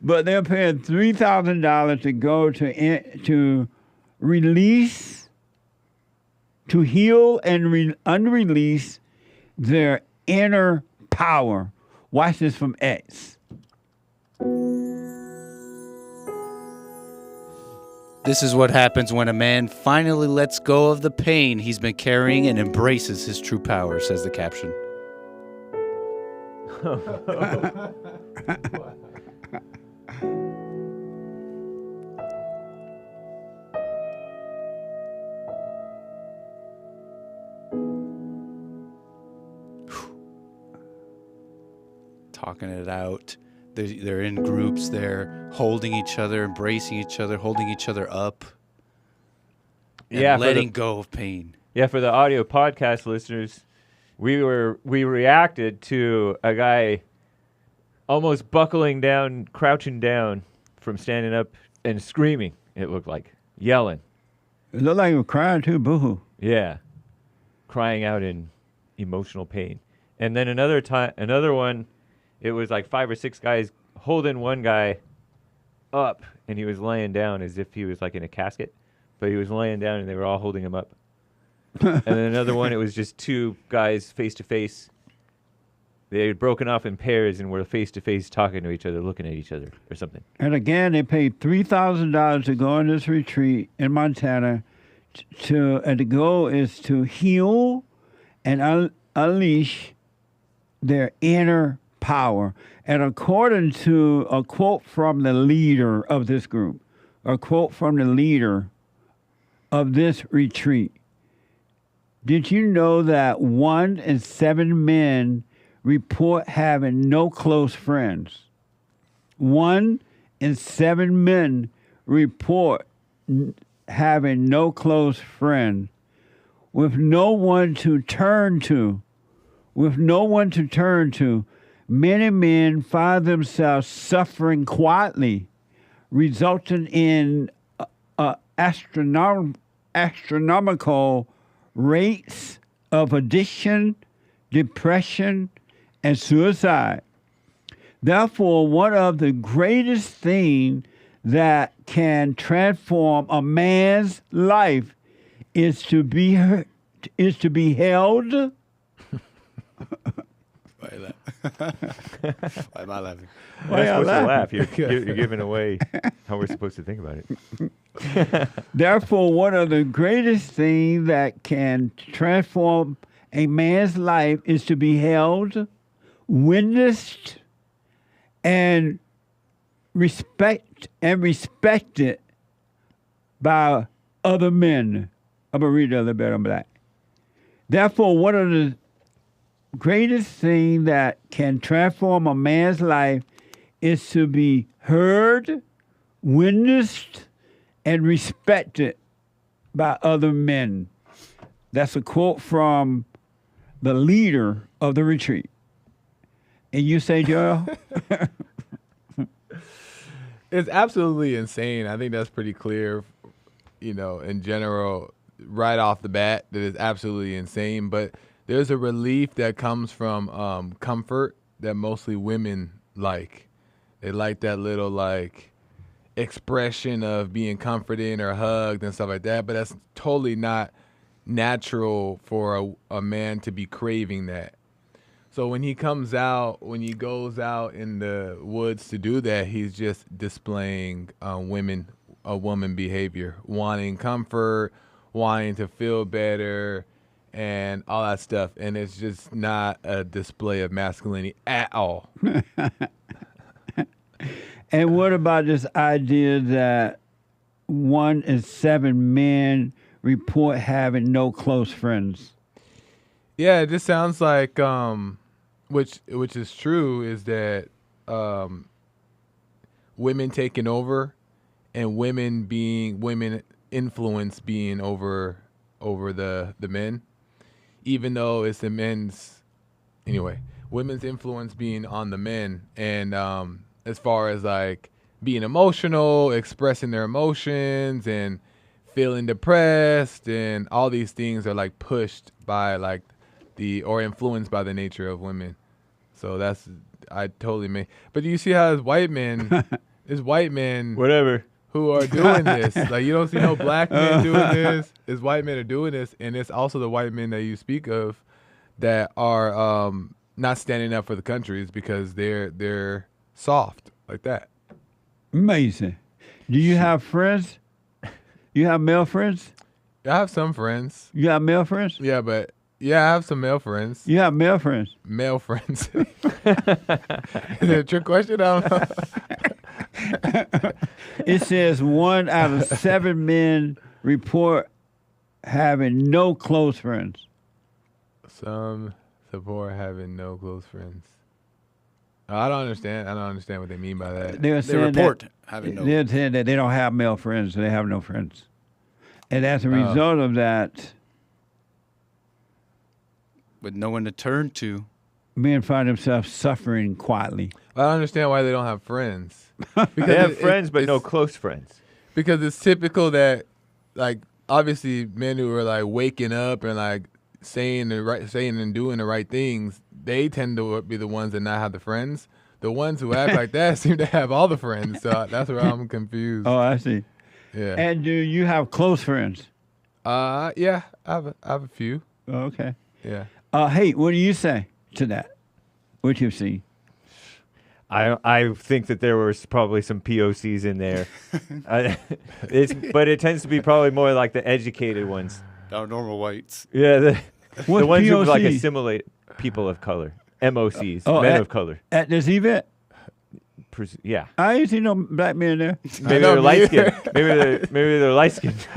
But they're paying $3,000 to go to release, to heal and unrelease their inner power. Watch this from X. This is what happens when a man finally lets go of the pain he's been carrying and embraces his true power, says the caption. Talking it out. They're in groups. They're holding each other, embracing each other, holding each other up. And letting go of pain. Yeah, for the audio podcast listeners, we reacted to a guy almost buckling down, crouching down from standing up and screaming. It looked like yelling. It looked like he was crying too. Boo-hoo. Yeah, crying out in emotional pain. And then another one. It was like 5 or 6 guys holding one guy up, and he was laying down as if he was like in a casket, but he was laying down and they were all holding him up. And then another one, it was just 2 guys face to face. They had broken off in pairs and were face to face talking to each other, looking at each other or something. And again, they paid $3,000 to go on this retreat in Montana. And the goal is to heal and unleash their inner power. And according to a quote from the leader of this group, a quote from the leader of this retreat, did you know that 1 in 7 men report having no close friends? 1 in 7 men report having no close friend, with no one to turn to. With no one to turn to, many men find themselves suffering quietly, resulting in astronomical rates of addiction, depression, and suicide. Therefore, one of the greatest things that can transform a man's life is to be held. Why am I laughing? You're not supposed to laugh. You're giving away how we're supposed to think about it. Therefore, one of the greatest things that can transform a man's life is to be held, witnessed, and respected by other men. I'm going to read it a little bit on black. Therefore, one of the greatest thing that can transform a man's life is to be heard, witnessed, and respected by other men. That's a quote from the leader of the retreat. And you say, Joel? It's absolutely insane. I think that's pretty clear, in general, right off the bat, that it's absolutely insane. But there's a relief that comes from comfort that mostly women like. They like that little, expression of being comforted or hugged and stuff like that. But that's totally not natural for a man to be craving that. So when he goes out in the woods to do that, he's just displaying woman behavior, wanting comfort, wanting to feel better, and all that stuff. And it's just not a display of masculinity at all. And what about this idea that 1 in 7 men report having no close friends? Yeah, it just sounds like, which is true, is that women taking over and women influence being over the men, even though it's the men's, women's influence being on the men. And as far as being emotional, expressing their emotions and feeling depressed, and all these things are pushed by or influenced by the nature of women. So I totally mean. But do you see how it's white men whatever, who are doing this? You don't see no black men doing this. It's white men are doing this, and it's also the white men that you speak of that are not standing up for the countries because they're soft like that. Amazing. Do you have friends? You have male friends? I have some friends. You have male friends? Yeah, but I have some male friends. You have male friends? Male friends. Is it a trick question? I don't know. It says 1 out of 7 men report having no close friends. Some support having no close friends. I don't understand. I don't understand what they mean by that. They report having no. They're saying that they don't have male friends, so they have no friends. And as a result of that, with no one to turn to, men find themselves suffering quietly. I don't understand why they don't have friends. They have friends, but no close friends. Because it's typical that, obviously, men who are waking up and saying and doing the right things, they tend to be the ones that not have the friends. The ones who act like that seem to have all the friends. So that's where I'm confused. Oh, I see. Yeah. And do you have close friends? Yeah, I have a few. Oh, okay. Yeah. Hake, what do you say to that? What you've seen? I think that there was probably some POCs in there. But it tends to be probably more like the educated ones. Our normal whites. Yeah, the ones who POC? assimilate people of color. MOCs, men of color. At this event? Yeah. I ain't seen no black men there. Maybe they're light skinned. Maybe they're light skinned.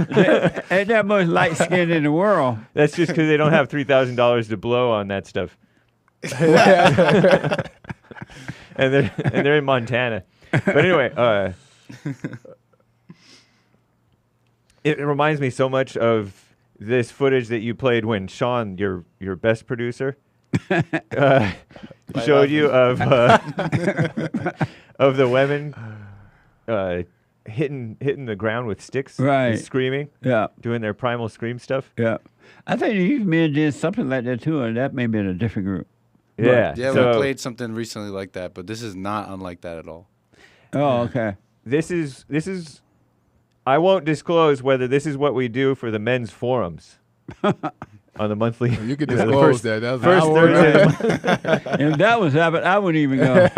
Ain't that much light skin in the world. That's just because they don't have $3,000 to blow on that stuff. and they're in Montana. But anyway, it reminds me so much of this footage that you played when Sean, your best producer, showed you of of the women hitting the ground with sticks, right? And screaming, doing their primal scream stuff. Yeah, I think you men did something like that too, and that may be in a different group. Yeah, Yeah, so, we played something recently like that, but this is not unlike that at all. Oh, okay. This is. I won't disclose whether this is what we do for the men's forums on the monthly. You could disclose that. That was first Thursday. If that was happening, I wouldn't even go.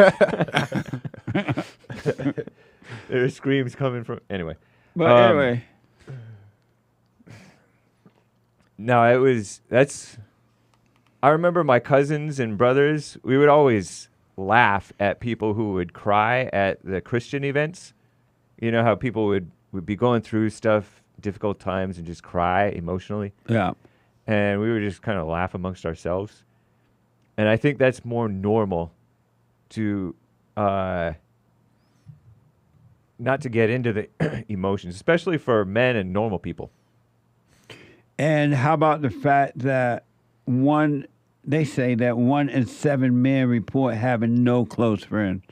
There are screams coming from anyway. But anyway. No, that's. I remember my cousins and brothers. We would always laugh at people who would cry at the Christian events. You know how people would be going through stuff, difficult times, and just cry emotionally. Yeah. And we would just kind of laugh amongst ourselves. And I think that's more normal to not to get into the emotions, especially for men and normal people. And how about the fact that they say that 1 in 7 men report having no close friends?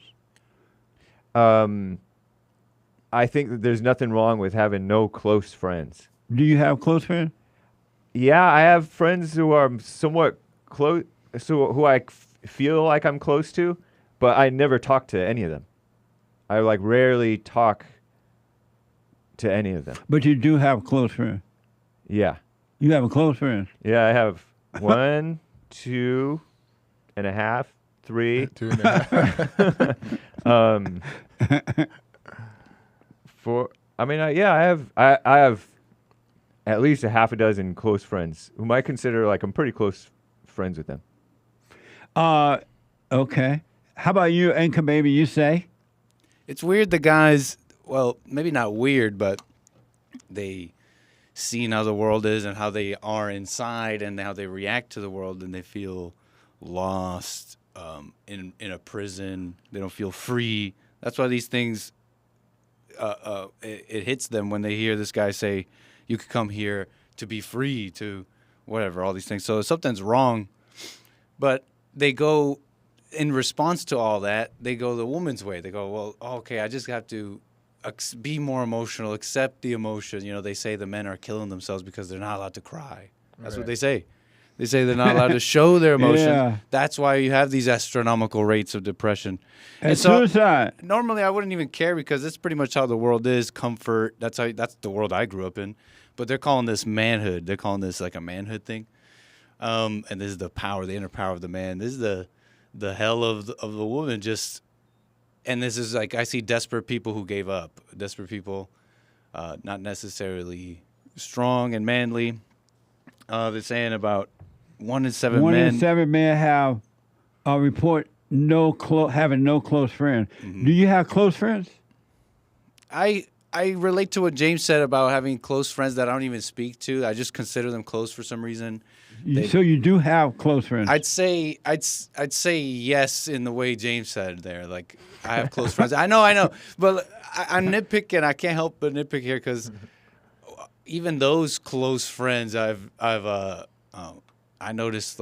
I think that there's nothing wrong with having no close friends. Do you have close friends? Yeah, I have friends who are somewhat close, who I feel like I'm close to, but I never talk to any of them. I rarely talk to any of them. But you do have close friends. Yeah. You have a close friend. Yeah, I have 1, 2 and a half, 3. 2 and a half. 4. I mean, I have at least a half a dozen close friends whom I consider I'm pretty close friends with them. Okay. How about you, Anchor Baby? You say? It's weird the guys, well, maybe not weird, but they seen how the world is and how they are inside and how they react to the world, and they feel lost in a prison. They don't feel free. That's why these things, it hits them when they hear this guy say, you could come here to be free, to whatever, all these things. So something's wrong. But they go, in response to all that, they go the woman's way. They go, well, okay, I just have to be more emotional, accept the emotion. You know, they say the men are killing themselves because they're not allowed to cry. That's what they say. They say they're not allowed to show their emotions. Yeah. That's why you have these astronomical rates of depression. And suicide. Normally, I wouldn't even care because that's pretty much how the world is. Comfort. That's the world I grew up in. But they're calling this manhood. They're calling this like a manhood thing. And this is the power, the inner power of the man. This is the hell of the woman. And this is I see desperate people who gave up. Desperate people, not necessarily strong and manly. They're saying about 1 in 7 men. 1 in 7 men have a report having no close friends. Mm-hmm. Do you have close friends? I relate to what James said about having close friends that I don't even speak to. I just consider them close for some reason. So you do have close friends? I'd say yes in the way James said there. I have close friends. I know, but I'm nitpicking. I can't help but nitpick here because even those close friends, I noticed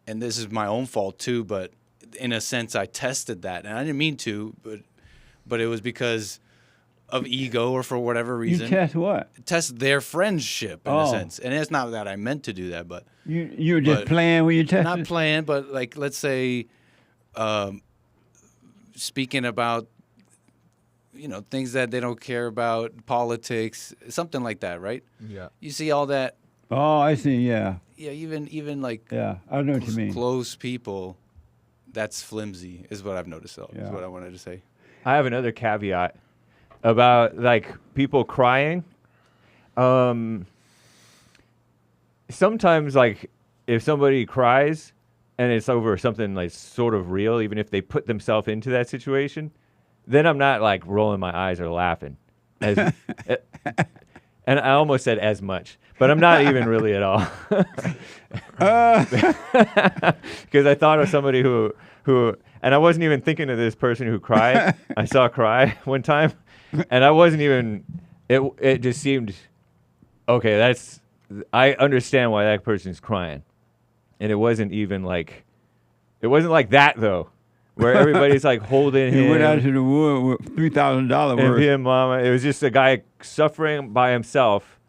and this is my own fault too. But in a sense, I tested that, and I didn't mean to, but it was because of ego or for whatever reason. You test what? Test their friendship in a sense. And it's not that I meant to do that, but you were just playing when you tested? Not playing, but let's say speaking about things that they don't care about, politics, something like that, right? Yeah. You see all that. Oh, I see, yeah. Yeah, even yeah, I know what you mean. Close people, that's flimsy is what I've noticed though. Is what I wanted to say. I have another caveat about people crying. Sometimes if somebody cries and it's over something sort of real, even if they put themselves into that situation, then I'm not rolling my eyes or laughing. And I almost said as much, but I'm not even really at all. Because I thought of somebody who And I wasn't even thinking of this person who cried. I saw cry one time, and I wasn't even. It just seemed okay. I understand why that person's crying, and it wasn't even like. It wasn't like that though, where everybody's like holding him. He went out to the wood with $3,000 worth. And him, mama. It was just a guy suffering by himself,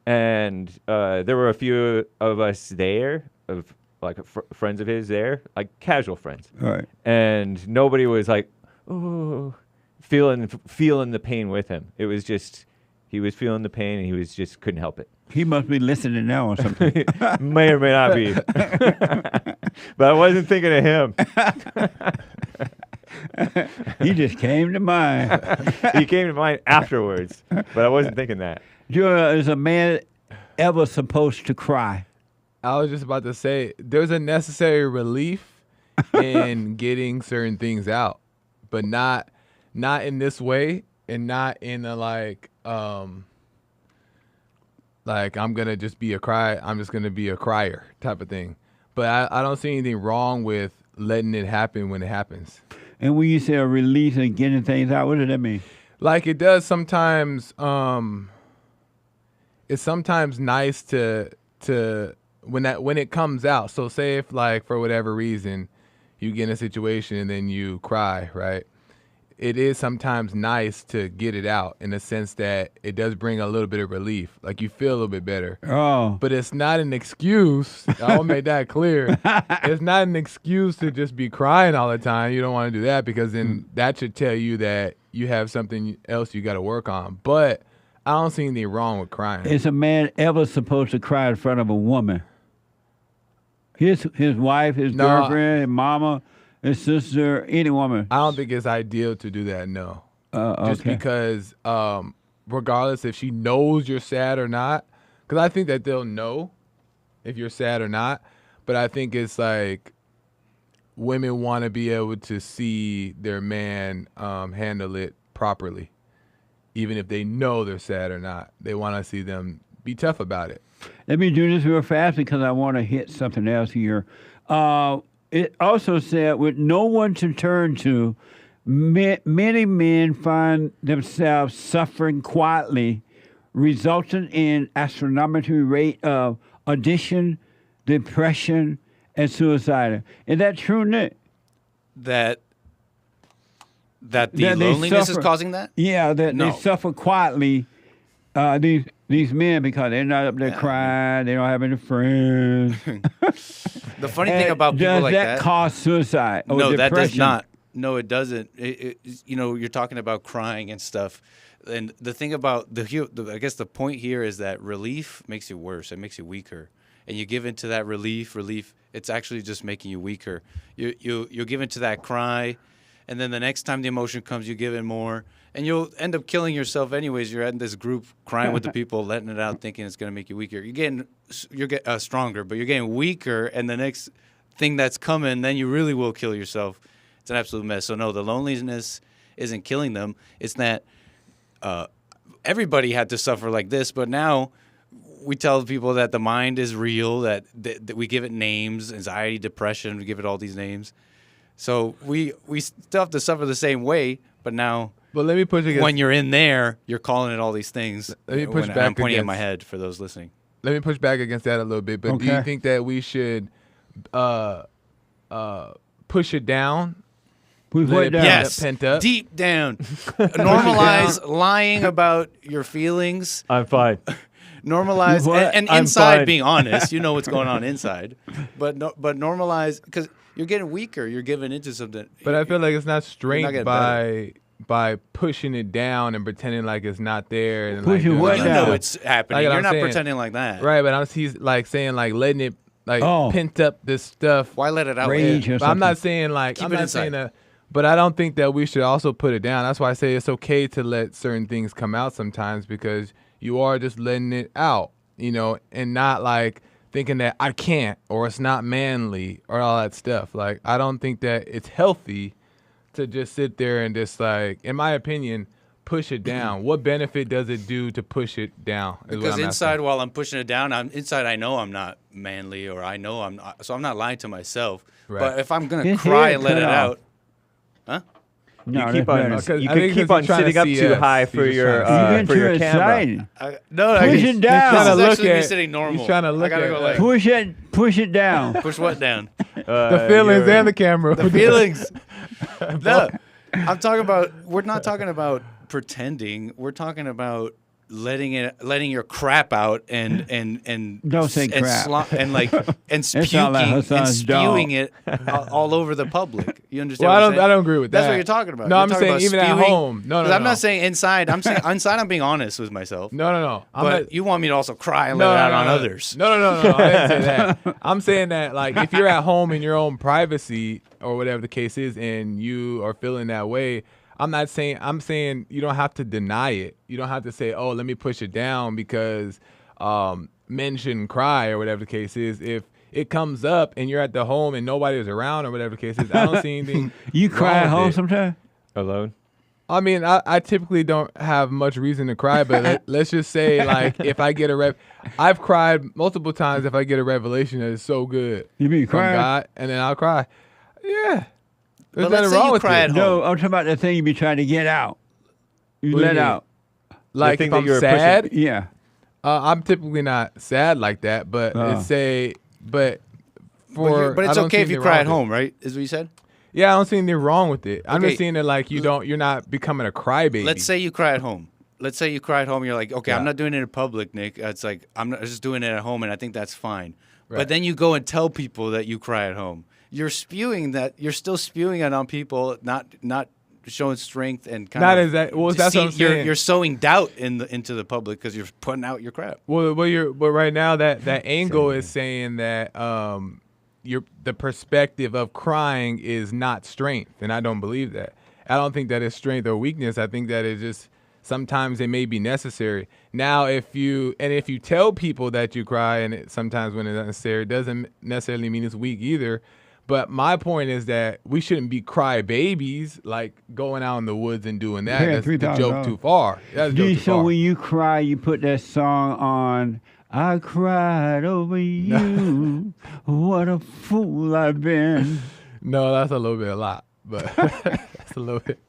and there were a few of us there, of like friends of his there, like casual friends. Right. And nobody was like, oh, feeling the pain with him. It was just he was feeling the pain, and he was just couldn't help it. He must be listening now or something. May or may not be. But I wasn't thinking of him. He just came to mind. He came to mind afterwards, but I wasn't thinking that. Is a man ever supposed to cry? I was just about to say, there's a necessary relief in getting certain things out, but not in this way, and not in a like I'm gonna just be a cry. I'm just gonna be a crier type of thing. But I don't see anything wrong with letting it happen when it happens. And when you say a release and getting things out, what does that mean? Like it does sometimes. It's sometimes nice to when it comes out. So say if like for whatever reason you get in a situation and then you cry, right? It is sometimes nice to get it out in the sense that it does bring a little bit of relief. Like you feel a little bit better. Oh. But it's not an excuse. I'll make that clear. It's not an excuse to just be crying all the time. You don't want to do that because then that should tell you that you have something else you got to work on. But I don't see anything wrong with crying. Is a man ever supposed to cry in front of a woman? His wife, his girlfriend, his mama, his sister, any woman? I don't think it's ideal to do that, no. Just because regardless if she knows you're sad or not, because I think that they'll know if you're sad or not, but I think it's like women want to be able to see their man handle it properly, even if they know they're sad or not. They want to see them be tough about it. Let me do this real fast because I want to hit something else here. It also said, with no one to turn to, many men find themselves suffering quietly, resulting in astronomical rate of addiction, depression, and suicide. Is that true, Nick? That the loneliness is causing that? Yeah, that No. they suffer quietly. These men, because they're not up there crying, they don't have any friends. The funny thing about people like that. Does that cause suicide or No, depression? that does not. No, it doesn't. You're talking about crying and stuff. And the thing about I guess the point here is that relief makes you worse. It makes you weaker. And you give into that relief, it's actually just making you weaker. You give into that cry, and then the next time the emotion comes, you give in more. And you'll end up killing yourself anyways. You're in this group crying with the people, letting it out, thinking it's going to make you weaker. You're getting stronger, but you're getting weaker. And the next thing that's coming, then you really will kill yourself. It's an absolute mess. So no, the loneliness isn't killing them. It's that everybody had to suffer like this, but now we tell people that the mind is real, that we give it names, anxiety, depression, we give it all these names. So we still have to suffer the same way, but now... But let me push against... When you're in there, you're calling it all these things. Let me push back I'm pointing at against- my head for those listening. Let me push back against that a little bit. But do you think that we should push it down? Let it be Yes, pent up? deep down. Normalize lying about your feelings. I'm fine. Normalize and I'm inside fine. being honest. You know what's going on inside, but normalize because you're getting weaker. You're giving into something. But I feel like it's not strength getting by pushing it down and pretending like it's not there. And Pushing like, what You down? know it's happening. Like You're I'm not saying. pretending like that. Right, but he's like saying like letting it like pent up this stuff. Why let it out? Rage or But I'm not something. saying like Keep I'm it not inside. saying that. But I don't think that we should also put it down. That's why I say it's okay to let certain things come out sometimes because you are just letting it out, and not like thinking that I can't or it's not manly or all that stuff. Like I don't think that it's healthy to just sit there and just like, in my opinion, push it down? What benefit does it do to push it down? Because inside, while I'm pushing it down, I know I'm not manly, or I know I'm not, so I'm not lying to myself. Right. But if I'm gonna cry and let it out, huh? No, you keep on sitting up too high for your camera. Push it down. This is actually me sitting normal. He's trying to look I gotta at go like push it down. Push what down? The feelings and the camera. The feelings. No, I'm talking about. We're not talking about pretending. We're talking about letting your crap out and don't say and crap and spewing it all over the public. You understand? Well, what I'm saying? I don't agree with that. That's what you're talking about. No, You're I'm talking saying about even at spewing. home. No. I'm not saying inside. I'm saying inside. I'm being honest with myself. No. But you want me to also cry and let it out on others? No. I didn't say that. I'm saying that like if you're at home in your own privacy or whatever the case is, and you are feeling that way. I'm saying you don't have to deny it. You don't have to say, oh, let me push it down because men shouldn't cry or whatever the case is. If it comes up and you're at the home and nobody's around or whatever the case is, I don't see anything. You cry at home sometimes? Alone? I mean, I typically don't have much reason to cry, but let's just say, like, if I get I've cried multiple times if I get a revelation that is so good. You mean from cry? God, and then I'll cry. Yeah. There's But let's nothing say wrong you with cry it. at home. No, I'm talking about the thing you be trying to get out. You What do let you mean? out. Like thing if that I'm you're sad, pushing- Yeah. I'm typically not sad like that, but Oh. but for But I it's don't okay see if you anything cry wrong at with it. home, right? Is what you said? Yeah, I don't see anything wrong with it. I'm Okay. just saying that like you're not becoming a crybaby. Let's say you cry at home. Let's say you cry at home. You're like, okay, I'm not doing it in public, Nick. It's like I'm just doing it at home, and I think that's fine. Right. But then you go and tell people that you cry at home. You're spewing that. You're still spewing it on people, not showing strength and kind Not of. exactly. Well, that's what I'm saying. You're sowing doubt into the public because you're putting out your crap. Well, but right now that angle is saying that the perspective of crying is not strength, and I don't believe that. I don't think that is strength or weakness. I think that it's just sometimes it may be necessary. Now, if you tell people that you cry, and sometimes when it's necessary, it doesn't necessarily mean it's weak either. But my point is that we shouldn't be cry babies, like going out in the woods and doing that. Yeah, That's the $3,000. joke too far. That's a joke too So far. when you cry, you put that song on. I cried over you. What a fool I've been. No, that's a little bit a lot, but that's a little bit.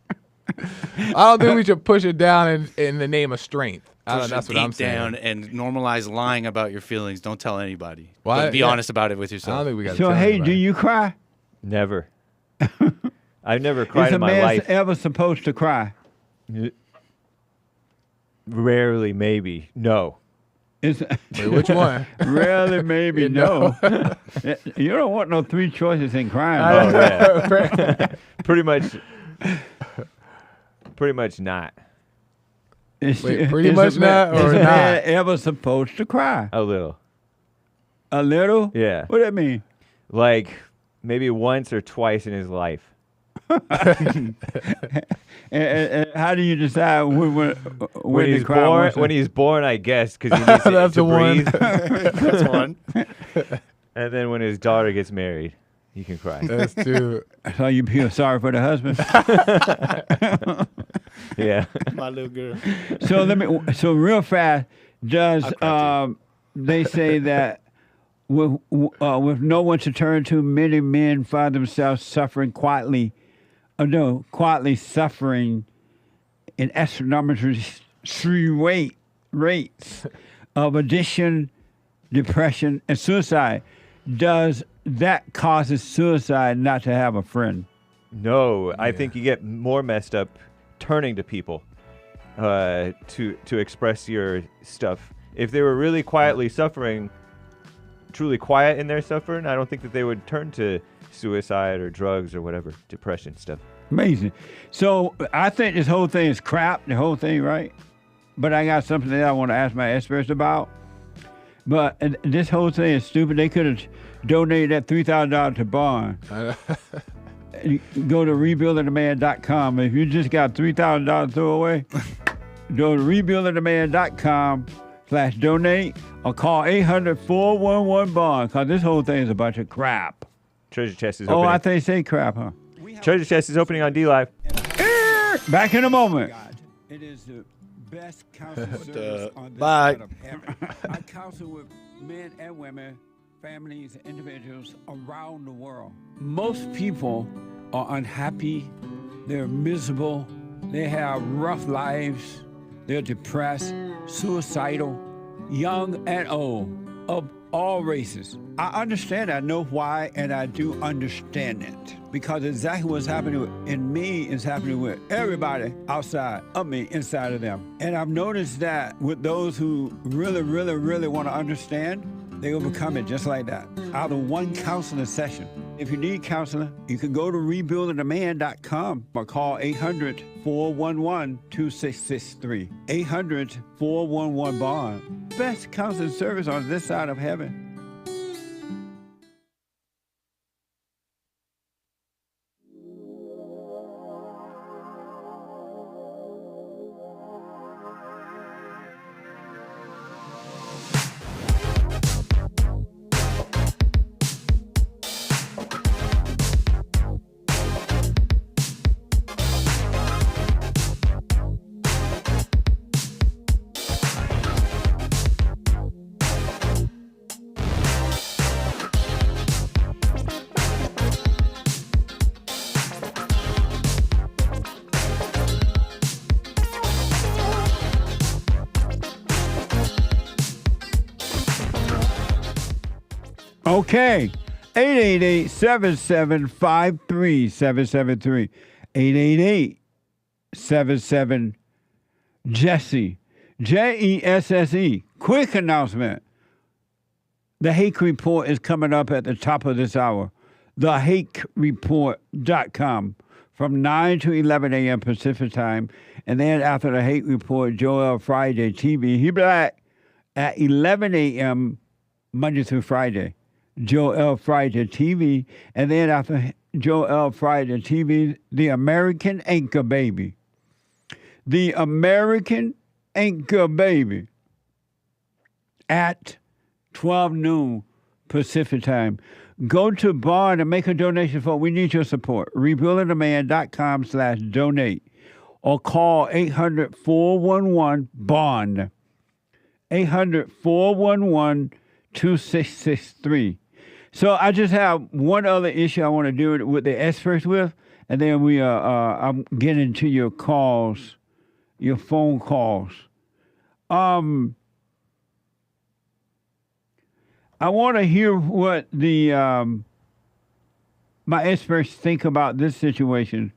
I don't think we should push it down in the name of strength. That's what I'm saying. Down and normalize lying about your feelings. Don't tell anybody. Why? But be honest about it with yourself. I don't think we got. So, hey, do you cry? Never. I've never cried Is a in my man life. ever supposed to cry? Rarely, maybe. No. Wait, which one? Rarely, maybe, no. You don't want no three choices in crime. Oh, yeah. Pretty much not. Wait, pretty much not or is a not? man ever supposed to cry? A little. A little? Yeah. What do that mean? Like maybe once or twice in his life. And how do you decide when he's to cry? born? When he's born, I guess, because he needs That's to the one. breathe. That's one. And then when his daughter gets married, he can cry. That's two. So you feel sorry for the husband? Yeah. My little girl. So real fast, does they say that with no one to turn to, many men find themselves suffering quietly suffering in astronomical rates of addiction, depression, and suicide. Does that causes suicide not to have a friend? No, I think you get more messed up turning to people to express your stuff. If they were really quietly suffering, truly quiet in their suffering, I don't think that they would turn to suicide or drugs or whatever, depression stuff. Amazing. So I think this whole thing is crap, the whole thing, right? But I got something that I want to ask my experts about. But this whole thing is stupid. They could have donated that $3,000 to Barn. Go to rebuildingtheman.com. If you just got $3,000 to throw away, go to rebuildingtheman.com/donate or call 800-411-BOND, because this whole thing is a bunch of crap. Treasure Chest is opening. Oh, I think say crap, huh? Treasure Chest is opening on D-Live. Back in a moment. It is the best counseling service on this Bye. side of heaven. I counsel with men and women, families, individuals around the world. Most people are unhappy. They're miserable. They have rough lives. They're depressed, suicidal, young and old, of all races. I understand, I know why, and I do understand it. Because exactly what's happening in me is happening with everybody outside of me, inside of them. And I've noticed that with those who really, really, really want to understand, they overcome it just like that, out of one counseling session. If you need counseling, you can go to rebuildingaman.com or call 800-411-2663. 800-411-BOND. Best counseling service on this side of heaven. Okay, 888-7753-773. 888-77-JESSE. Jesse. Quick announcement. The Hake Report is coming up at the top of this hour. TheHakeReport.com from 9 to 11 a.m. Pacific time. And then after the Hake Report, Joel Friday TV. He back at 11 a.m. Monday through Friday. Joel Friday TV, and then after Joel Friday TV, the American Anchor Baby. The American Anchor Baby at 12 noon Pacific time. Go to Bond and make a donation for we need your support. Rebuildingaman.com/donate or call 800-411-BOND. 800-411-2663. So I just have one other issue I want to do with the experts with, and then I'm getting to your calls, your phone calls. I want to hear what the my experts think about this situation.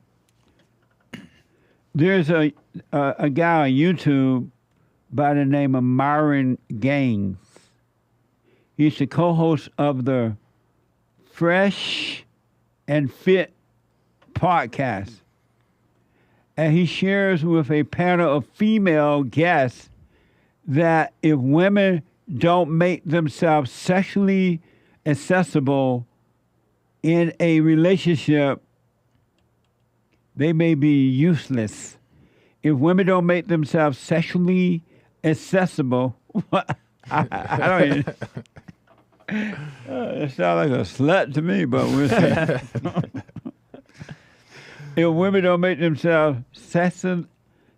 There's a guy on YouTube by the name of Myron Gaines. He's the co-host of the Fresh and Fit podcast. And he shares with a panel of female guests that if women don't make themselves sexually accessible in a relationship, they may be useless. If women don't make themselves sexually accessible, I don't even... it sounds like a slut to me, but we'll see. If women don't make themselves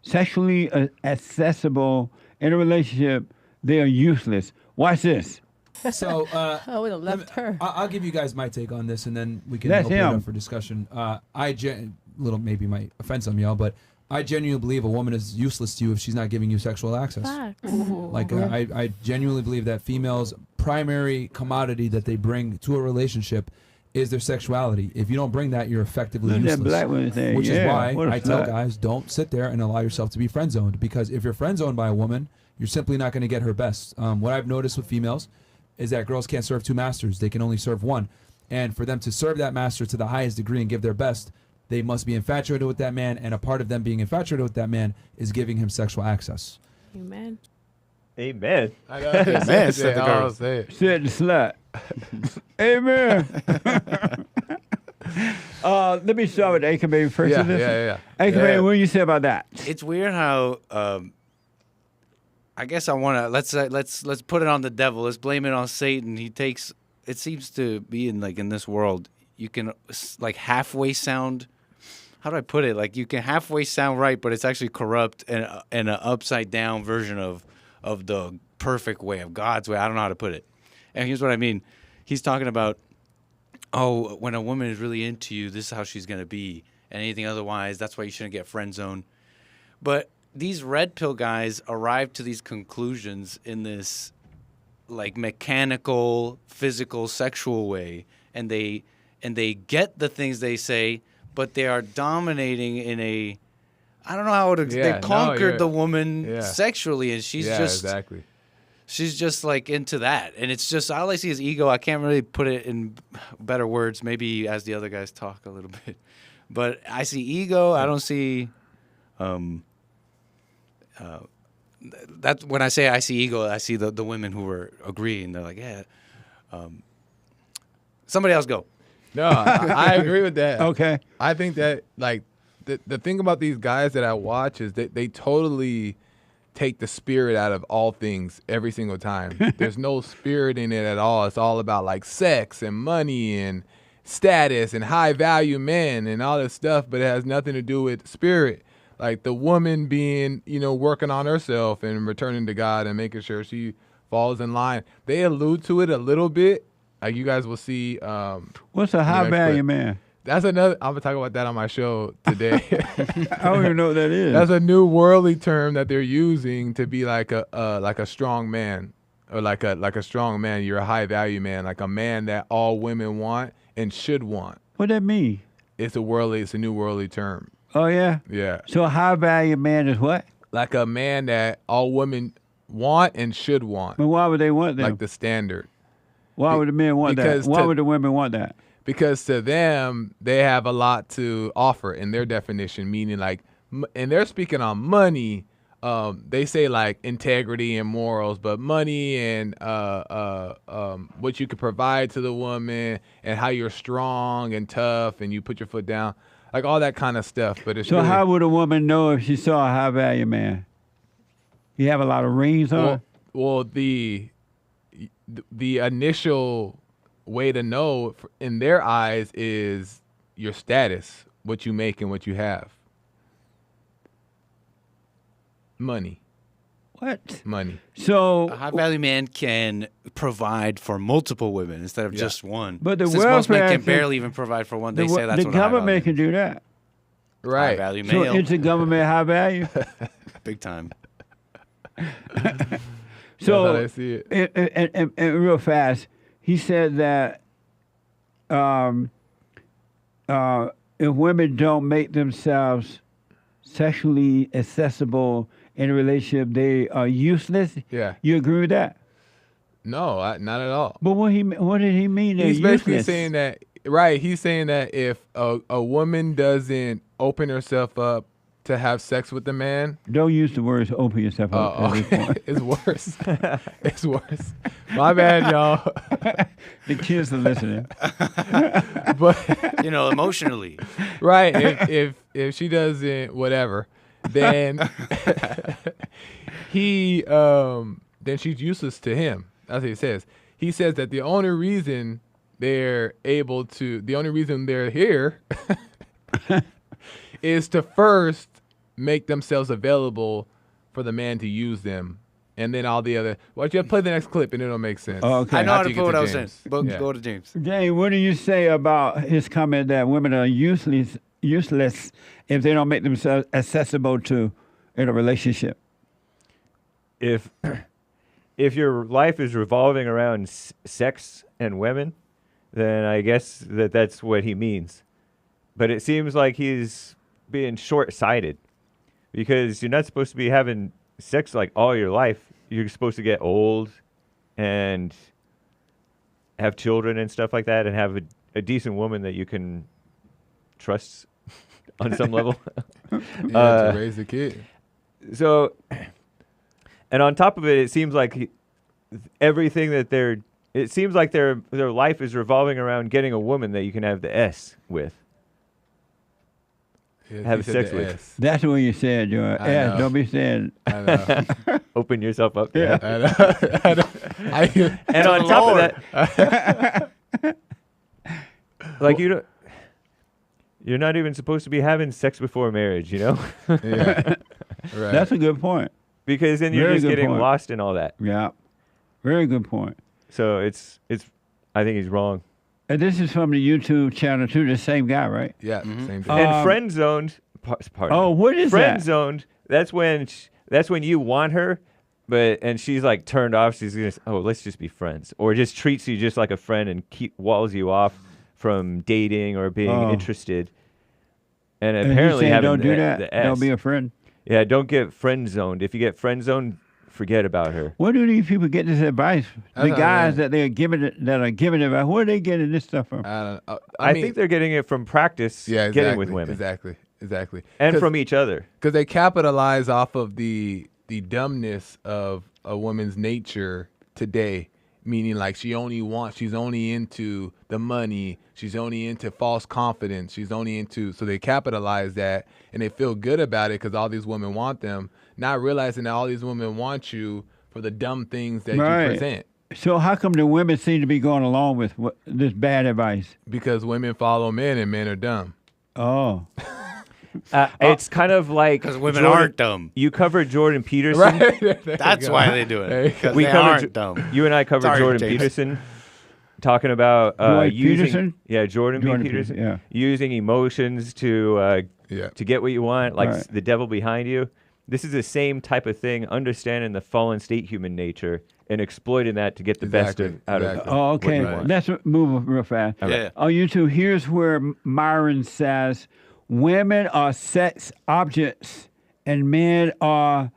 sexually accessible in a relationship, they are useless. Watch this. So, I would have left her. I'll give you guys my take on this, and then we can That's open it him. up for discussion. Little maybe might offend some of y'all, but I genuinely believe a woman is useless to you if she's not giving you sexual access. Like I genuinely believe that females' primary commodity that they bring to a relationship is their sexuality. If you don't bring that, you're effectively Look at that useless. black woman there. Which Yeah, is why what a I tell slut. guys, don't sit there and allow yourself to be friend zoned, because if you're friend zoned by a woman, you're simply not going to get her best. What I've noticed with females is that girls can't serve two masters; they can only serve one. And for them to serve that master to the highest degree and give their best, they must be infatuated with that man, and a part of them being infatuated with that man is giving him sexual access. Amen. Amen. I know. Amen. said the girl. Said the slut. Amen. Let me start with Anchor Baby first. Yeah, of this. yeah. Anchor Baby, what do you say about that? It's weird how I guess I want to let's put it on the devil. Let's blame it on Satan. He takes. It seems to be in this world, you can like halfway sound how do I put it? Like you can halfway sound right, but it's actually corrupt and an upside down version of the perfect way, of God's way. I don't know how to put it. And here's what I mean. He's talking about, oh, when a woman is really into you, this is how she's going to be. And anything otherwise, that's why you shouldn't get friend zoned. But these red pill guys arrive to these conclusions in this like mechanical, physical, sexual way. And they get the things they say, but they are dominating in a, I don't know how to, they conquered the woman sexually, and she's just, exactly. She's just like into that. And it's just, all I see is ego. I can't really put it in better words, maybe as the other guys talk a little bit. But I see ego. I don't see, that's when I say I see ego, I see the women who are agreeing. They're like, yeah. Somebody else go. No, I agree with that. Okay. I think that, like, the thing about these guys that I watch is that they totally take the spirit out of all things every single time. There's no spirit in it at all. It's all about, like, sex and money and status and high-value men and all this stuff, but it has nothing to do with spirit. Like, the woman being, working on herself and returning to God and making sure she falls in line. They allude to it a little bit. You guys will see. What's a high value man? That's another. I'm gonna talk about that on my show today. I don't even know what that is. That's a new worldly term that they're using to be like a strong man, or like a strong man. You're a high value man, like a man that all women want and should want. What that mean? It's a new worldly term. Oh yeah. Yeah. So a high value man is what? Like a man that all women want and should want. But why would they want that? Like the standard. Why would the men want that? Why would the women want that? Because to them, they have a lot to offer in their definition, meaning like, and they're speaking on money. They say like integrity and morals, but money and what you could provide to the woman and how you're strong and tough and you put your foot down, like all that kind of stuff. But it's so really, how would a woman know if she saw a high value man? He have a lot of rings on? Well, the initial way to know in their eyes is your status, what you make and what you have. Money. What? Money. So a high value man can provide for multiple women instead of just one. But since most men can barely even provide for one, they say that's the what high government can do that. Right. High value So male. it's a government high value. Big time. So that's how I see it. And real fast, he said that if women don't make themselves sexually accessible in a relationship, they are useless. Yeah. You agree with that? No, not at all. But what did he mean? He's they're basically useless? saying that, right, he's saying that if a woman doesn't open herself up to have sex with a man. Don't use the words open yourself up at this point. It's worse. It's worse. My bad, y'all. The kids are listening. But emotionally. Right. If she doesn't whatever, then then she's useless to him. That's what he says. He says that the only reason they're here is to first make themselves available for the man to use them, and then all the other. Well, you have to play the next clip, and it'll make sense. Oh, okay. I know how to After you put what get I to was saying. James. But Yeah. go to James. James, what do you say about his comment that women are useless if they don't make themselves accessible to in a relationship? If your life is revolving around sex and women, then I guess that's what he means. But it seems like he's being short-sighted, because you're not supposed to be having sex like all your life. You're supposed to get old and have children and stuff like that, and have a decent woman that you can trust on some level. To raise a kid. So, and on top of it, it seems like everything that it seems like their life is revolving around getting a woman that you can have the S with. Yes, have he said sex the with. S. That's what you said, Joy. I S, know. don't be saying. I know. Open yourself up. Yeah. I know. And on top of that, like You're not even supposed to be having sex before marriage, you know? Yeah. Right. That's a good point. Because then you're Very just good getting point. lost in all that. Yeah. Very good point. So it's. I think he's wrong. And this is from the YouTube channel too. The same guy, right? Yeah, same thing. And friend zoned. Pardon Oh, me. what is friend that? zoned? That's when you want her, and she's like turned off. She's gonna let's just be friends, or just treats you just like a friend and walls you off from dating or being interested. And apparently, he's saying, having don't do the that. S. Don't be a friend. Yeah, don't get friend zoned. If you get friend zoned, forget about her. Where do these people get this advice? The guys that are giving advice, where are they getting this stuff from? I think they're getting it from practice. Yeah, getting with women. Exactly. And from each other. Because they capitalize off of the dumbness of a woman's nature today. Meaning, like, she's only into the money. She's only into false confidence. So they capitalize that, and they feel good about it because all these women want them, not realizing that all these women want you for the dumb things that you present. So how come the women seem to be going along with this bad advice? Because women follow men, and men are dumb. Oh. It's kind of like because women aren't dumb. You covered Jordan Peterson. Right. That's why they do it. Because We they covered aren't dumb. You and I covered Sorry, Jordan James. Peterson, talking about using Peterson? Jordan Peterson, yeah. using emotions to get what you want, like Right. the devil behind you. This is the same type of thing. Understanding the fallen state human nature and exploiting that to get the best out of. Oh, okay. What you want. Let's move real fast. Yeah. On YouTube, here's where Myron says, women are sex objects and men are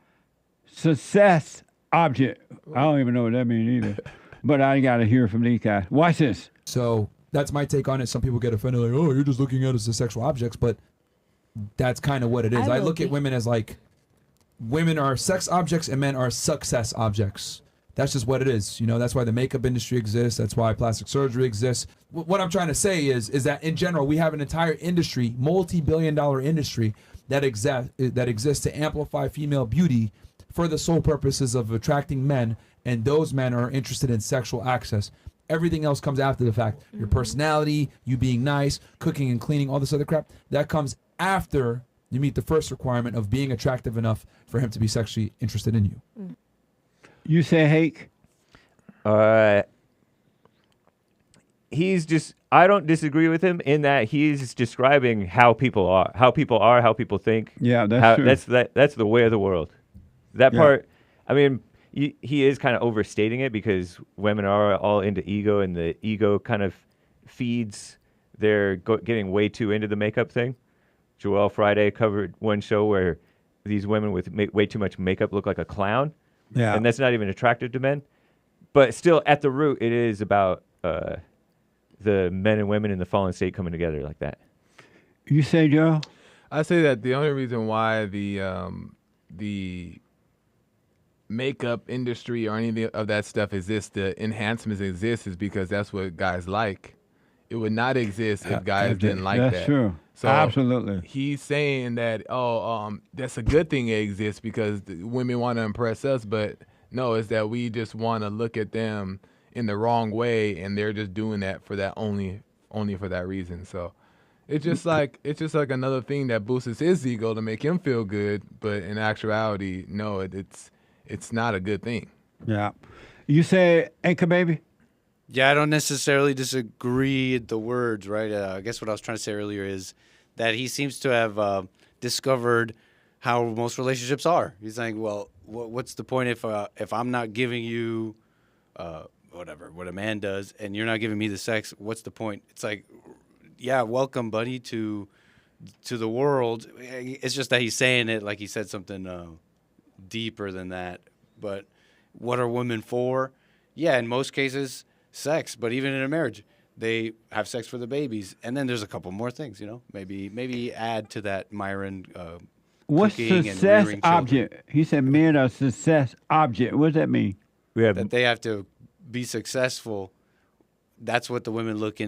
success object. I don't even know what that means either. But I got to hear from these guys. Watch this. So that's my take on it. Some people get offended, like, oh, you're just looking at us as sexual objects. But that's kind of what it is. I look at women as like, women are sex objects and men are success objects. That's just what it is. You know, that's why the makeup industry exists. That's why plastic surgery exists. What I'm trying to say is that in general, we have an entire industry, multi-billion-dollar industry that exists to amplify female beauty for the sole purposes of attracting men, and those men are interested in sexual access. Everything else comes after the fact. Your personality, you being nice, cooking and cleaning, all this other crap, that comes after you meet the first requirement of being attractive enough for him to be sexually interested in you. You say Hake? I don't disagree with him in that he's describing how people are, how people think. Yeah, that's true. That's the way of the world. That Yeah. part, I mean, he is kind of overstating it because women are all into ego, and the ego kind of feeds their getting way too into the makeup thing. Joelle Friday covered one show where these women with way too much makeup look like a clown. Yeah. And that's not even attractive to men. But still, at the root, it is about the men and women in the fallen state coming together like that. You say, Joe? I say that the only reason why the makeup industry or any of that stuff exists, the enhancements exist, is because that's what guys like. It would not exist if guys didn't like that. That's true. So Absolutely. He's saying that, that's a good thing it exists because the women want to impress us, but no, it's that we just want to look at them in the wrong way, and they're just doing that for that only for that reason. So it's just like another thing that boosts his ego to make him feel good, but in actuality, no, it's not a good thing. Yeah. You say Anchor Baby? Yeah, I don't necessarily disagree with the words, right? I guess what I was trying to say earlier is that he seems to have discovered how most relationships are. He's saying, well, what's the point if I'm not giving you what a man does, and you're not giving me the sex? What's the point? It's like, yeah, welcome, buddy, to the world. It's just that he's saying it like he said something deeper than that. But what are women for? Yeah, in most cases, sex. But even in a marriage, they have sex for the babies, and then there's a couple more things, you know. Maybe add to that, Myron. What's cooking success and rearing children. object? He said men are success object. What does that mean? That they have to be successful. That's what the women look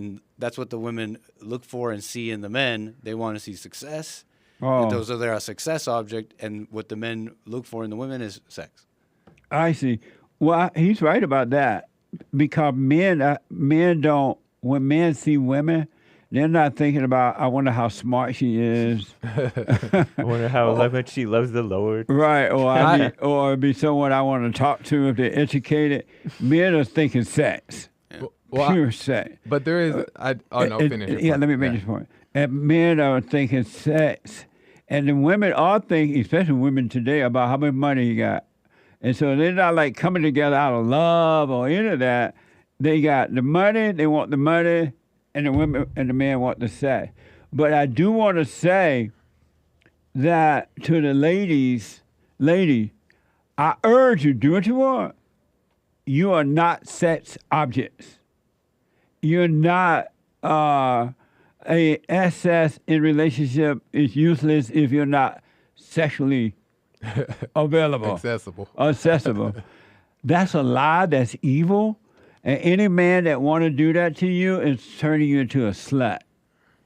for and see in the men. They want to see success. Oh. And they're a success object, and what the men look for in the women is sex. I see. Well, he's right about that because men don't. When men see women, They're not thinking about, I wonder how smart she is. I wonder how much she loves the Lord. Right, or it'd be someone I want to talk to if they're educated. Men are thinking sex, pure sex. But there is, finish. Yeah, let me make this point. And men are thinking sex, and the women are thinking, especially women today, about how much money you got. And so they're not like coming together out of love or any of that. They got the money, they want the money, and the women and the men want the sex. But I do want to say that to the ladies, I urge you, do what you want. You are not sex objects. You're not a SS in relationship is useless if you're not sexually available. Accessible. That's a lie. That's evil. And any man that want to do that to you is turning you into a slut.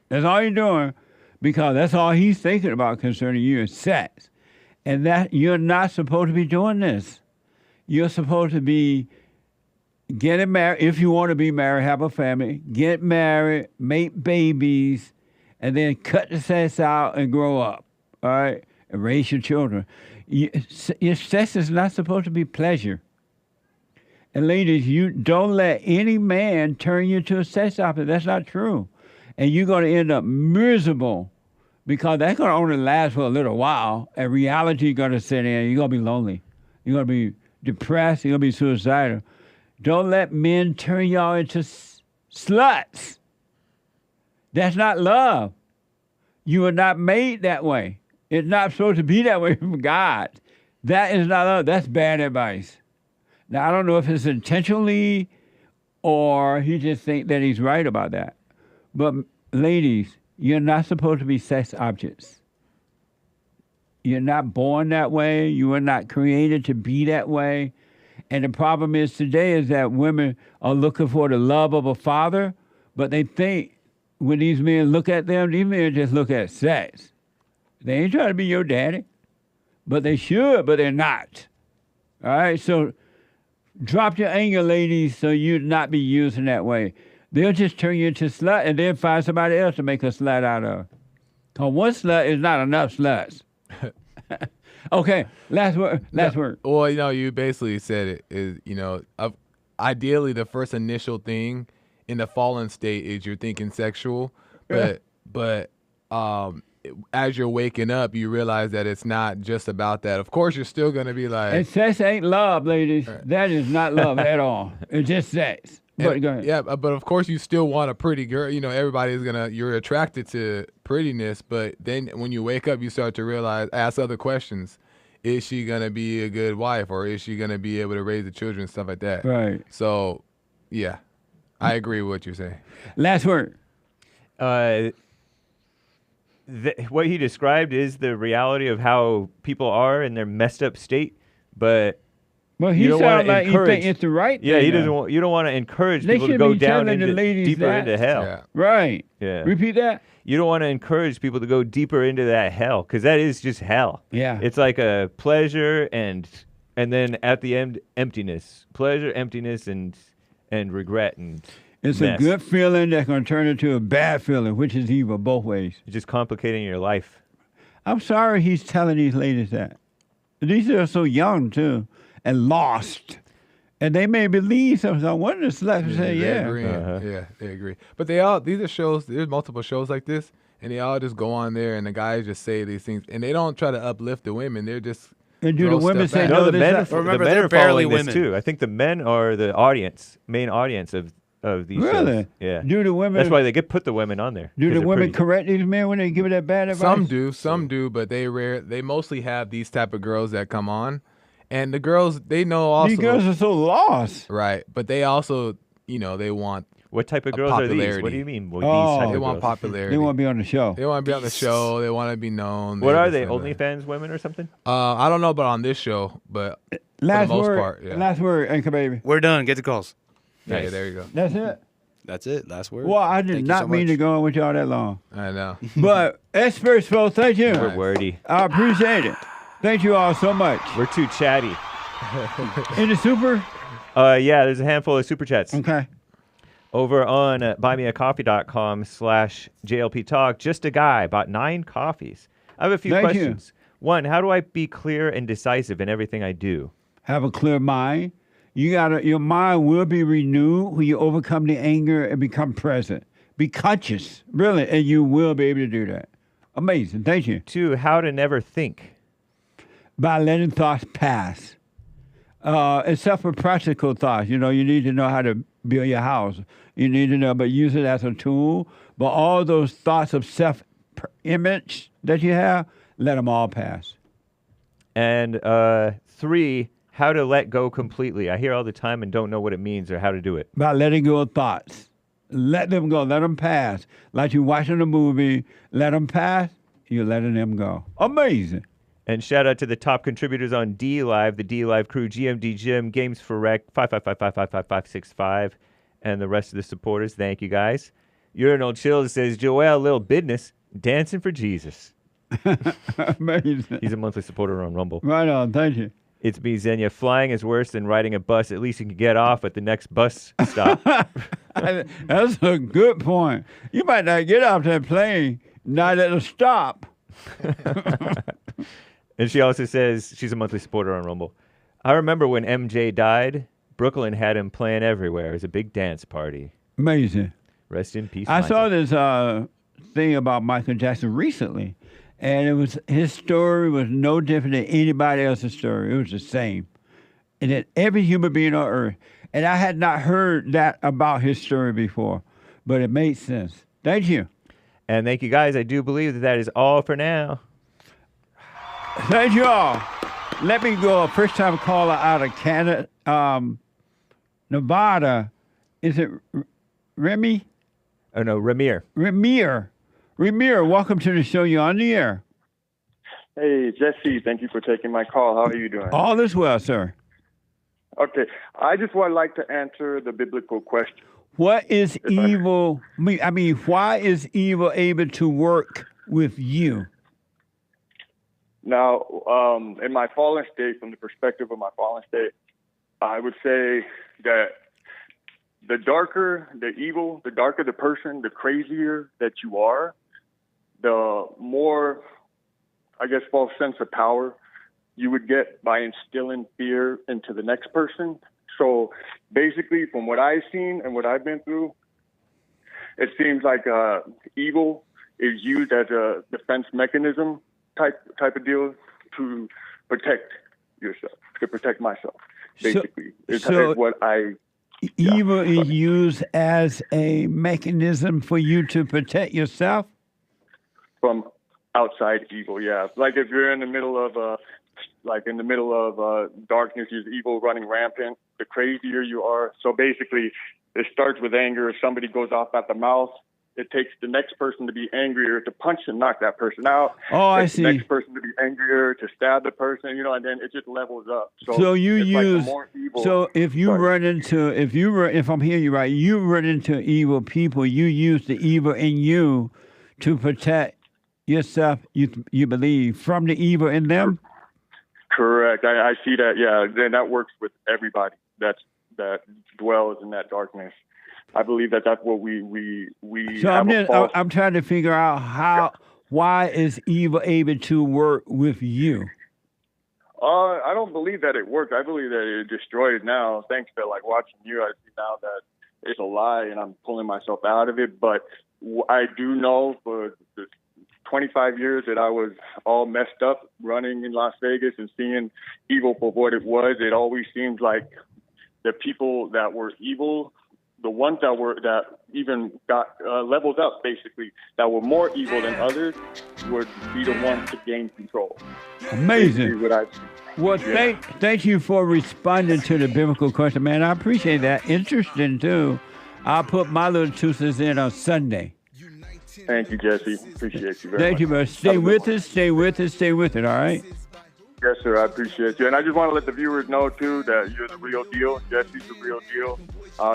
That's all you're doing, because that's all he's thinking about concerning you is sex. And that you're not supposed to be doing this. You're supposed to be getting married. If you want to be married, have a family, get married, make babies, and then cut the sex out and grow up, all right? And raise your children. Your sex is not supposed to be pleasure. And ladies, you don't let any man turn you to a sex object. That's not true. And you're going to end up miserable, because that's going to only last for a little while, and reality is going to set in. You're going to be lonely. You're going to be depressed. You're going to be suicidal. Don't let men turn y'all into sluts. That's not love. You are not made that way. It's not supposed to be that way from God. That is not love. That's bad advice. Now, I don't know if it's intentionally or he just think that he's right about that. But ladies, you're not supposed to be sex objects. You're not born that way. You were not created to be that way. And the problem is today is that women are looking for the love of a father, but they think when these men look at them, these men just look at sex. They ain't trying to be your daddy, but they should, but they're not. All right, so drop your anger, ladies, so you'd not be using that way. They'll just turn you into a slut and then find somebody else to make a slut out of. Because one slut is not enough sluts. Okay, last word. Well, you basically said it is, ideally the first initial thing in the fallen state is you're thinking sexual, but as you're waking up, you realize that it's not just about that. Of course, you're still going to be like... And sex ain't love, ladies. Right. That is not love at all. It's just sex. But go ahead. Yeah, but of course you still want a pretty girl. Everybody's you're attracted to prettiness, but then when you wake up, you start to ask other questions. Is she going to be a good wife, or is she going to be able to raise the children and stuff like that? Right. So, yeah, I agree with what you're saying. Last word. What he described is the reality of how people are in their messed up state, but he sounds like you think it's the right thing. Yeah, he doesn't. You don't want to encourage people to go down deeper into hell. Yeah. Right. Yeah. Repeat that. You don't want to encourage people to go deeper into that hell, because that is just hell. Yeah. It's like a pleasure and then at the end emptiness, pleasure, emptiness, and regret and. It's mess. A good feeling that's going to turn into a bad feeling, which is evil both ways. It's just complicating your life. I'm sorry he's telling these ladies that. These are so young, too, and lost. And they may believe something. I wonder if sluts say, yeah. Yeah, they agree. But these are shows, there's multiple shows like this, and they all just go on there, and the guys just say these things. And they don't try to uplift the women. They're just... And do the women say, no, the men are barely following this, too. I think the men are the main audience of these really? shows. Yeah. Do the women? That's why they put the women on there. Do the women correct these men when they give it that bad advice? Some do, but they mostly have these type of girls that come on, and the girls they know also. These girls are so lost, right? But they also, they want. What type of girls are these? What do you mean? These type of want girls? Popularity. They want to be on the show. They want to be on the show. They want to be known. What are they? OnlyFans women or something? I don't know about on this show, but for the most part, yeah. Last word, Anchor Baby. We're done. Get the calls. Nice. Yeah, there you go. That's it. That's it. Last word. Well, I did not mean to go on with y'all that long. I know. But experts, folks, thank you. We're wordy. I appreciate it. Thank you all so much. We're too chatty. In the super? Yeah, there's a handful of super chats. Okay. Over on buymeacoffee.com/JLP Talk, just a guy bought 9 coffees. I have a few Thank you. questions. One, how do I be clear and decisive in everything I do? Have a clear mind. Your mind will be renewed when you overcome the anger and become present. Be conscious, really, and you will be able to do that. Amazing. Thank you. 2, how to never think. By letting thoughts pass. Except for practical thoughts. You need to know how to build your house. You need to know, but use it as a tool. But all those thoughts of self-image that you have, let them all pass. And 3, how to let go completely. I hear all the time and don't know what it means or how to do it. By letting go of thoughts. Let them go. Let them pass. Like you're watching a movie, let them pass, you're letting them go. Amazing. And shout out to the top contributors on D Live, the D Live crew, GMD Jim, Games for Rec, 555-555-5565, and the rest of the supporters. Thank you, guys. Urinal Chill says, Joel, little business, dancing for Jesus. Amazing. He's a monthly supporter on Rumble. Right on. Thank you. It's me, Xenia. Flying is worse than riding a bus. At least you can get off at the next bus stop. That's a good point. You might not get off that plane, not at a stop. And she also says she's a monthly supporter on Rumble. I remember when MJ died, Brooklyn had him playing everywhere. It was a big dance party. Amazing. Rest in peace, I Michael. saw this thing about Michael Jackson recently, and his story was no different than anybody else's story. It was the same. And that every human being on earth. And I had not heard that about his story before, but it made sense. Thank you. And thank you, guys. I do believe that is all for now. Thank you all. Let me go. First-time caller out of Canada, Nevada. Is it Remy? Oh, no, REMIR. REMIR, welcome to the show. You're on the air. Hey, Jesse, thank you for taking my call. How are you doing? All is well, sir. Okay, I just would like to answer the biblical question. What is evil? Why is evil able to work with you? Now, in my fallen state, from the perspective of my fallen state, I would say that the darker the evil, the darker the person, the crazier that you are, the more, I guess, false sense of power you would get by instilling fear into the next person. So basically, from what I've seen and what I've been through, it seems like evil is used as a defense mechanism type of deal to protect yourself, to protect myself. Basically, is what I. Evil is used as a mechanism for you to protect yourself? From outside evil, yeah. Like if you're in the middle of darkness, there's evil running rampant. The crazier you are. So basically, it starts with anger. If somebody goes off at the mouth, it takes the next person to be angrier to punch and knock that person out. Oh, I see. The next person to be angrier to stab the person, and then it just levels up. So you it's use. like the more evil, so if you run into, if I'm hearing you right, you run into evil people. You use the evil in you to protect yourself. You believe from the evil in them. Correct. I see that. Yeah, then that works with everybody that dwells in that darkness. I believe that's what we. So I'm trying to figure out why is evil able to work with you? I don't believe that it worked. I believe that it destroys now. Thanks to watching you, I see now that it's a lie, and I'm pulling myself out of it. But I do know for the 25 years that I was all messed up running in Las Vegas and seeing evil for what it was. It always seemed like the people that were evil, the ones that even got leveled up, basically, that were more evil than others, would be the ones to gain control. Amazing. Well, Yeah. thank you for responding to the biblical question, man. I appreciate that. Interesting, too. I'll put my little 2 cents in on Sunday. Thank you, Jesse. Appreciate you very much. Thank you, man. Stay with us, stay with it, all right? Yes, sir. I appreciate you. And I just want to let the viewers know, too, that you're the real deal. Jesse's the real deal.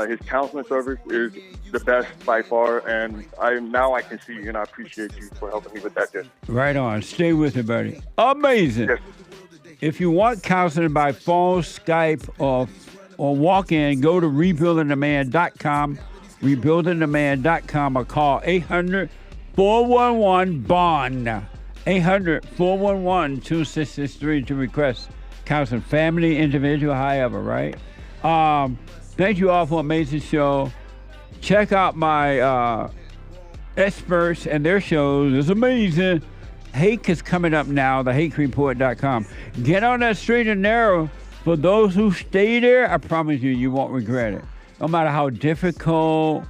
His counseling service is the best by far. And I can see, and I appreciate you for helping me with that, Jesse. Right on. Stay with it, buddy. Amazing. Yes. If you want counseling by phone, Skype, or walk in, go to rebuildingtheman.com. rebuildingtheman.com, or call 800-411-BOND. 800-411-2663 to request counseling, family, individual, however, right? Thank you all for an amazing show. Check out my experts and their shows. It's amazing. Hake is coming up now, thehakereport.com. Get on that straight and narrow. For those who stay there, I promise you, you won't regret it. No matter how difficult,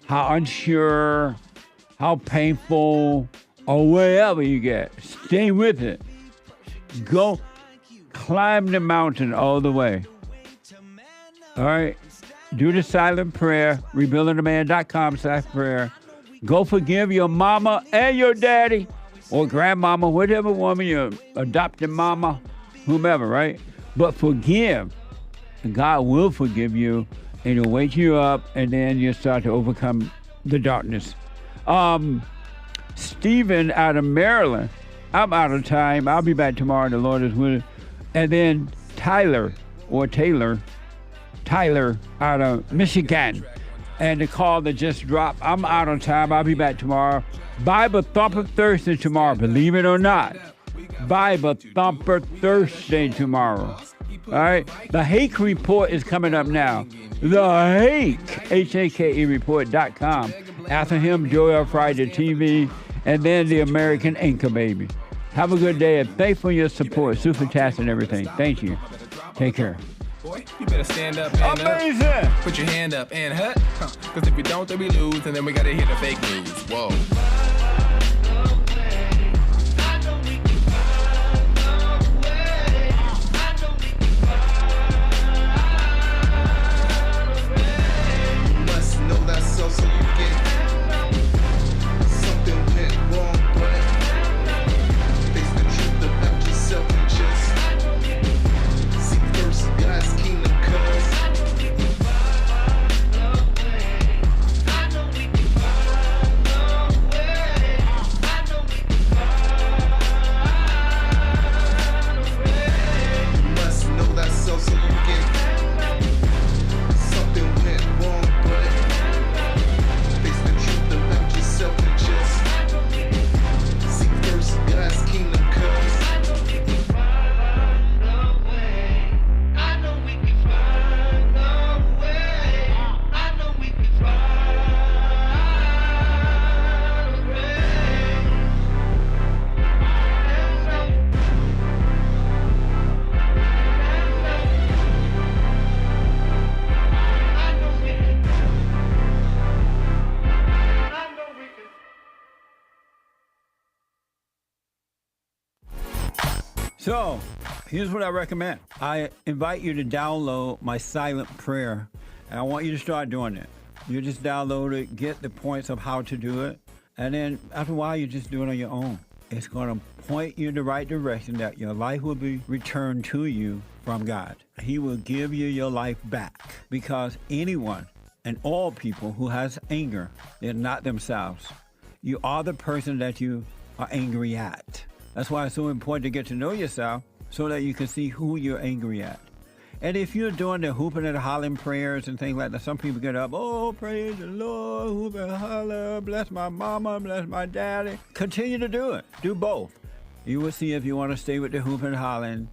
how unsure, how painful, or wherever you get, stay with it. Go climb the mountain all the way. All right? Do the silent prayer, rebuildingtheman.com/prayer. Go forgive your mama and your daddy, or grandmama, whatever woman, your adopted mama, whomever, right? But forgive. And God will forgive you, and He'll wake you up, and then you'll start to overcome the darkness. Stephen out of Maryland. I'm out of time. I'll be back tomorrow. The Lord is with us. And then Tyler out of Michigan. And the call that just dropped. I'm out of time. I'll be back tomorrow. Bible Thumper Thursday tomorrow. Believe it or not. Bible Thumper Thursday tomorrow. All right? The Hake Report is coming up now. The Hake, Hake report.com. After him, Joel Friday TV, and then the American Anchor Baby. Have a good day, and thanks for your support. Super tastic and everything. Thank you. Take care. Boy, you better stand up and amazing. Put your hand up and hut. Because if we don't, then we lose, and then we got to hit the fake news. Whoa. So you get something went wrong, but face the truth about yourself and just seek first God's kingdom, cause you must know thyself so you get something went wrong, but seek first God's kingdom, cause I know we can find a way. I know we can find a way. So, here's what I recommend. I invite you to download my silent prayer, and I want you to start doing it. You just download it, get the points of how to do it, and then after a while, you just do it on your own. It's going to point you in the right direction that your life will be returned to you from God. He will give you your life back, because anyone and all people who has anger, they're not themselves. You are the person that you are angry at. That's why it's so important to get to know yourself so that you can see who you're angry at. And if you're doing the hooping and hollering prayers and things like that, some people get up, oh, praise the Lord, hoop and holler, bless my mama, bless my daddy. Continue to do it. Do both. You will see if you want to stay with the hooping and hollering,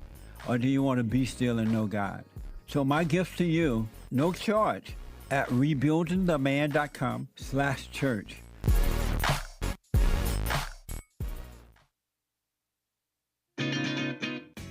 or do you want to be still and know God. So my gift to you, no charge, at rebuildingtheman.com/church.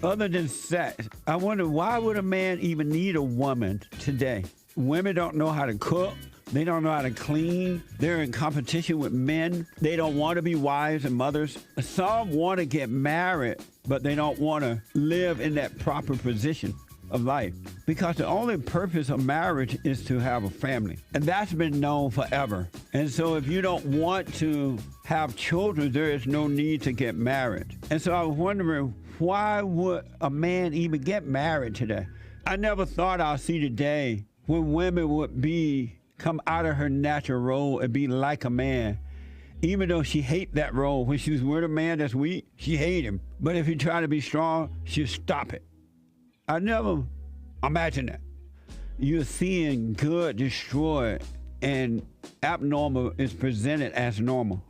Other than sex, I wonder, why would a man even need a woman today? Women don't know how to cook. They don't know how to clean. They're in competition with men. They don't want to be wives and mothers. Some want to get married, but they don't want to live in that proper position of life. Because the only purpose of marriage is to have a family. And that's been known forever. And so if you don't want to have children, there is no need to get married. And so I was wondering, why would a man even get married today? I never thought I'd see the day when women would come out of her natural role and be like a man. Even though she hate that role. When she's with a man that's weak, she hate him. But if he try to be strong, she'll stop it. I never imagined that. You're seeing good destroyed and abnormal is presented as normal.